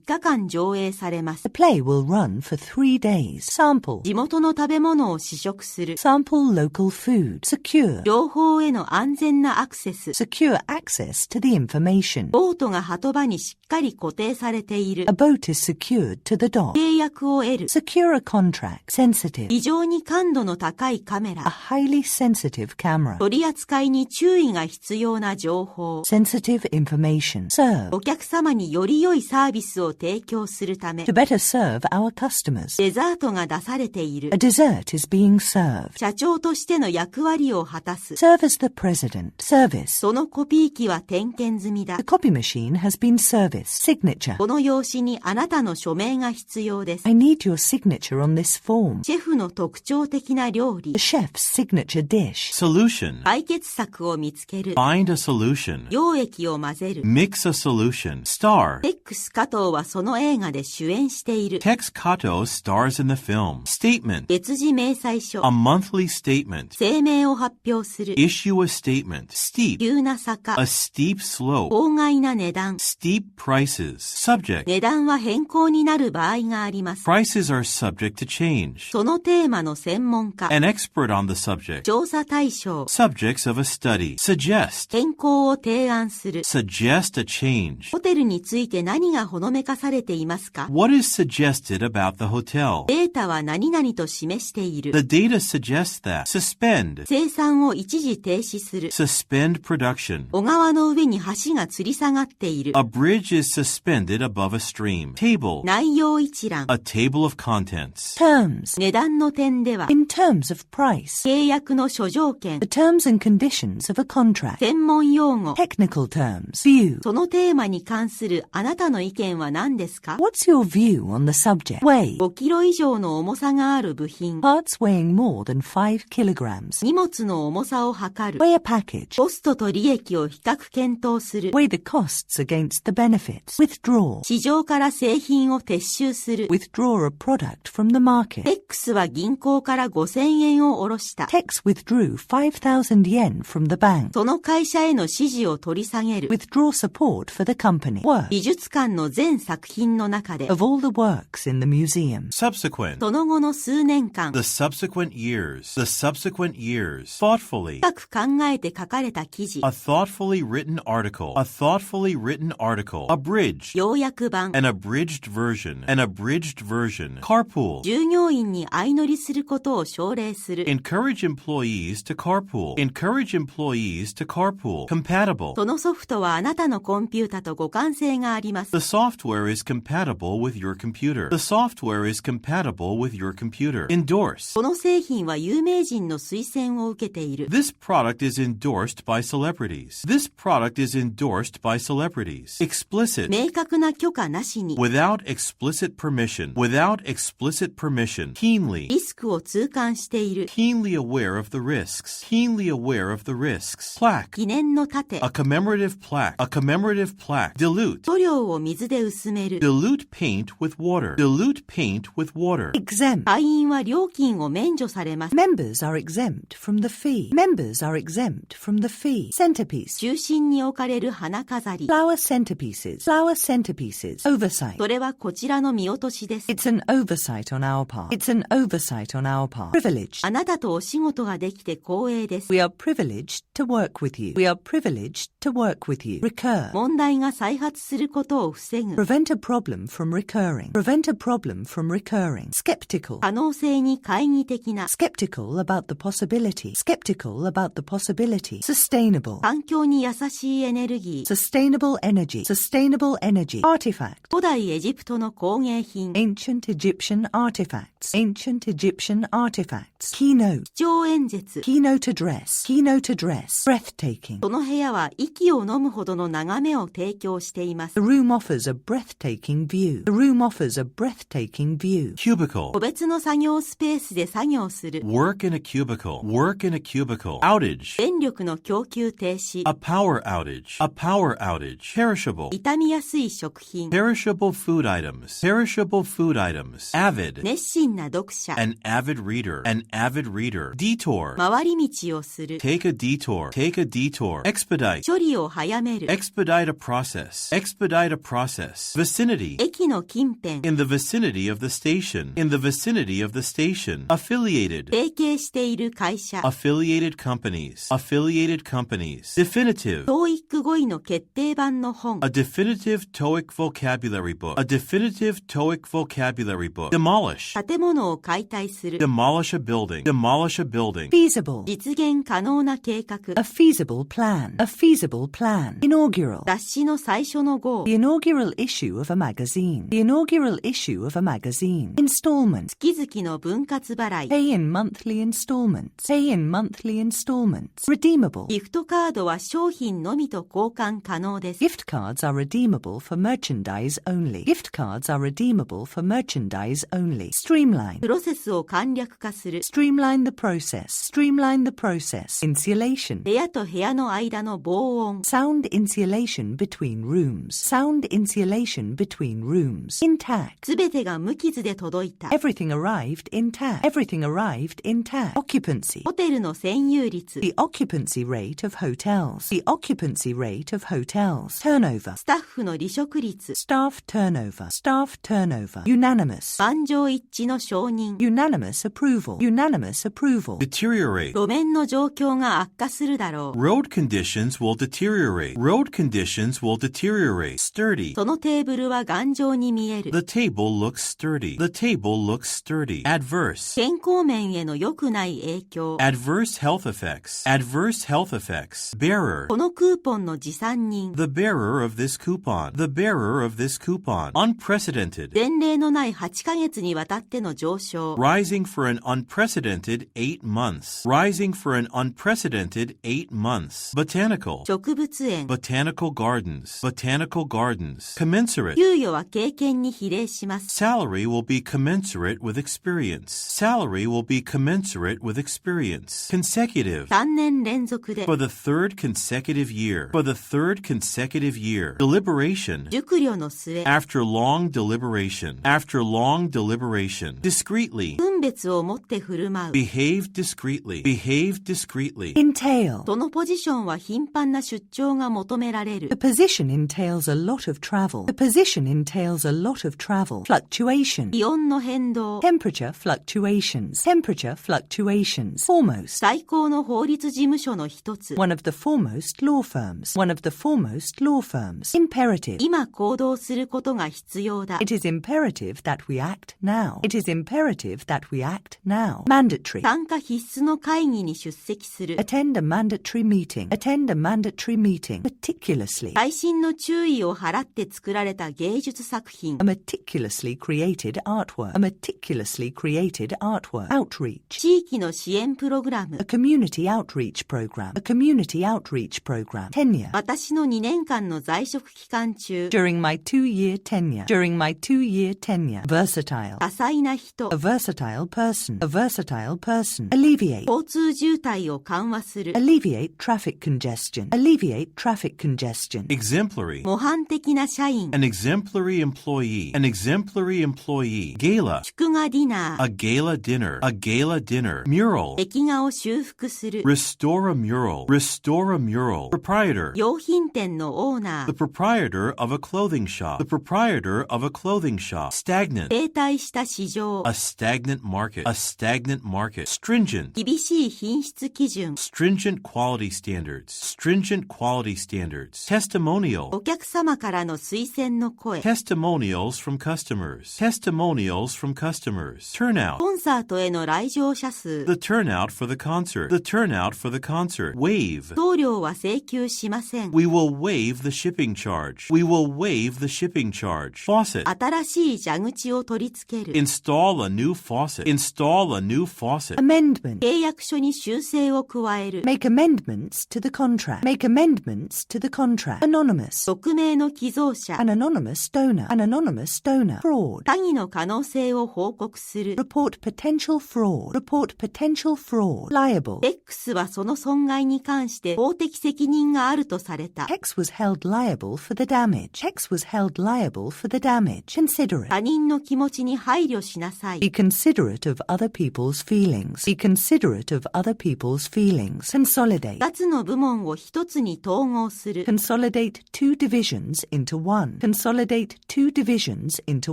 日間上映されます。ます。The play will run for 3 days. Sample. 地元の食べ物を試食する。Sample local food. Secure. 情報への安全なアクセス。Secure access to the information. ボートが波止場にしっかり固定されている。A boat is secured to the dock. 契約を得る。Secure a contract. Sensitive. 非常に感度の高いカメラ。A highly sensitive camera. 取り扱いに注意が必要な情報。Sensitive information. Serve. お客様により良いサービスを提供するため。To better serve our customers. デザートが出されている。A dessert is being served. 社長としての役割を果たす。Serve as the president. Service. そのコピー機は点検済みだ。 The copy machine has been serviced. Signature. この用紙にあなたの署名が必要です。 I need your signature on this form. シェフの特徴的な料理。 The chef's signature dish. Solution. 解決策を見つける。 Find a solution. 溶液を混ぜる。 Mix a solution. Star. テックス加藤はその映画で主演している。 Tex Kato stars in the film. Statement. 月次明細書。 A monthly statement. 声明を発表する。 Issue a statement. Steep. 急な坂。 A steep slope. 法外な値段。 Steep prices. Subject. 値段は変更になる場合があります。 Prices are subject to change. そのテーマの専門家。 An expert on the subject. 調査対象。 Subjects of a study. Suggest. 変更を提案する。 Suggest a change. ホテルについて何がほのめかされていますか？ What is suggested about the hotel? データは何々と示している。 The data suggests that. Suspend. 生産を一時停止する。 Suspend production. 小川の上に橋が吊り下がっている。 A bridge is suspended above a stream. Table. 内容一覧。 A table of contents. Terms. 値段の点では、 In terms of price. 契約の諸条件。 The terms and conditions of a contract. 専門用語。 Technical terms. View. そのテーマに関するあなたの意見は何ですか？ What's your view on the subject? Weigh. 5キロ以上の重さがある部品。 Parts weighing more than 5 kilograms. 荷物の重さを測る。 Weigh a package. コストと利益を比較検討する。 Weigh the costs against the benefits. Withdraw. 市場から製品を撤収する。 Withdraw a product from the market. テックスは銀行から5000円を下ろした。 Tex withdrew 5,000 yen from the bank. その会社への支持を取り下げる。 Withdraw support for the company. Work. 美術館の全作品の中で、 Of all the works in the museum. Subsequent. その後の数年間、 The subsequent years. The subsequent years. Thoughtfully. 深く考えて書かれた記事。 A thoughtfully written article. A thoughtfully written article. Abridged. 要約版。 An abridged version. An abridged version. Carpool. 従業員に相乗りすることを奨励する。 Encourage employees to carpool. Encourage employees to carpool. Compatible. そのソフトはあなたのコンピュータと互換性があります。 The software is compatible with your computer. The software is compatible with your computer. Endorse. この製品は有名人の推薦を受けている。 This product is endorsed by celebrities. This product is endorsed by celebrities. Explicit. 明確な許可なしに、 Without explicit permission. Without explicit permission. Keenly. リスクを痛感している。 Keenly aware of the risks. Keenly aware of the risks. Plaque. 記念の盾。 A commemorative plaque. A commemorative plaque. Dilute. 塗料を水で薄める。 Dilute paint with water. Dilute paint with water. Exempt. 会員は料金を免除されます。 Members are exempt from the fee. Members are exempt from the fee. Centerpiece. 中心に置かれる花飾り。 Flower centerpieces. Flower centerpieces. Oversight. それはこちらの見落としです。 It's an oversight on our part. It's an oversight on our part. Privileged. あなたとお仕事ができて光栄です。 We are privileged to work with you. We are privileged to work with you. Recur. 問題が再発することを防ぐ。 Prevent a problem from recurring. Prevent a problem from recurring. Skeptical. 可能性に懐疑的な。 Skeptical about the possibility. Skeptical about the possibility. Sustainable. 環境に優しいエネルギー。 Sustainable energy. Sustainable energy. Artifact. 古代エジプトの工芸品。 Ancient Egyptian artifacts. Ancient Egyptian artifacts. Keynote. 基調演説。 Keynote address. Keynote address. Breathtaking. その部屋は息を飲むほどの眺めを提供しています。 The room offers a breathtaking view. The room offers a breathtaking view. Cubicle. 個別の作業スペースで作業する。 Work in a cubicle. Work in a cubicle. Outage. 電力の供給停止。 A power outage. A power outage. Perishable. 傷みやすい食品。 Perishable food items. Perishable food items. Avid. 熱心な読者。 An avid reader. An avid reader. Detour. 回り道をする。 Take a detour. Take a detour. Expedite. 処理を早める。 Expedite a process. Expedite a process. Vicinity. 駅の近辺。In the vicinity of the station. In the vicinity of the station. Affiliated. 提携している会社。Affiliated companies. Affiliated companies. Definitive. TOEIC 語彙の決定版の本。 A definitive TOEIC vocabulary book. A definitive TOEIC vocabulary book. Demolish. 建物を解体する。Demolish a building. Demolish a building. Feasible. 実現可能な計画。 A feasible plan. A feasible plan. Inaugural. 雑誌の最初の号。 The inaugural issue of a magazine. The inaugural issue of a magazine. Installment. 月々の分割払い。 Pay in monthly installments. Pay in monthly installments. Redeemable. ギフトカードは商品のみと交換可能です。 Gift cards are redeemable for merchandise only. Gift cards are redeemable for merchandise only. Streamline. プロセスを簡略化する。 Streamline the process. Streamline the process. Insulation. 部屋と部屋の間の防音。 Sound insulation between rooms. Sound insulation between rooms. Intact. すべてが無傷で届いた。 Everything arrived intact. Everything arrived intact. Occupancy. ホテルの占有率。 The occupancy rate of hotels. The occupancy rate of hotels. Turnover. スタッフの離職率。 Staff turnover. Staff turnover. Unanimous. 満場一致の承認。 Unanimous approval. Unanimous approval. Deteriorate. 路面の状況が悪化するだろう。 Road conditions will deteriorate. Road conditions will deteriorate. Sturdy. そのテーブルは頑丈に見える。 The table looks sturdy. The table looks sturdy. Adverse. 健康面への良くない影響。 Adverse health effects. Adverse health effects. Bearer. このクーポンの持参人。 The bearer of this coupon. The bearer of this coupon. Unprecedented. 前例のない8ヶ月にわたっての上昇。 Rising for an unprecedented 8 months. Rising for an unprecedented 8 months. Botanical. 植物園。 Botanical gardens. Botanical gardens. Commensurate. 給与は経験に比例します。 Salary will be commensurate with experience. Salary will be commensurate with experience. Consecutive. 3年連続で。 For the third consecutive year. For the third consecutive year. Deliberation. 熟慮の末。 After long deliberation. After long deliberation. Discreetly. 分別を持って振る舞う。 Behave discreetly. Behave discreetly. Entail. そのポジションは頻繁な出張が求められる。 The position entails a lot of travel. The position entails a lot of travel. Fluctuation. 気温の変動。 Temperature fluctuations. Temperature fluctuations. Foremost. 最高の法律事務所の一つ。 One of the foremost law firms. One of the foremost law firms. Imperative. 今行動することが必要だ。 It is imperative that we act now. It is imperative that we act now. Mandatory. 参加必須の会議に出席する。 Attend a mandatory meeting. Attend a mandatory meeting. Meticulously. 細心の注意を払って作られた芸術作品。 A meticulously created artwork. A meticulously created artwork. Outreach. 地域の支援プログラム。 A community outreach program. A community outreach program. Tenure. 私の2年間の在職期間中。 During my 2-year tenure. During my 2-year tenure. Versatile. 多彩な人。 A versatile person. A versatile person. Alleviate. 交通渋滞を緩和する。 Alleviate traffic congestion. Alleviate traffic congestion. Exemplary. 模範的な社員。 An exemplary employee. An exemplary employee. Gala. 祝賀ディナー。 A gala dinner. A gala dinner. Mural. 壁画を修復する。 Restore a mural. Restore a mural. Proprietor. 洋品店のオーナ The ー。 proprietor of a clothing shop. The proprietor of a clothing shop. Stagnant. 停滞した市場。 A stagnant market. A stagnant market. Stringent. 厳しい品質基準。 Stringent quality standards. Stringent quality standards. Testimonial. お客様からの推薦の声。 Testimonials from customers. Testimonials from customers. Turnout. コンサートへの来場者数。 The turnout for the concert. The turnout for the concert. Waive. 送料は請求しません。 We will waive the shipping charge. We will waive the shipping charge. Faucet. 新しい蛇口を取り付ける。 Install a new faucet. Install a new faucet. Amendment. 契約書に修正を加える。 Make amendments to the contract. Make amendments to the contract. Anonymous. 匿名の寄贈者。 An anonymous donor. An anonymous donor. Fraud. 詐欺の可能性を報告する。 Report potential fraud. Report potential fraud. Liable. X はその損害に関して法的責任があるとされた。 X was held liable for the damage. X was held liable for the damage. Considerate. 他人の気持ちに配慮しなさい。 Be considerate of other people's feelings. Be considerate of other people's feelings. Consolidate. 2つの部門を1つに統合する。 Consolidate two divisions into one. Consolidate two divisions into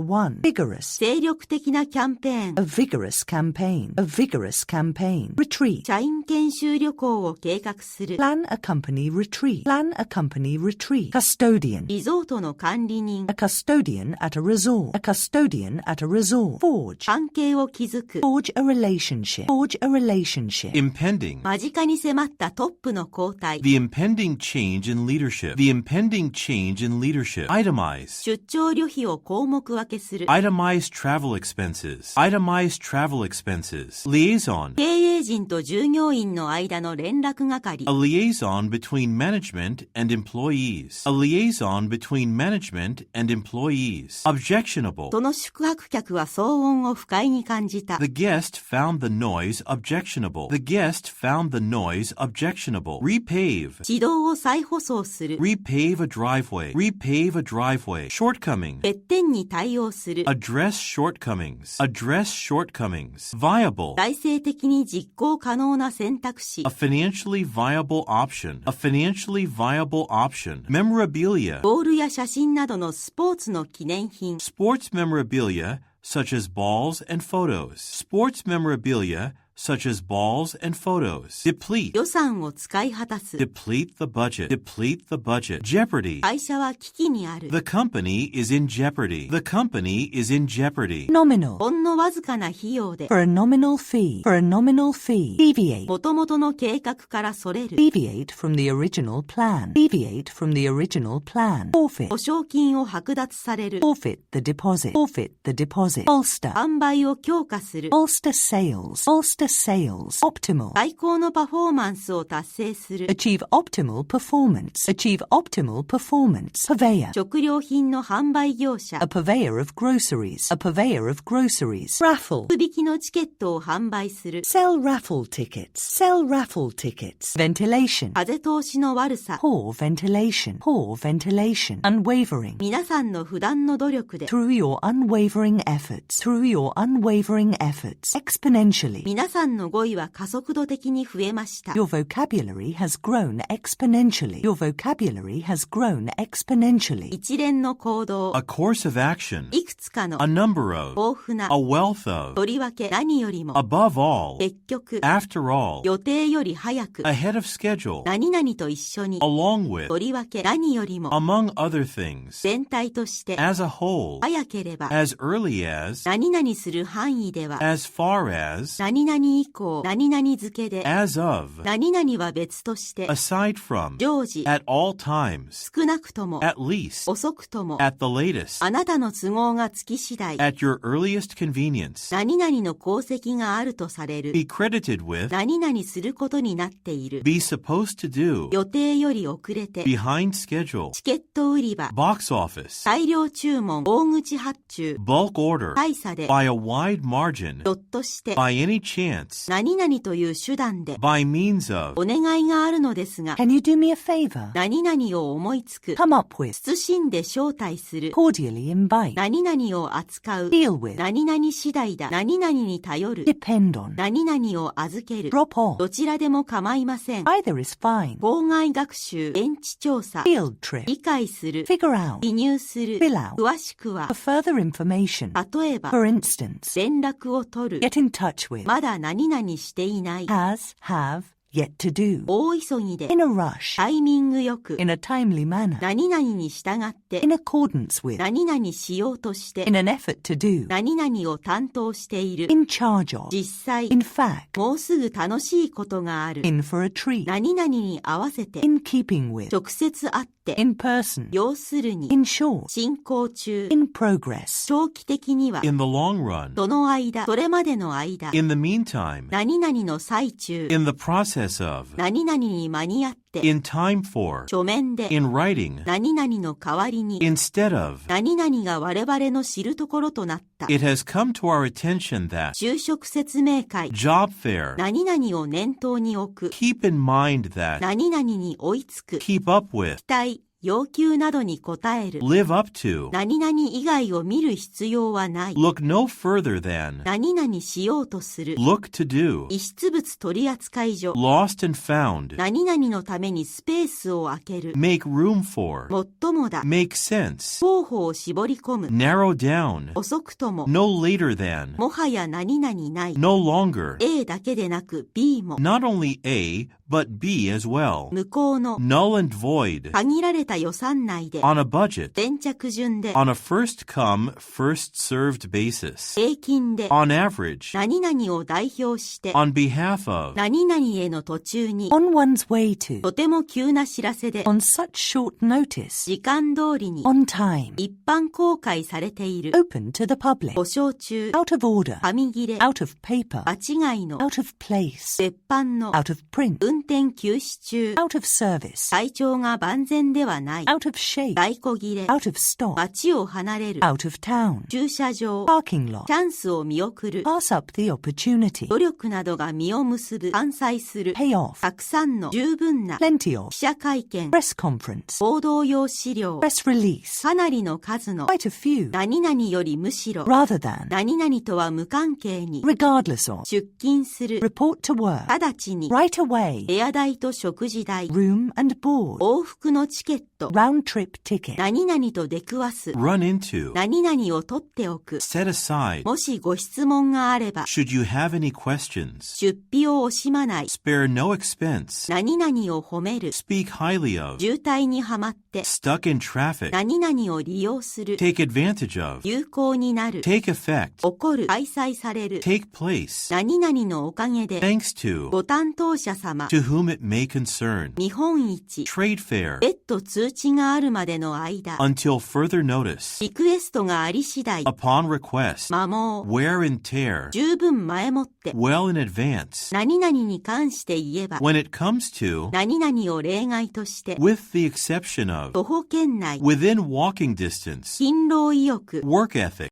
one. Vigorous. 精力的なキャンペーン。A vigorous campaign. A vigorous campaign. Retreat. 社員研修旅行を計画する。Plan a company retreat. Plan a company retreat. Custodian. リゾートの管理人。A custodian at a resort. A custodian at a resort. Forge. 関係を築く。Forge a relationship. Forge a relationship. Impending. 間近に迫ったトップの交代。The impending change in leadership. The impending change in leadership. Itemize. 出張旅費を項目分けする。Itemize travel expenses. Itemize travel expenses. Liaison. 経営陣と従業員の間の連絡係。A liaison between management and employees. A liaison between management and employees. Objectionable. その宿泊客は騒音を不快に感じた。The guest found the noise objectionable. The guest found the noise objectionable. Repave. 地道を再舗装する。Repave a driveway. Repave a driveway. Shortcoming. 欠点に対応する。Address shortcomings. Address shortcomings. Viable. 財政的に実行可能な選択肢。A financially viable option. A financially viable option. Memorabilia. ボールや写真などのスポーツの記念品。Sports memorabilia, such as balls and photos. Sports memorabilia, such as balls and photos. Deplete. 予算を使い果たす。 Deplete the budget. Deplete the budget. Jeopardy. 会社は危機にある。 The company is in jeopardy. The company is in jeopardy. Nominal. ほんのわずかな費用で。 For a nominal fee. For a nominal fee. Deviate. 元々の計画からそれる。 Deviate from the original plan. Deviate from the original plan. Forfeit. 保証金を剥奪される。 Forfeit the deposit. Forfeit the deposit. Bolster. 販売を強化する。 Bolster sales. Bolster sales. Optimal. 最高のパフォーマンスを達成する。 Achieve optimal performance. Achieve optimal performance. Purveyor. 食料品の販売業者。 A purveyor of groceries. A purveyor of groceries. Raffle. 福引きのチケットを販売する。 Sell raffle tickets. Sell raffle tickets. Ventilation. 風通しの悪さ。 Poor ventilation. Poor ventilation. Unwavering. 皆さんの普段の努力で。 Through your unwavering efforts. Through your unwavering efforts. Exponentially. 皆さんの語彙は加速度的に増えました。 Your vocabulary has grown exponentially. Your vocabulary has grown exponentially. 一連の行動。 A course of action. いくつかの。 A number of. 豊富な。 A wealth of. とりわけ何よりも。 Above all. 結局。 After all. 予定より早く。 Ahead of schedule. 何々と一緒に。 Along with. とりわけ何よりも。 Among other things. 全体として。 As a whole. 早ければ。As early as. 何々する範囲では。As far as. 何々以降。何々付けで。As of. 何々は別として。 Aside from. 常時。 At all times. 少なくとも。 At least. 遅くとも。 At the latest. あなたの都合がつき次第。 At your earliest convenience. 何々の功績があるとされる。 Be credited with. 何々することになっている。 Be supposed to do. 予定より遅れて。 Behind schedule. チケット売り場。 Box office. 大量注文。大口発注。 Bulk order. 大差で。 By a wide margin. ひょっとして。 By any chance. 何々という手段で。 By means of. お願いがあるのですが。 Can you do me a favor? 何々を思いつく。Come up with. 謹んで招待する。Cordially invite. 何々を扱う。Deal with. 何々次第だ。何々に頼る。 Depend on. 何々を預ける。 Drop off. どちらでも構いません。 Either is fine. 校外学習。現地調査。 Field trip. 理解する。 Figure out. 記入する。 Fill out. 詳しくは。 For further information. 例えば。 For instance. 連絡を取る。 Get in touch with. まだ何々していない。 Has, have, yet to do. 大急ぎで。 In a rush. タイミングよく。 In a timely manner. 何々に従って。 In accordance with. 何々しようとして。 In an effort to do. 何々を担当している。 In charge of. 実際。 In fact. もうすぐ楽しいことがある。In for a treat. 何々に合わせて。 In keeping with. 直接会って。In person. 要するに。 In short. 進行中。 In progress. 長期的には。 In the long run. その間。それまでの間。 In the meantime. 何々の最中。 In the process of. 何々に間に合って。 In time for. 書面で。 In writing. 何々の代わりに。 Instead of. 何々が我々の知るところとなった。 It has come to our attention that. 就職説明会。 Job fair. 何々を念頭に置く。 Keep in mind that. 何々に追いつく。 Keep up with. 期待。要求などに応える。 live up to, 何々以外を見る必要はない。 look no further than, 何々しようとする。 look to do, 遺失物取扱所。 lost and found, 何々のためにスペースを空ける。 make room for, もっともだ。 make sense, 候補を絞り込む。 narrow down, 遅くとも。 no later than, もはや何々ない。 no longer, A だけでなく B も。 not only A, but B as well, 向こうの。 null and void, 限られた予算内で。 on a budget, 先着順で。 on a first come, first served basis, 平均で。 on average, 何々を代表して。 on behalf of, 何々への途中に。 On one's way to. とても急な知らせで。 On such short notice. 時間通りに。 On time. 一般公開されている。 Open to the public. 故障中。 Out of order. 紙切れ。 Out of paper. 間違いの。 Out of place. 別版の。 Out of print. 運転休止中。 Out of service. 体調が万全ではない。 Out of shape. 在庫切れ。 Out of stock. 街を離れる。 Out of town. 駐車場。 Parking lot. チャンスを見送る。 Pass up the opportunity. 努力などが実を結ぶ。完済する。 Pay off. たくさんの。十分な。 Plenty of. 記者会見。 Press conference. 報道用資料。 Press release. かなりの数の。 Quite a few. 何々よりむしろ。 Rather than. 何々とは無関係に。 Regardless of. 出勤する。 Report to work. 直ちに。 Right away. 部屋代と食事代。 Room and board. 往復のチケット。 Round trip ticket. 何々と出くわす。 run into, 何々を取っておく。 set aside, もしご質問があれば。 should you have any questions, 出費を惜しまない。 spare no expense, 何々を褒める。 speak highly of, 渋滞にはまって。 stuck in traffic, 何々を利用する。 take advantage of, 有効になる。 take effect, 起こる。開催される。 take place, 何々のおかげで。 thanks to, ご担当者様。 to whom it may concern, 見本市。 trade fair, 別途通知があるまでの間。 until further notice, リクエストがあり次第。 upon request, 摩耗。 wear and tear, 十分前もって。 well in advance, 何々に関して言えば。 when it comes to, 何々を例外として。 with the exception of, 徒歩圏内。 within walking distance, 勤労意欲。 work ethic,